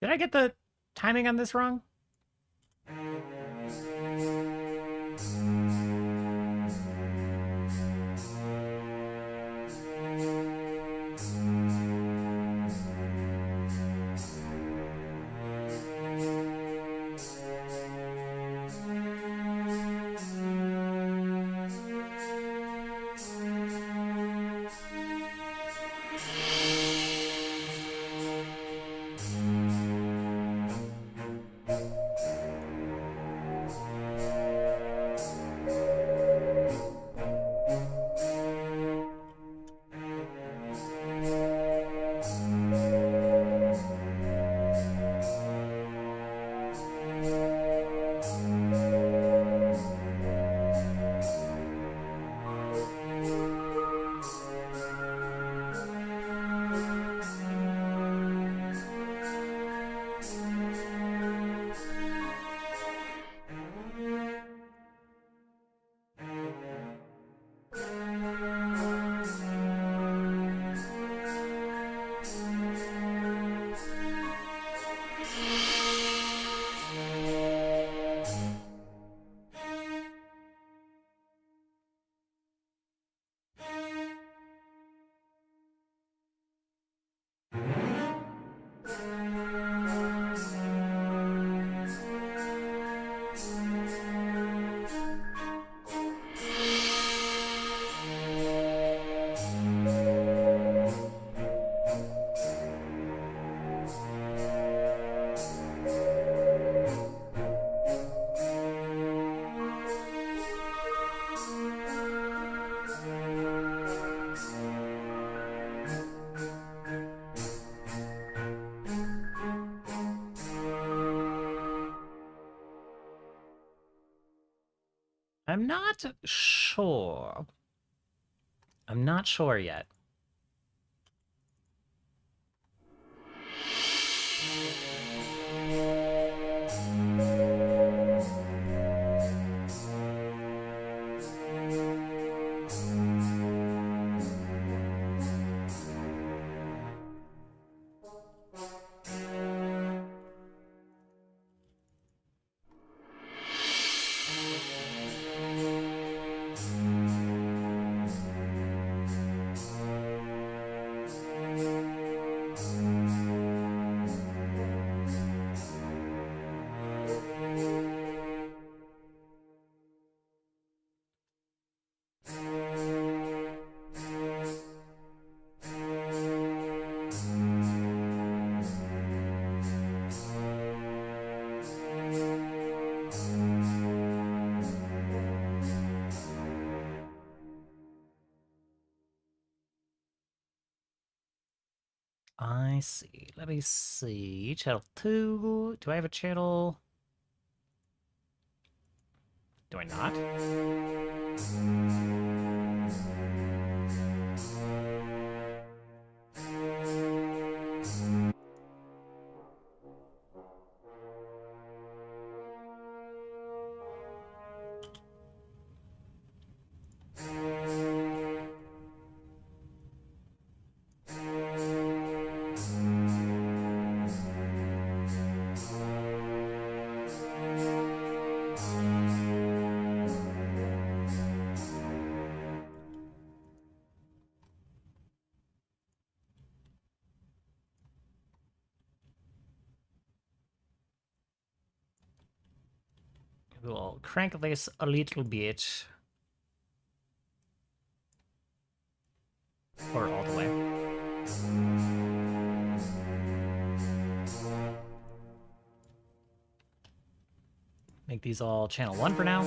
Did I get the timing on this wrong? I'm not sure. I'm not sure yet. I see. Let me see. Channel 2. Do I have a channel? Do I not? We'll crank this a little bit. Or all the way. Make these all channel 1 for now.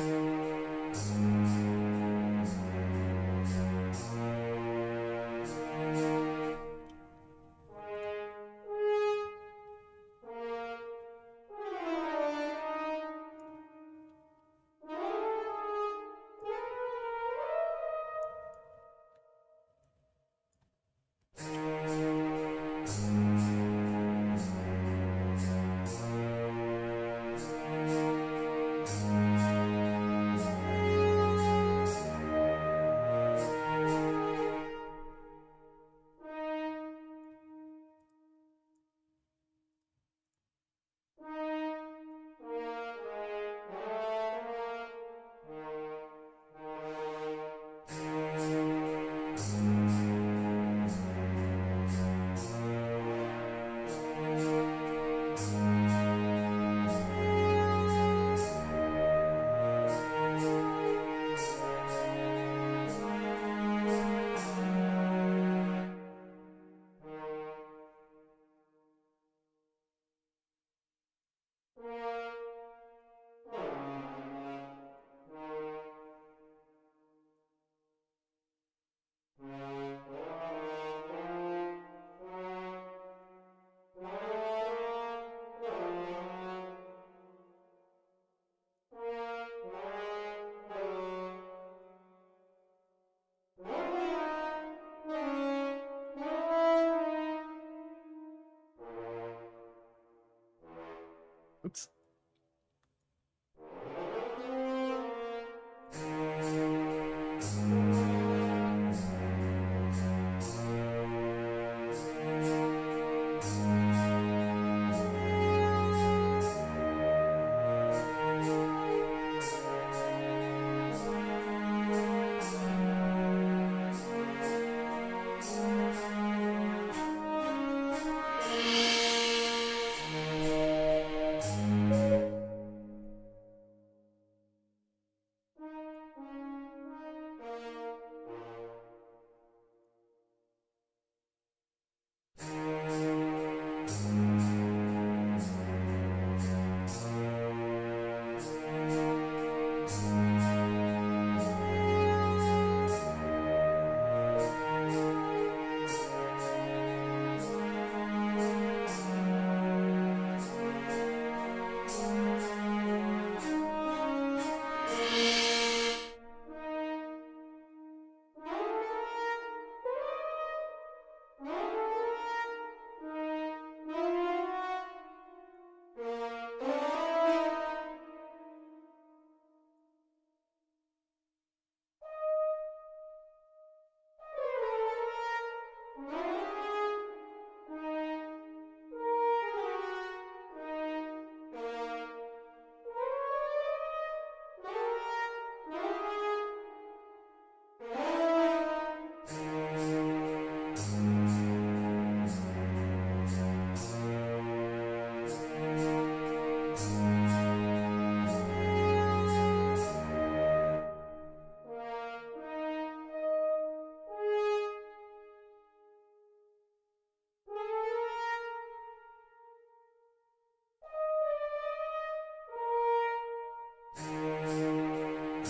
Oops.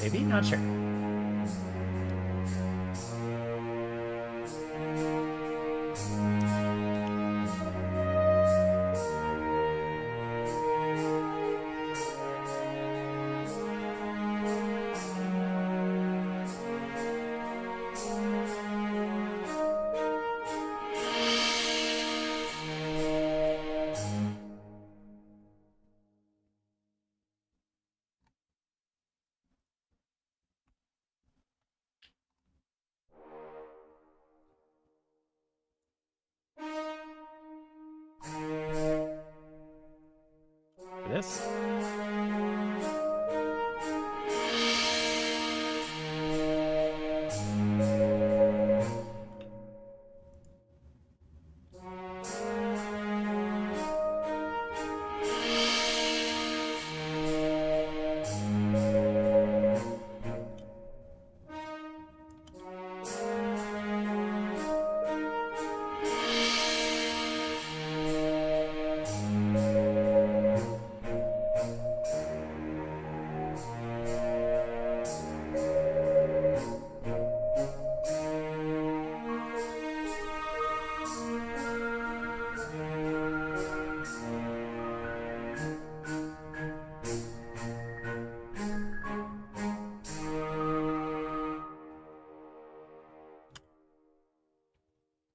Maybe? Not sure. This?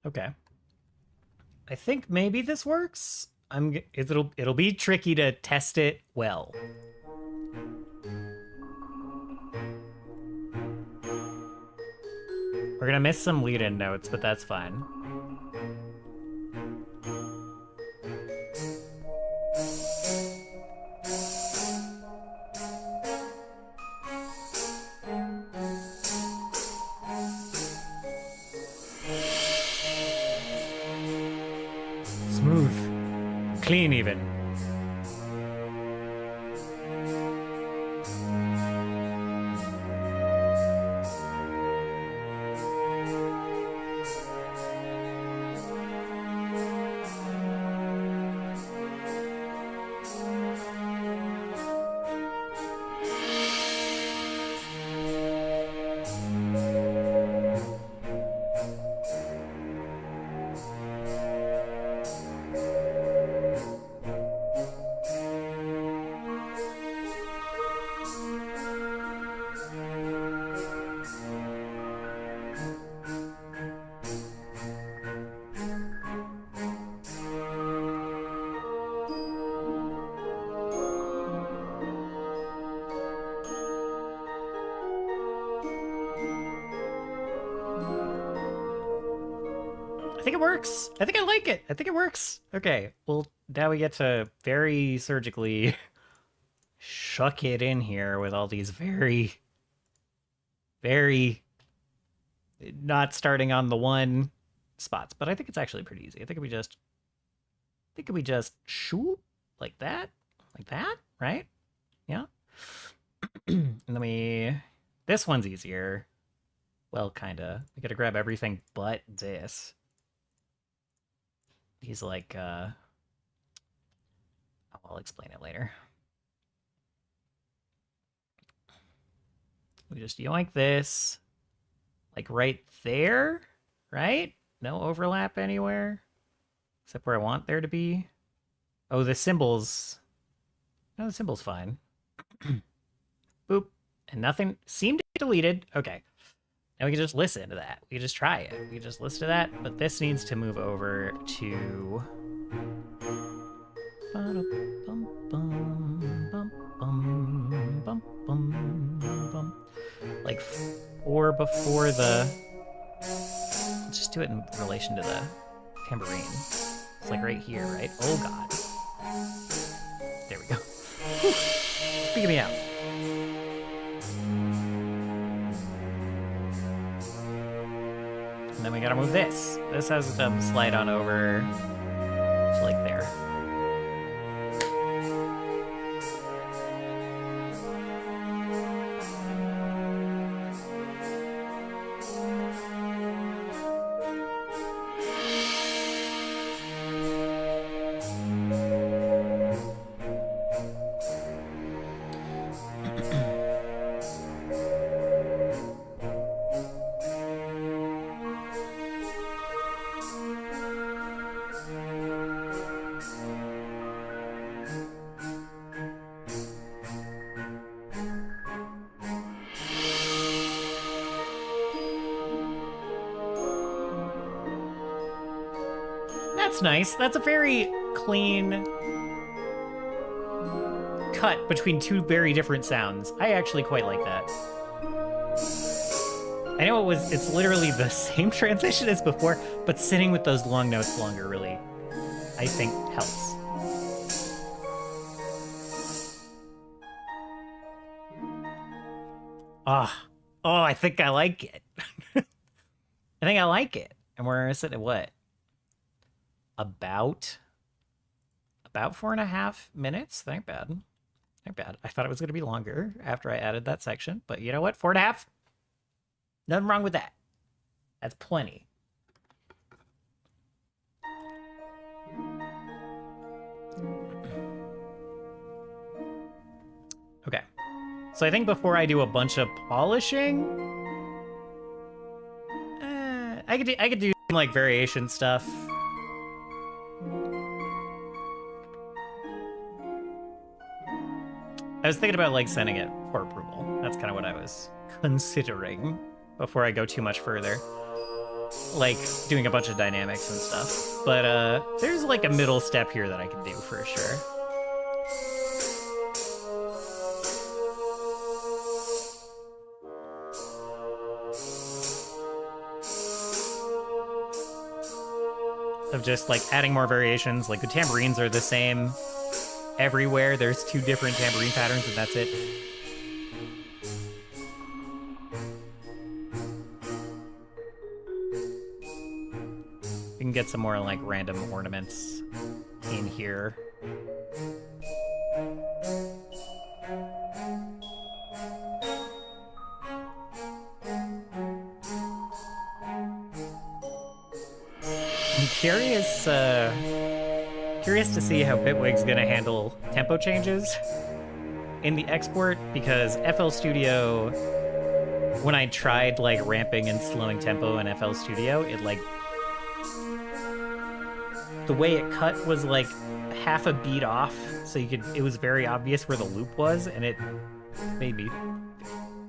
Okay. I think maybe this works. It'll be tricky to test it well. We're gonna miss some lead-in notes, but that's fine. Smooth. Clean even. think it works. I think I like it. I think it works. Okay, well, now we get to very surgically shuck it in here with all these very, very not starting on the one spots. But I think it's actually pretty easy. I think we just shoot like that, right? Yeah. And then this one's easier. Well, kinda. We gotta grab everything but this. He's like, I'll explain it later. We just yoink this, like right there, right? No overlap anywhere, except where I want there to be. Oh, the symbols. No, the symbol's fine. Boop. And nothing seemed to be deleted. Okay. Now we can just listen to that. We can just try it. We can just listen to that, but this needs to move over to... Like 4 before the... Let's just do it in relation to the tambourine. It's like right here, right? Oh god. There we go. Freaking me out. And then we gotta move this. This has to slide on over to like there. That's nice. That's a very clean cut between two very different sounds. I actually quite like that. I know it's literally the same transition as before, but sitting with those long notes longer really, I think, helps. Oh, I think I like it. I think I like it. And we're sitting at what? About 4.5 minutes. Not bad. Not bad. I thought it was going to be longer after I added that section, but you know what? 4.5. Nothing wrong with that. That's plenty. Okay. So I think before I do a bunch of polishing, I could do some, like, variation stuff. I was thinking about, like, sending it for approval. That's kind of what I was considering before I go too much further. Like, doing a bunch of dynamics and stuff. But, there's, like, a middle step here that I can do for sure. Of just, like, adding more variations. Like, the tambourines are the same everywhere. There's 2 different tambourine patterns, and that's it. We can get some more, like, random ornaments in here. I'm curious to see how Bitwig's gonna handle tempo changes in the export, because FL Studio, when I tried, like, ramping and slowing tempo in FL Studio, it, like, the way it cut was, like, half a beat off, so it was very obvious where the loop was, and it made me,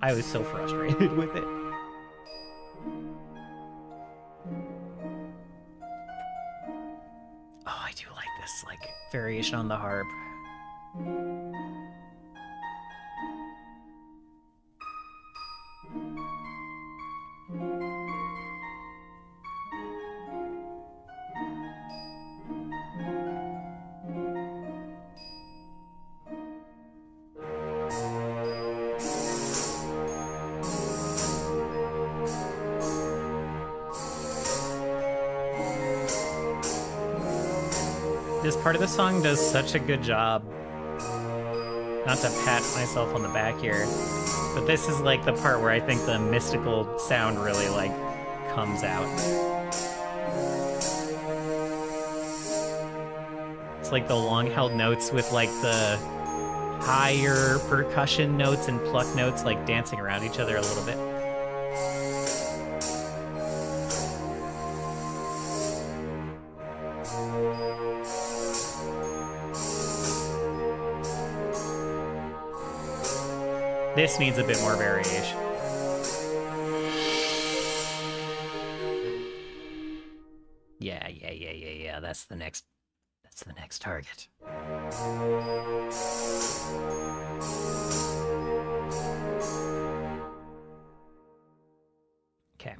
I was so frustrated with it. Oh, I do like this, like, variation on the harp. part of the song does such a good job. Not to pat myself on the back here, but this is like the part where I think the mystical sound really like comes out. It's like the long-held notes with like the higher percussion notes and pluck notes like dancing around each other a little bit. This needs a bit more variation. Yeah. That's the next target. Okay.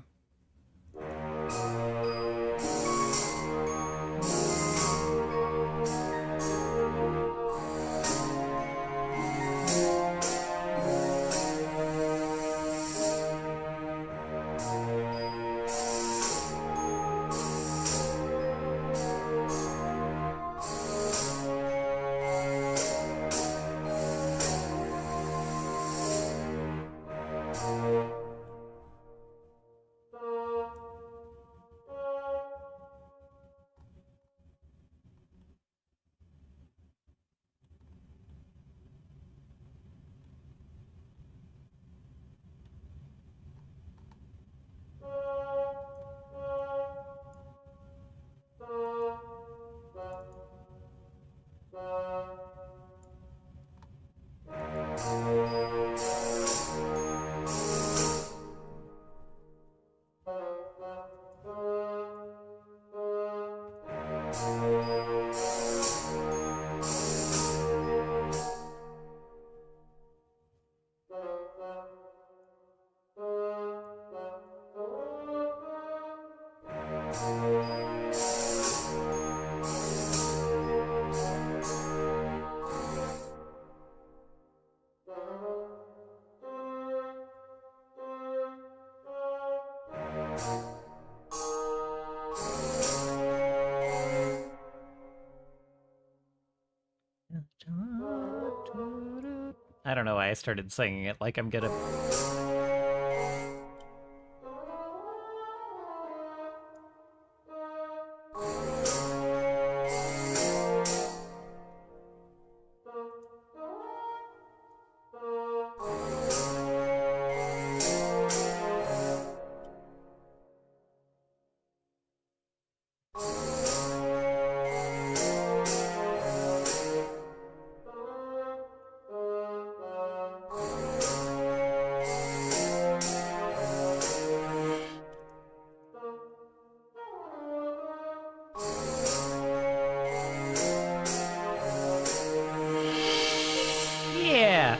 I don't know why I started singing it like I'm gonna...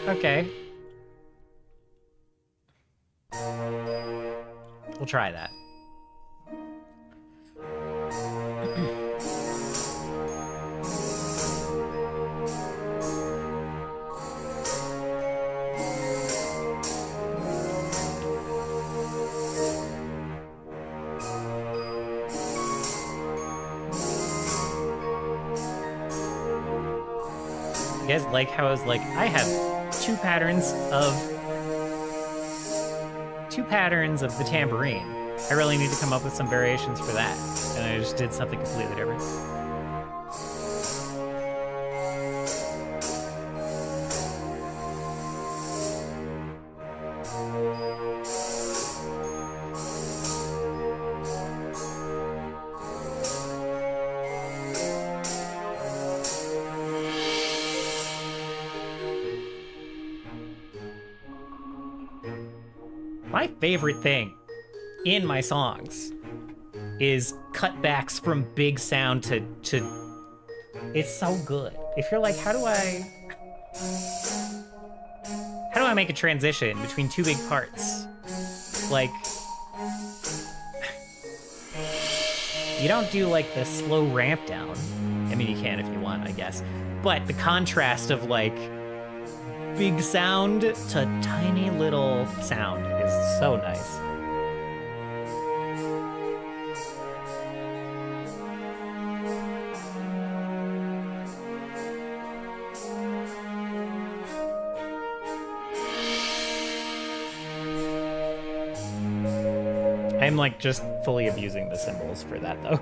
Okay. We'll try that. You guys like how I was like, I have two patterns of the tambourine. I really need to come up with some variations for that. And I just did something completely different. My favorite thing in my songs is cutbacks from big sound to it's so good. If you're like, how do I make a transition between two big parts? Like, you don't do like the slow ramp down. I mean, you can if you want, I guess. But the contrast of like big sound to tiny little sound is so nice. I'm like just fully abusing the symbols for that though.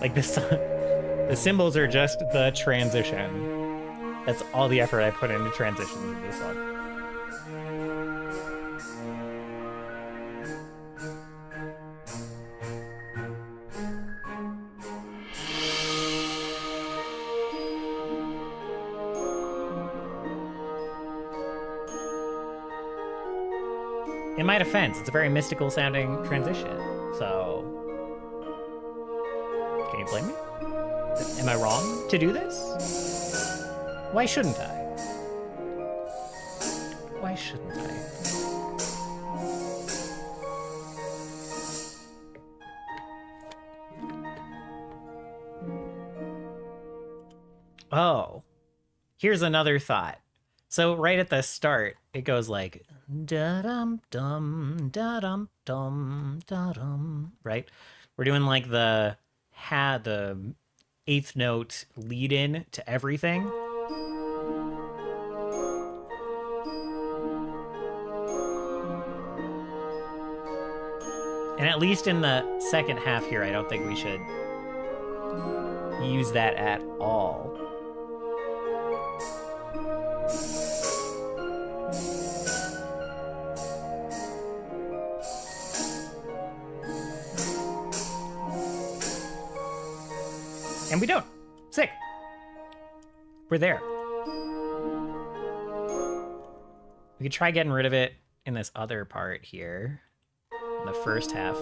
Like this, the symbols are just the transition. That's all the effort I put into transitions in this song. In my defense, it's a very mystical sounding transition, so can you blame me? Am I wrong to do this? Why shouldn't I? Why shouldn't I? Oh, here's another thought. So right at the start, it goes like da-dum dum da-dum dum da-dum, right? We're doing like the eighth note lead in to everything. And at least in the second half here, I don't think we should use that at all. And we don't. Sick. We're there. We could try getting rid of it in this other part here. In the first half.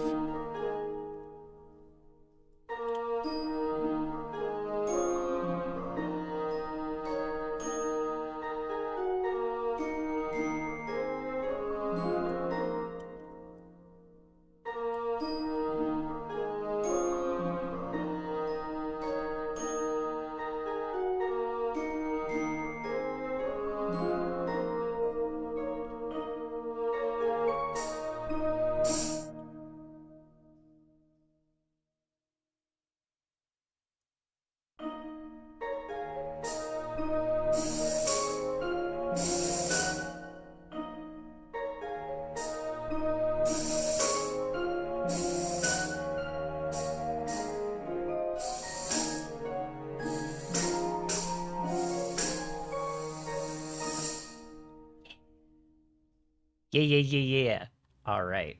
Yeah. All right.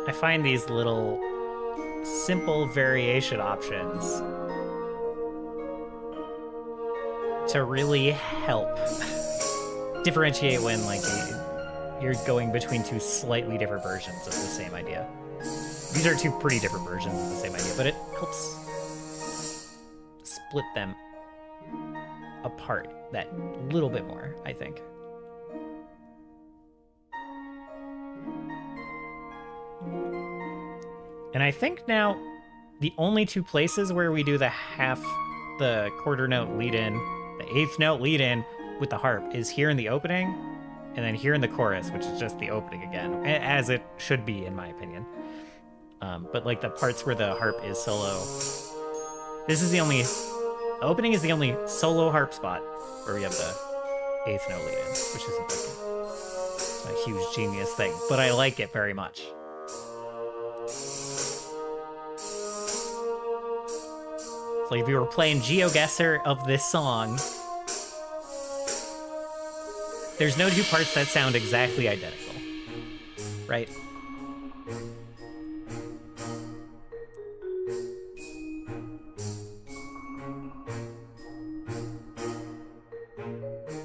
I find these little simple variation options to really help differentiate when like you're going between two slightly different versions of the same idea. These are two pretty different versions of the same idea, but it helps split them apart that little bit more, I think. And I think now the only two places where we do the quarter note lead in, the eighth note lead in with the harp is here in the opening and then here in the chorus, which is just the opening again, as it should be in my opinion. But like the parts where the harp is solo, this is the opening is the only solo harp spot where we have the eighth note lead in, which isn't like a huge genius thing, but I like it very much. It's like if we were playing GeoGuessr of this song, there's no two parts that sound exactly identical, right?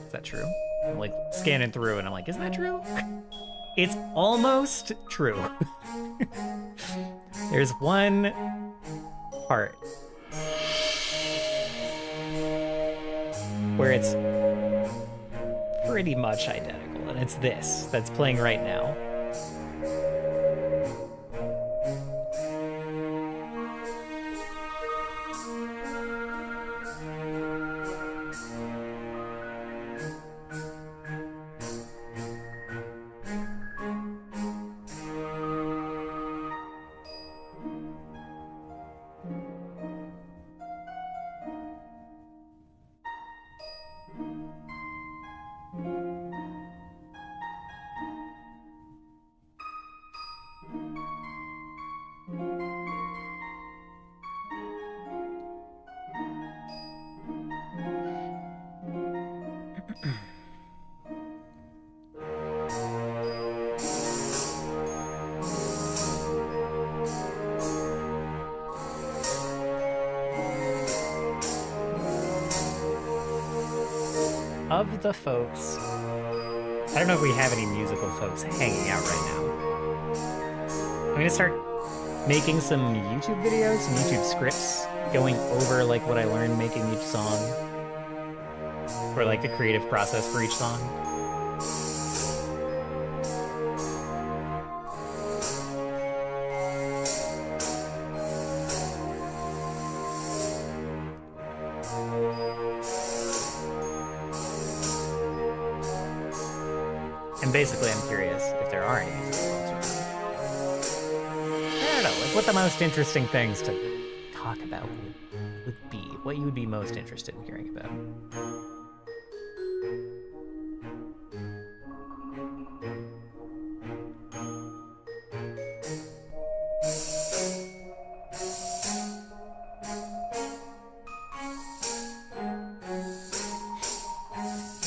Is that true? I'm like scanning through and I'm like, is that true? It's almost true. There's one part where it's pretty much identical, and it's this that's playing right now. of the folks, I don't know if we have any musical folks hanging out right now. I'm gonna start making some YouTube videos, some YouTube scripts, going over like what I learned making each song, or like the creative process for each song. And basically, I'm curious if there are any musical folks around. I don't know, like what the most interesting things to talk about would be. What you would be most interested in hearing about.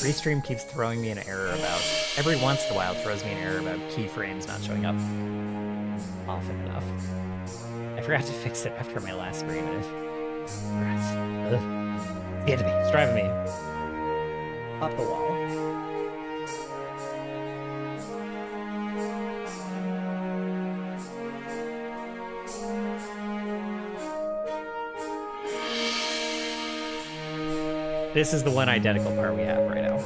Restream keeps throwing me an error about, every once in a while throws me an error about keyframes not showing up often enough. I forgot to fix it after my last stream. It's getting me. It's driving me up the wall. This is the one identical part we have right now.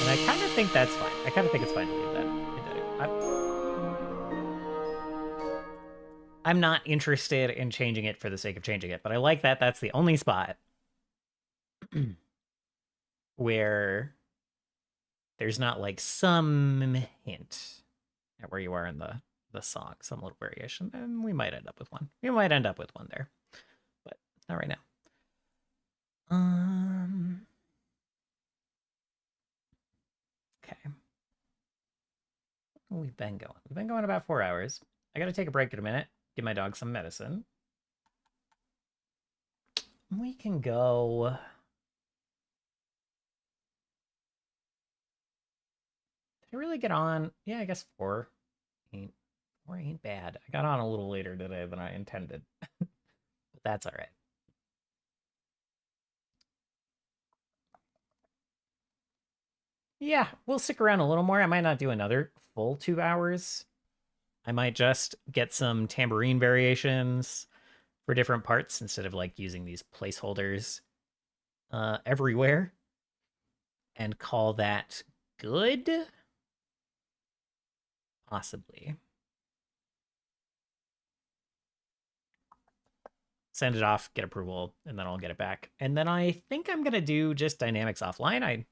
And I kind of think that's fine. I kind of think it's fine to leave that. I'm not interested in changing it for the sake of changing it, but I like that that's the only spot where there's not like some hint at where you are in the song, some little variation, and we might end up with one. We might end up with one there, but not right now. Okay. We've been going. We've been going about 4 hours. I gotta take a break in a minute. Give my dog some medicine. We can go... Did I really get on? Yeah, I guess 4 ain't bad. I got on a little later today than I intended. But that's all right. Yeah, we'll stick around a little more. I might not do another full 2 hours. I might just get some tambourine variations for different parts instead of like using these placeholders everywhere and call that good. Possibly. Send it off, get approval, and then I'll get it back. And then I think I'm going to do just dynamics offline.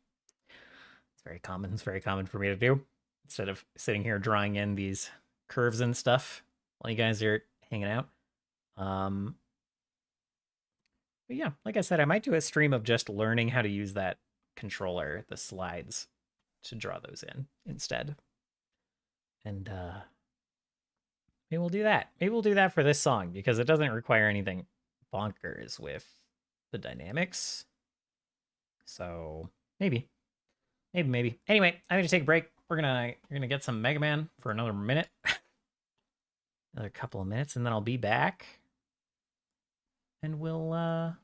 It's very common. It's very common for me to do instead of sitting here drawing in these curves and stuff while you guys are hanging out. But yeah, like I said, I might do a stream of just learning how to use that controller, the slides, to draw those in instead. And maybe we'll do that. Maybe we'll do that for this song because it doesn't require anything bonkers with the dynamics. So maybe. Anyway, I'm gonna take a break. We're gonna get some Mega Man for another minute. Another couple of minutes, and then I'll be back. And we'll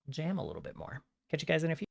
jam a little bit more. Catch you guys in a few.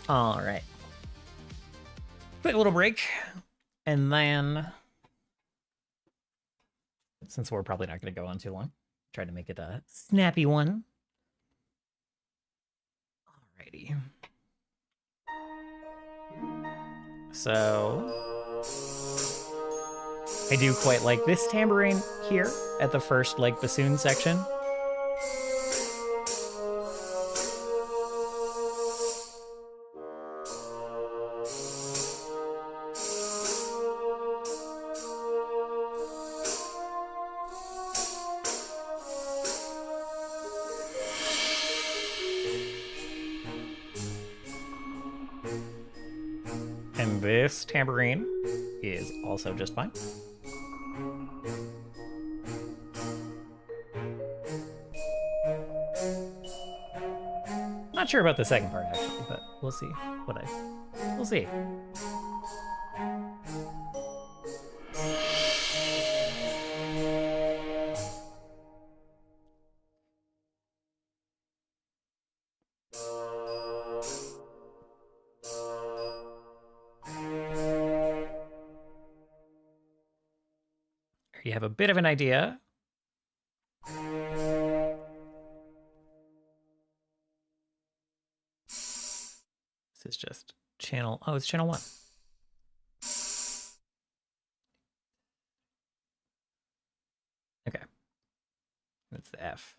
All right. Quick little break. And then, since we're probably not going to go on too long, try to make it a snappy one. Alrighty. So, I do quite like this tambourine here at the first, like, bassoon section. And this tambourine is also just fine. Not sure about the second part, actually, but we'll see. We'll see. You have a bit of an idea. This is just channel. Oh, it's channel 1. Okay. That's the F.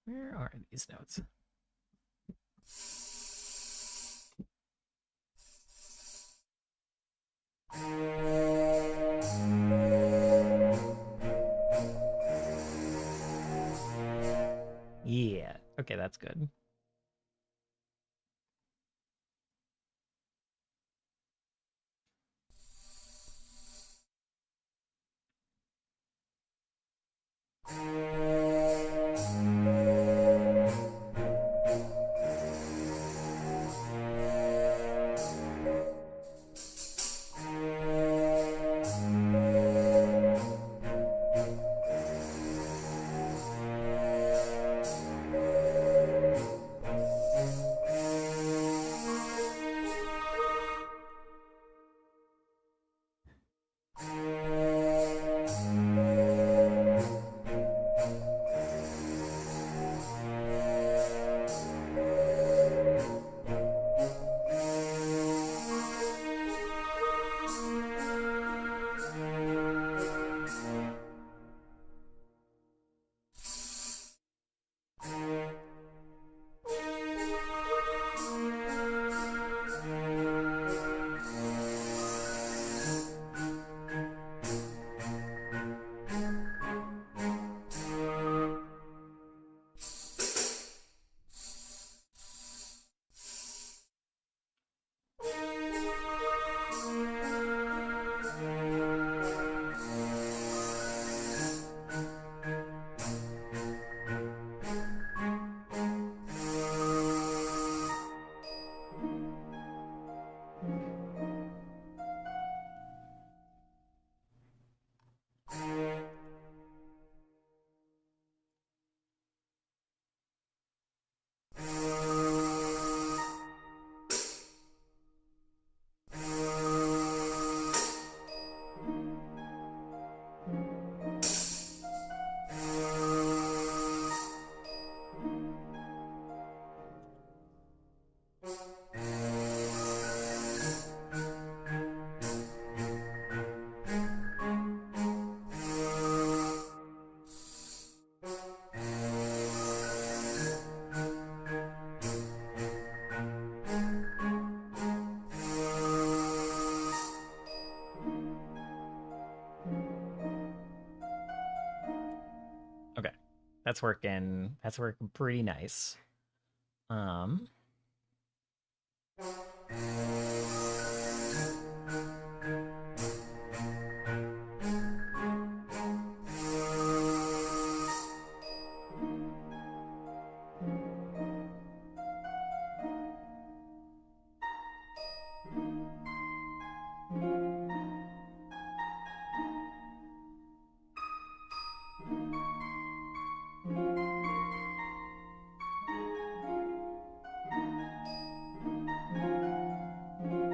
Where are these notes? Yeah. Okay, that's good. That's working. That's working pretty nice. Um.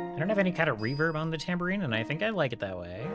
I don't have any kind of reverb on the tambourine, and I think I like it that way.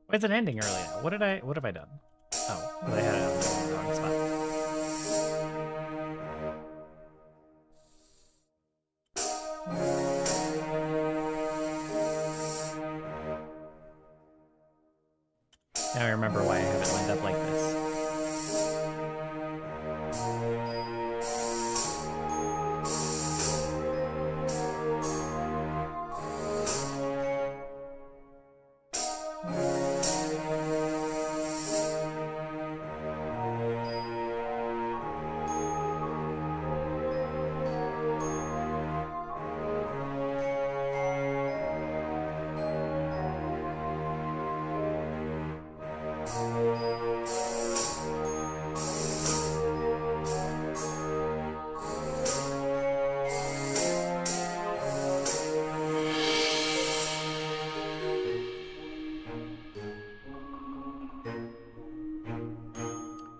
Why is it ending early now? What have I done? Oh, I had it on the wrong spot. Now I remember why I have it lined up like this.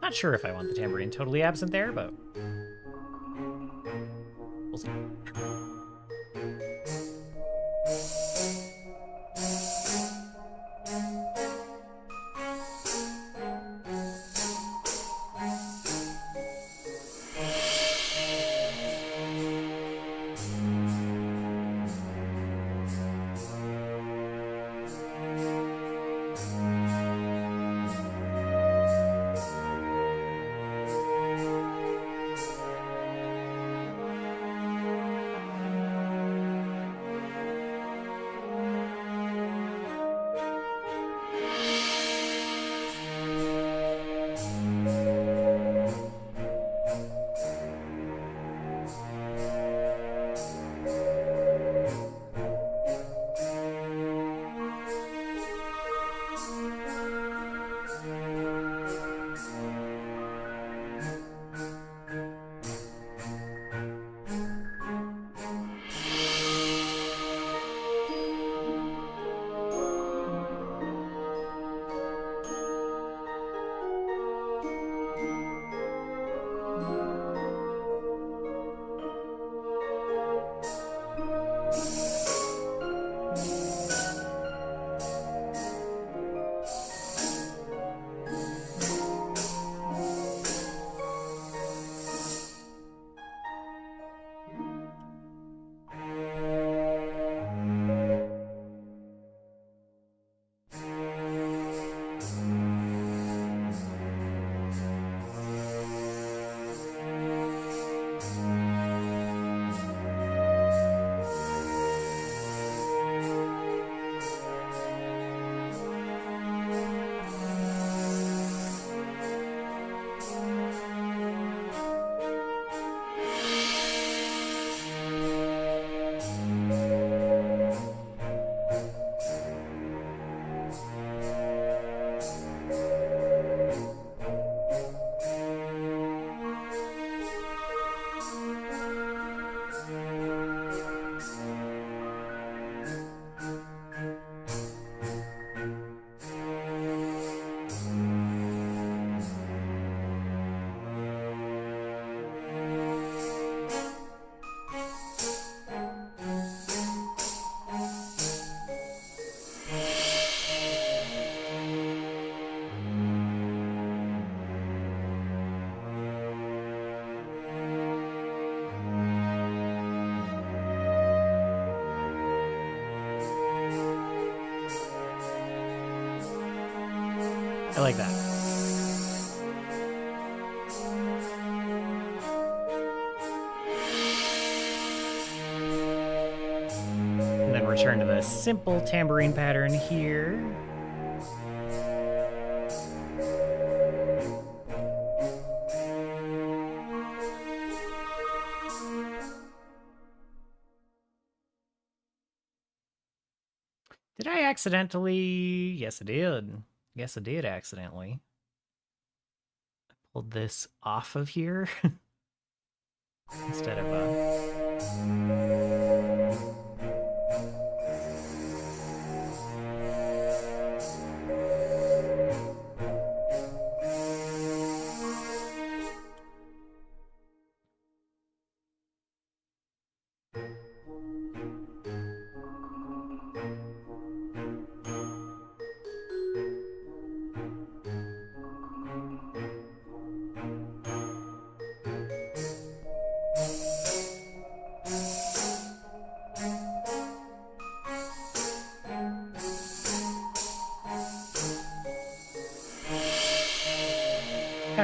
Not sure if I want the tambourine totally absent there, but we'll see. I like that. And then return to the simple tambourine pattern here. Did I accidentally? Yes, I did. Yes, I did accidentally. I pulled this off of here instead of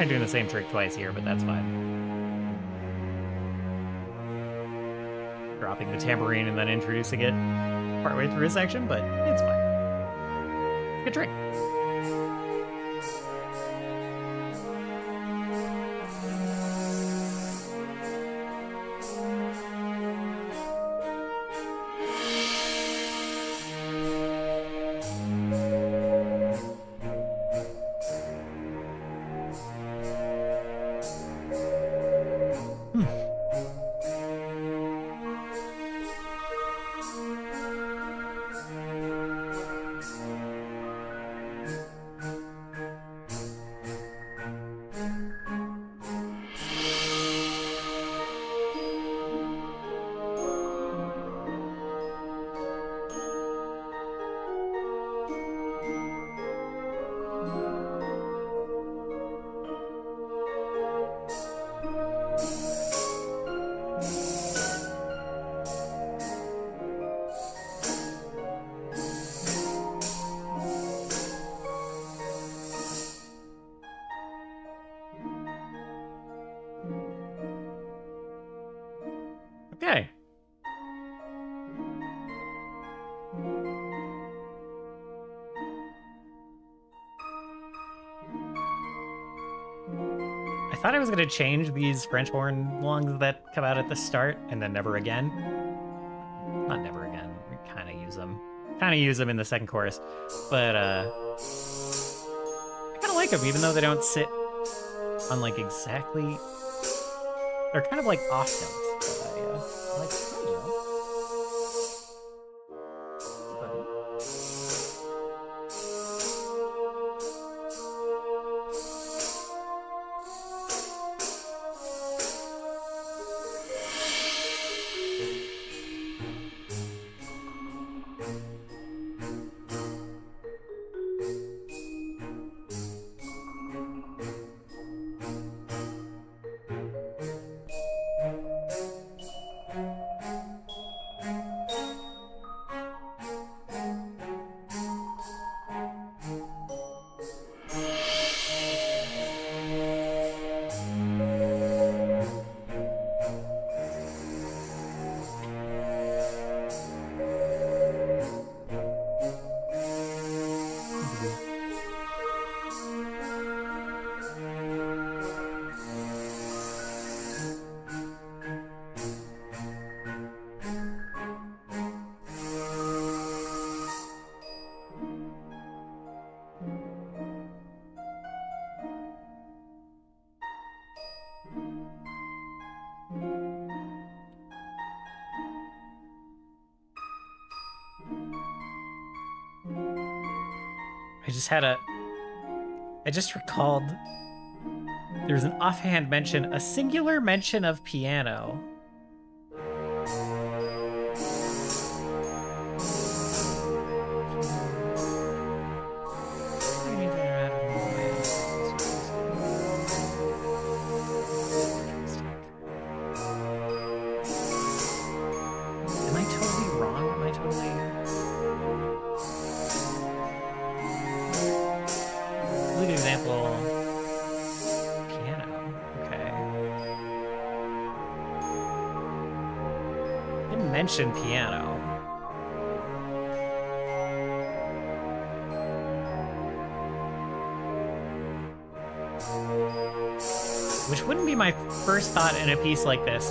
kind of doing the same trick twice here, but that's fine. Dropping the tambourine and then introducing it partway through a section, but it's fine. Good trick. Okay. I thought I was going to change these French horn lungs that come out at the start and then never again. Not never again. We kind of use them. Kind of use them in the second chorus. But I kind of like them, even though they don't sit on like exactly... They're kind of like off notes. I like, you know. I just recalled there's an offhand mention, a singular mention of piano. Am I totally wrong? Am I totally... mention piano. Which wouldn't be my first thought in a piece like this.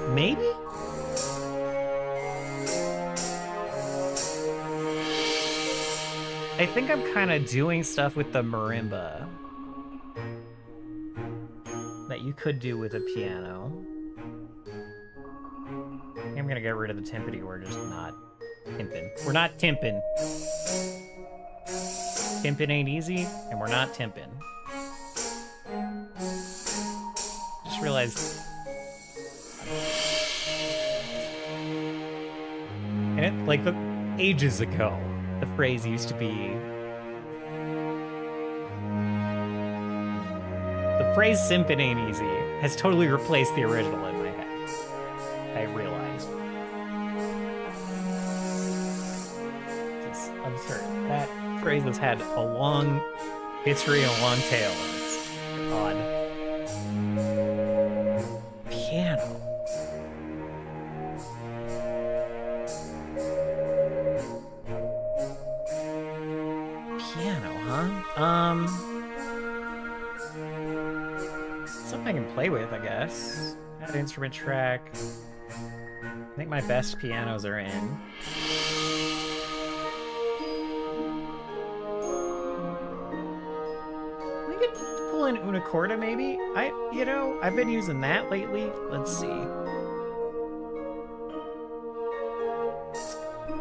Maybe? I think I'm kind of doing stuff with the marimba that you could do with a piano. I'm gonna get rid of the timpani. We're just not timping. We're not timping. Timping ain't easy, and we're not timping. Just realized. And it, like, ages ago, the phrase used to be. The phrase "simpin' ain't easy" has totally replaced the original in my head. I realized. It's absurd. That phrase has had a long history and a long tail, and it's odd. Piano. Piano, huh? Something I can play with, I guess. Add instrument track. I think my best pianos are in. We could pull in una corda, maybe? I've been using that lately. Let's see.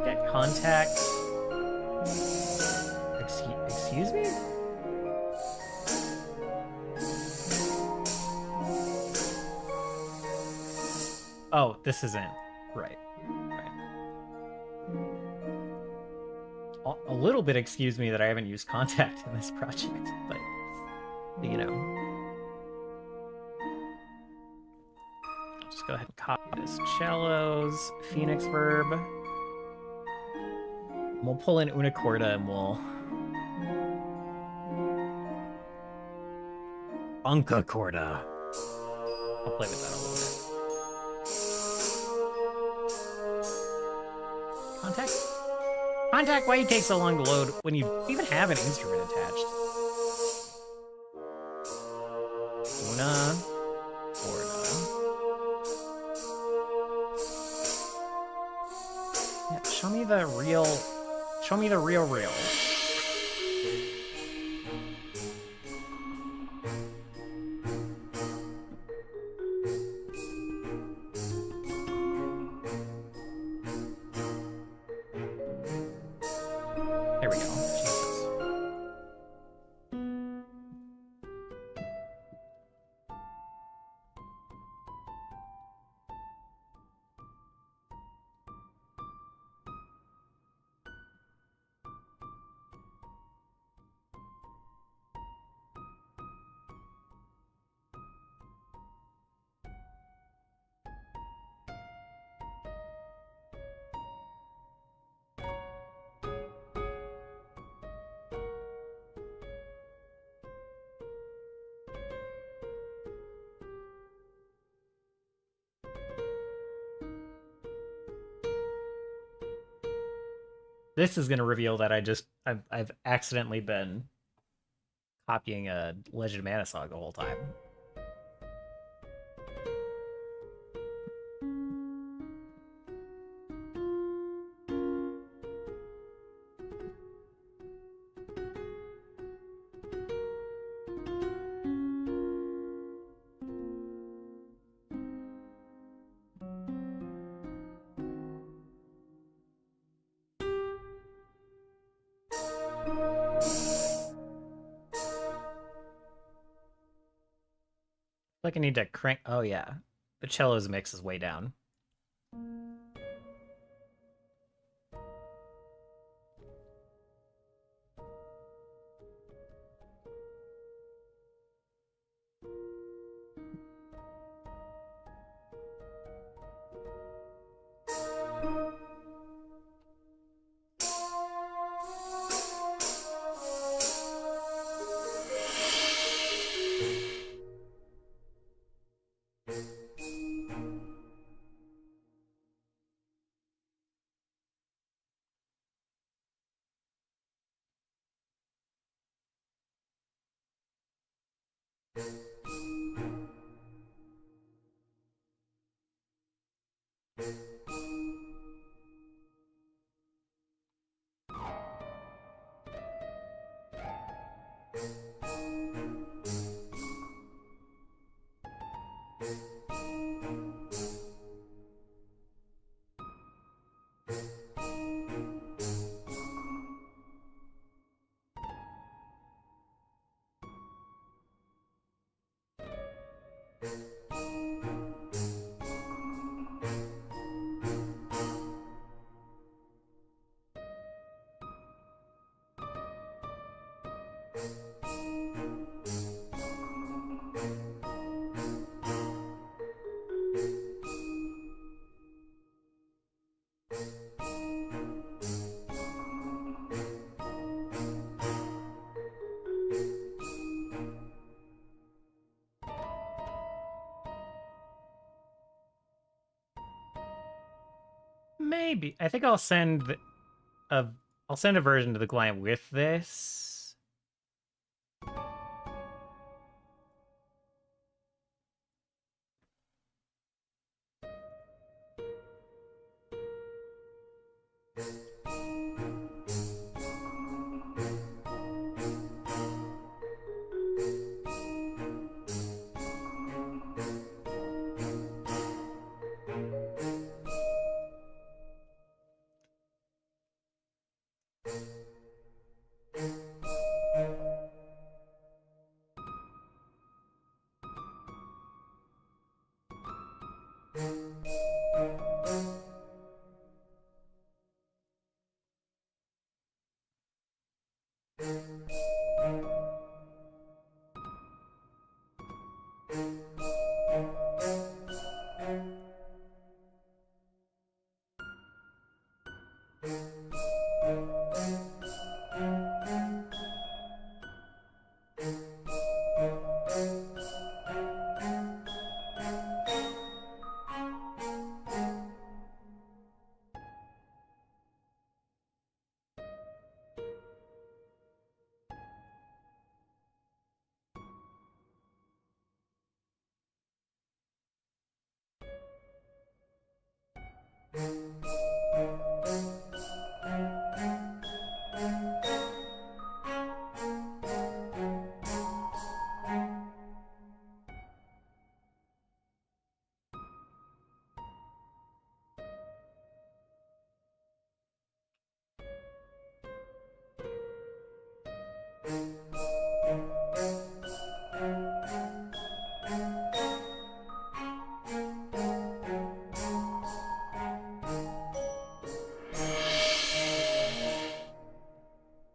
Get contact. Excuse me? Oh, this isn't. Right. A little bit excuse me that I haven't used contact in this project, but, you know. I'll just go ahead and copy this. Cellos, Phoenix verb. We'll pull in una corda and we'll... Bunka corda. I'll play with that a little bit. Contact? Contact, why do you take so long to load when you even have an instrument attached? Una corda. Yeah, show me the real... Show me the real. There we go. Jesus. This is going to reveal that I've accidentally been copying a Legend of Mana song the whole time. Like I need to crank... Oh, yeah. The cello's mix is way down. Maybe. I think I'll send a I'll send a version to the client with this.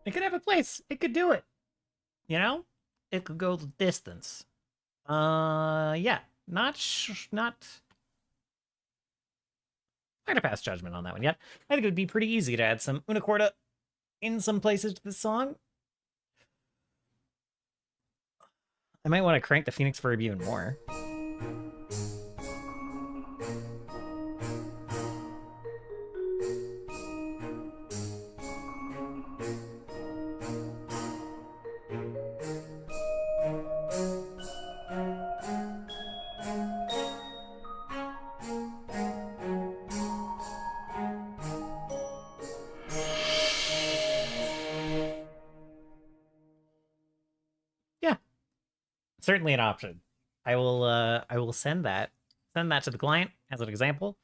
It could have a place. It could do it. You know? It could go the distance. Yeah. Not I'm gonna pass judgment on that one yet. I think it would be pretty easy to add some unicorda in some places to the song. I might want to crank the Phoenix verb even more. Certainly an option. I will send that to the client as an example,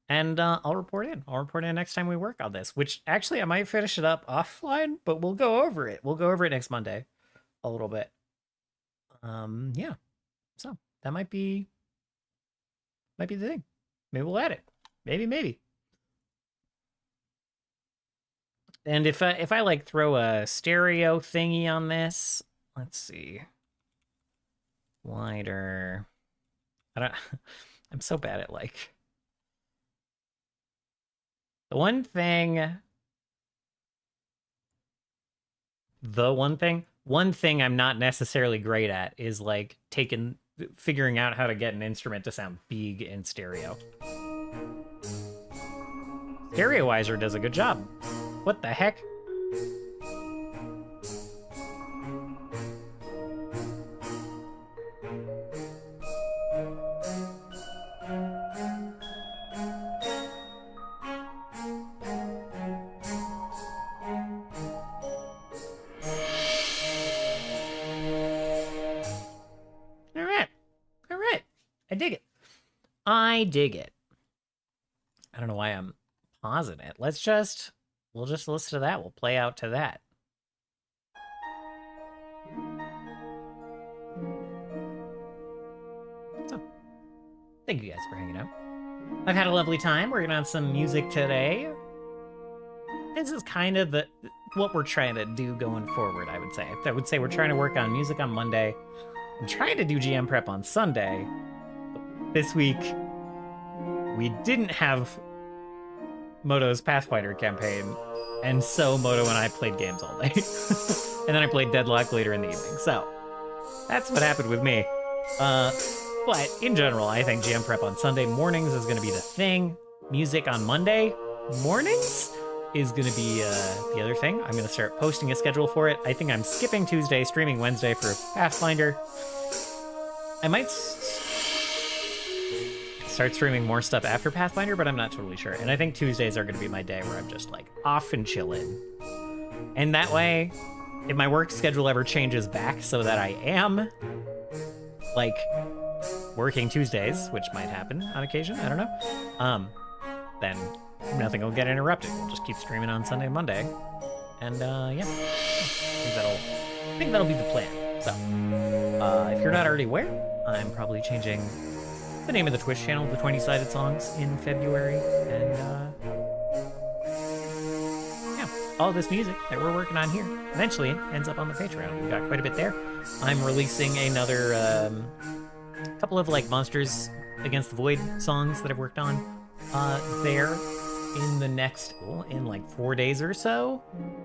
and I'll report in. I'll report in next time we work on this. Which actually I might finish it up offline, but we'll go over it. We'll go over it next Monday, a little bit. Yeah. So that might be the thing. Maybe we'll add it. Maybe. And if I like throw a stereo thingy on this, let's see. Wider. I don't. I'm so bad at like the one thing. One thing I'm not necessarily great at is like figuring out how to get an instrument to sound big in stereo. Stereoizer does a good job. What the heck? I dig it. I don't know why I'm pausing it. We'll just listen to that. We'll play out to that. So, thank you guys for hanging out. I've had a lovely time working on some music today. This is kind of what we're trying to do going forward, I would say. I would say we're trying to work on music on Monday. I'm trying to do GM prep on Sunday. This week, we didn't have Moto's Pathfinder campaign, and so Moto and I played games all day. And then I played Deadlock later in the evening. So, that's what happened with me. But in general, I think GM prep on Sunday mornings is going to be the thing. Music on Monday mornings is going to be the other thing. I'm going to start posting a schedule for it. I think I'm skipping Tuesday, streaming Wednesday for Pathfinder. I might start streaming more stuff after Pathfinder, but I'm not totally sure. And I think Tuesdays are going to be my day where I'm just like off and chilling. And that way, if my work schedule ever changes back so that I am like working Tuesdays, which might happen on occasion, I don't know, then nothing will get interrupted. We'll just keep streaming on Sunday and Monday. And yeah, I think that'll be the plan. So, if you're not already aware, I'm probably changing the name of the Twitch channel to 20-Sided Songs in February. And yeah, all this music that we're working on here eventually ends up on the Patreon. We've got quite a bit there. I'm releasing another couple of like Monsters Against the Void songs that I've worked on there in the next, in like 4 days or so.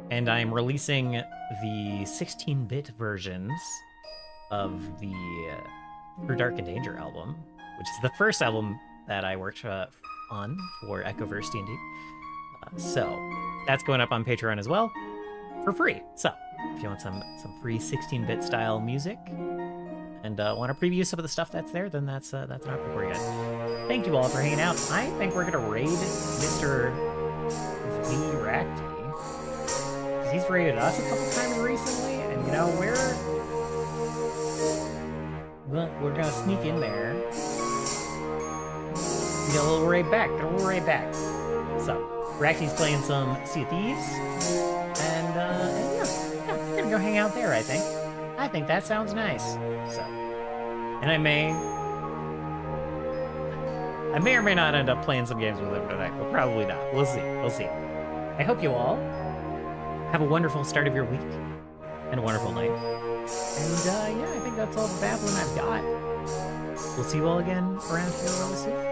And I'm releasing the 16-bit versions of the Through Dark and Danger album, which is the first album that I worked on for Echoverse D&D. So that's going up on Patreon as well for free. So if you want some free 16-bit style music and want to preview some of the stuff that's there, then that's an option for you guys. Thank you all for hanging out. I think we're gonna raid Mr. V-Racty. He's raided us a couple times recently, and you know, we're gonna sneak in there. Get a little raid back, So, Racty's playing some Sea of Thieves, and yeah, we're gonna go hang out there, I think. I think that sounds nice. So, and I may or may not end up playing some games with him tonight, but probably not. We'll see. I hope you all have a wonderful start of your week and a wonderful night. And yeah, I think that's all the babbling I've got. We'll see you all again around here real soon.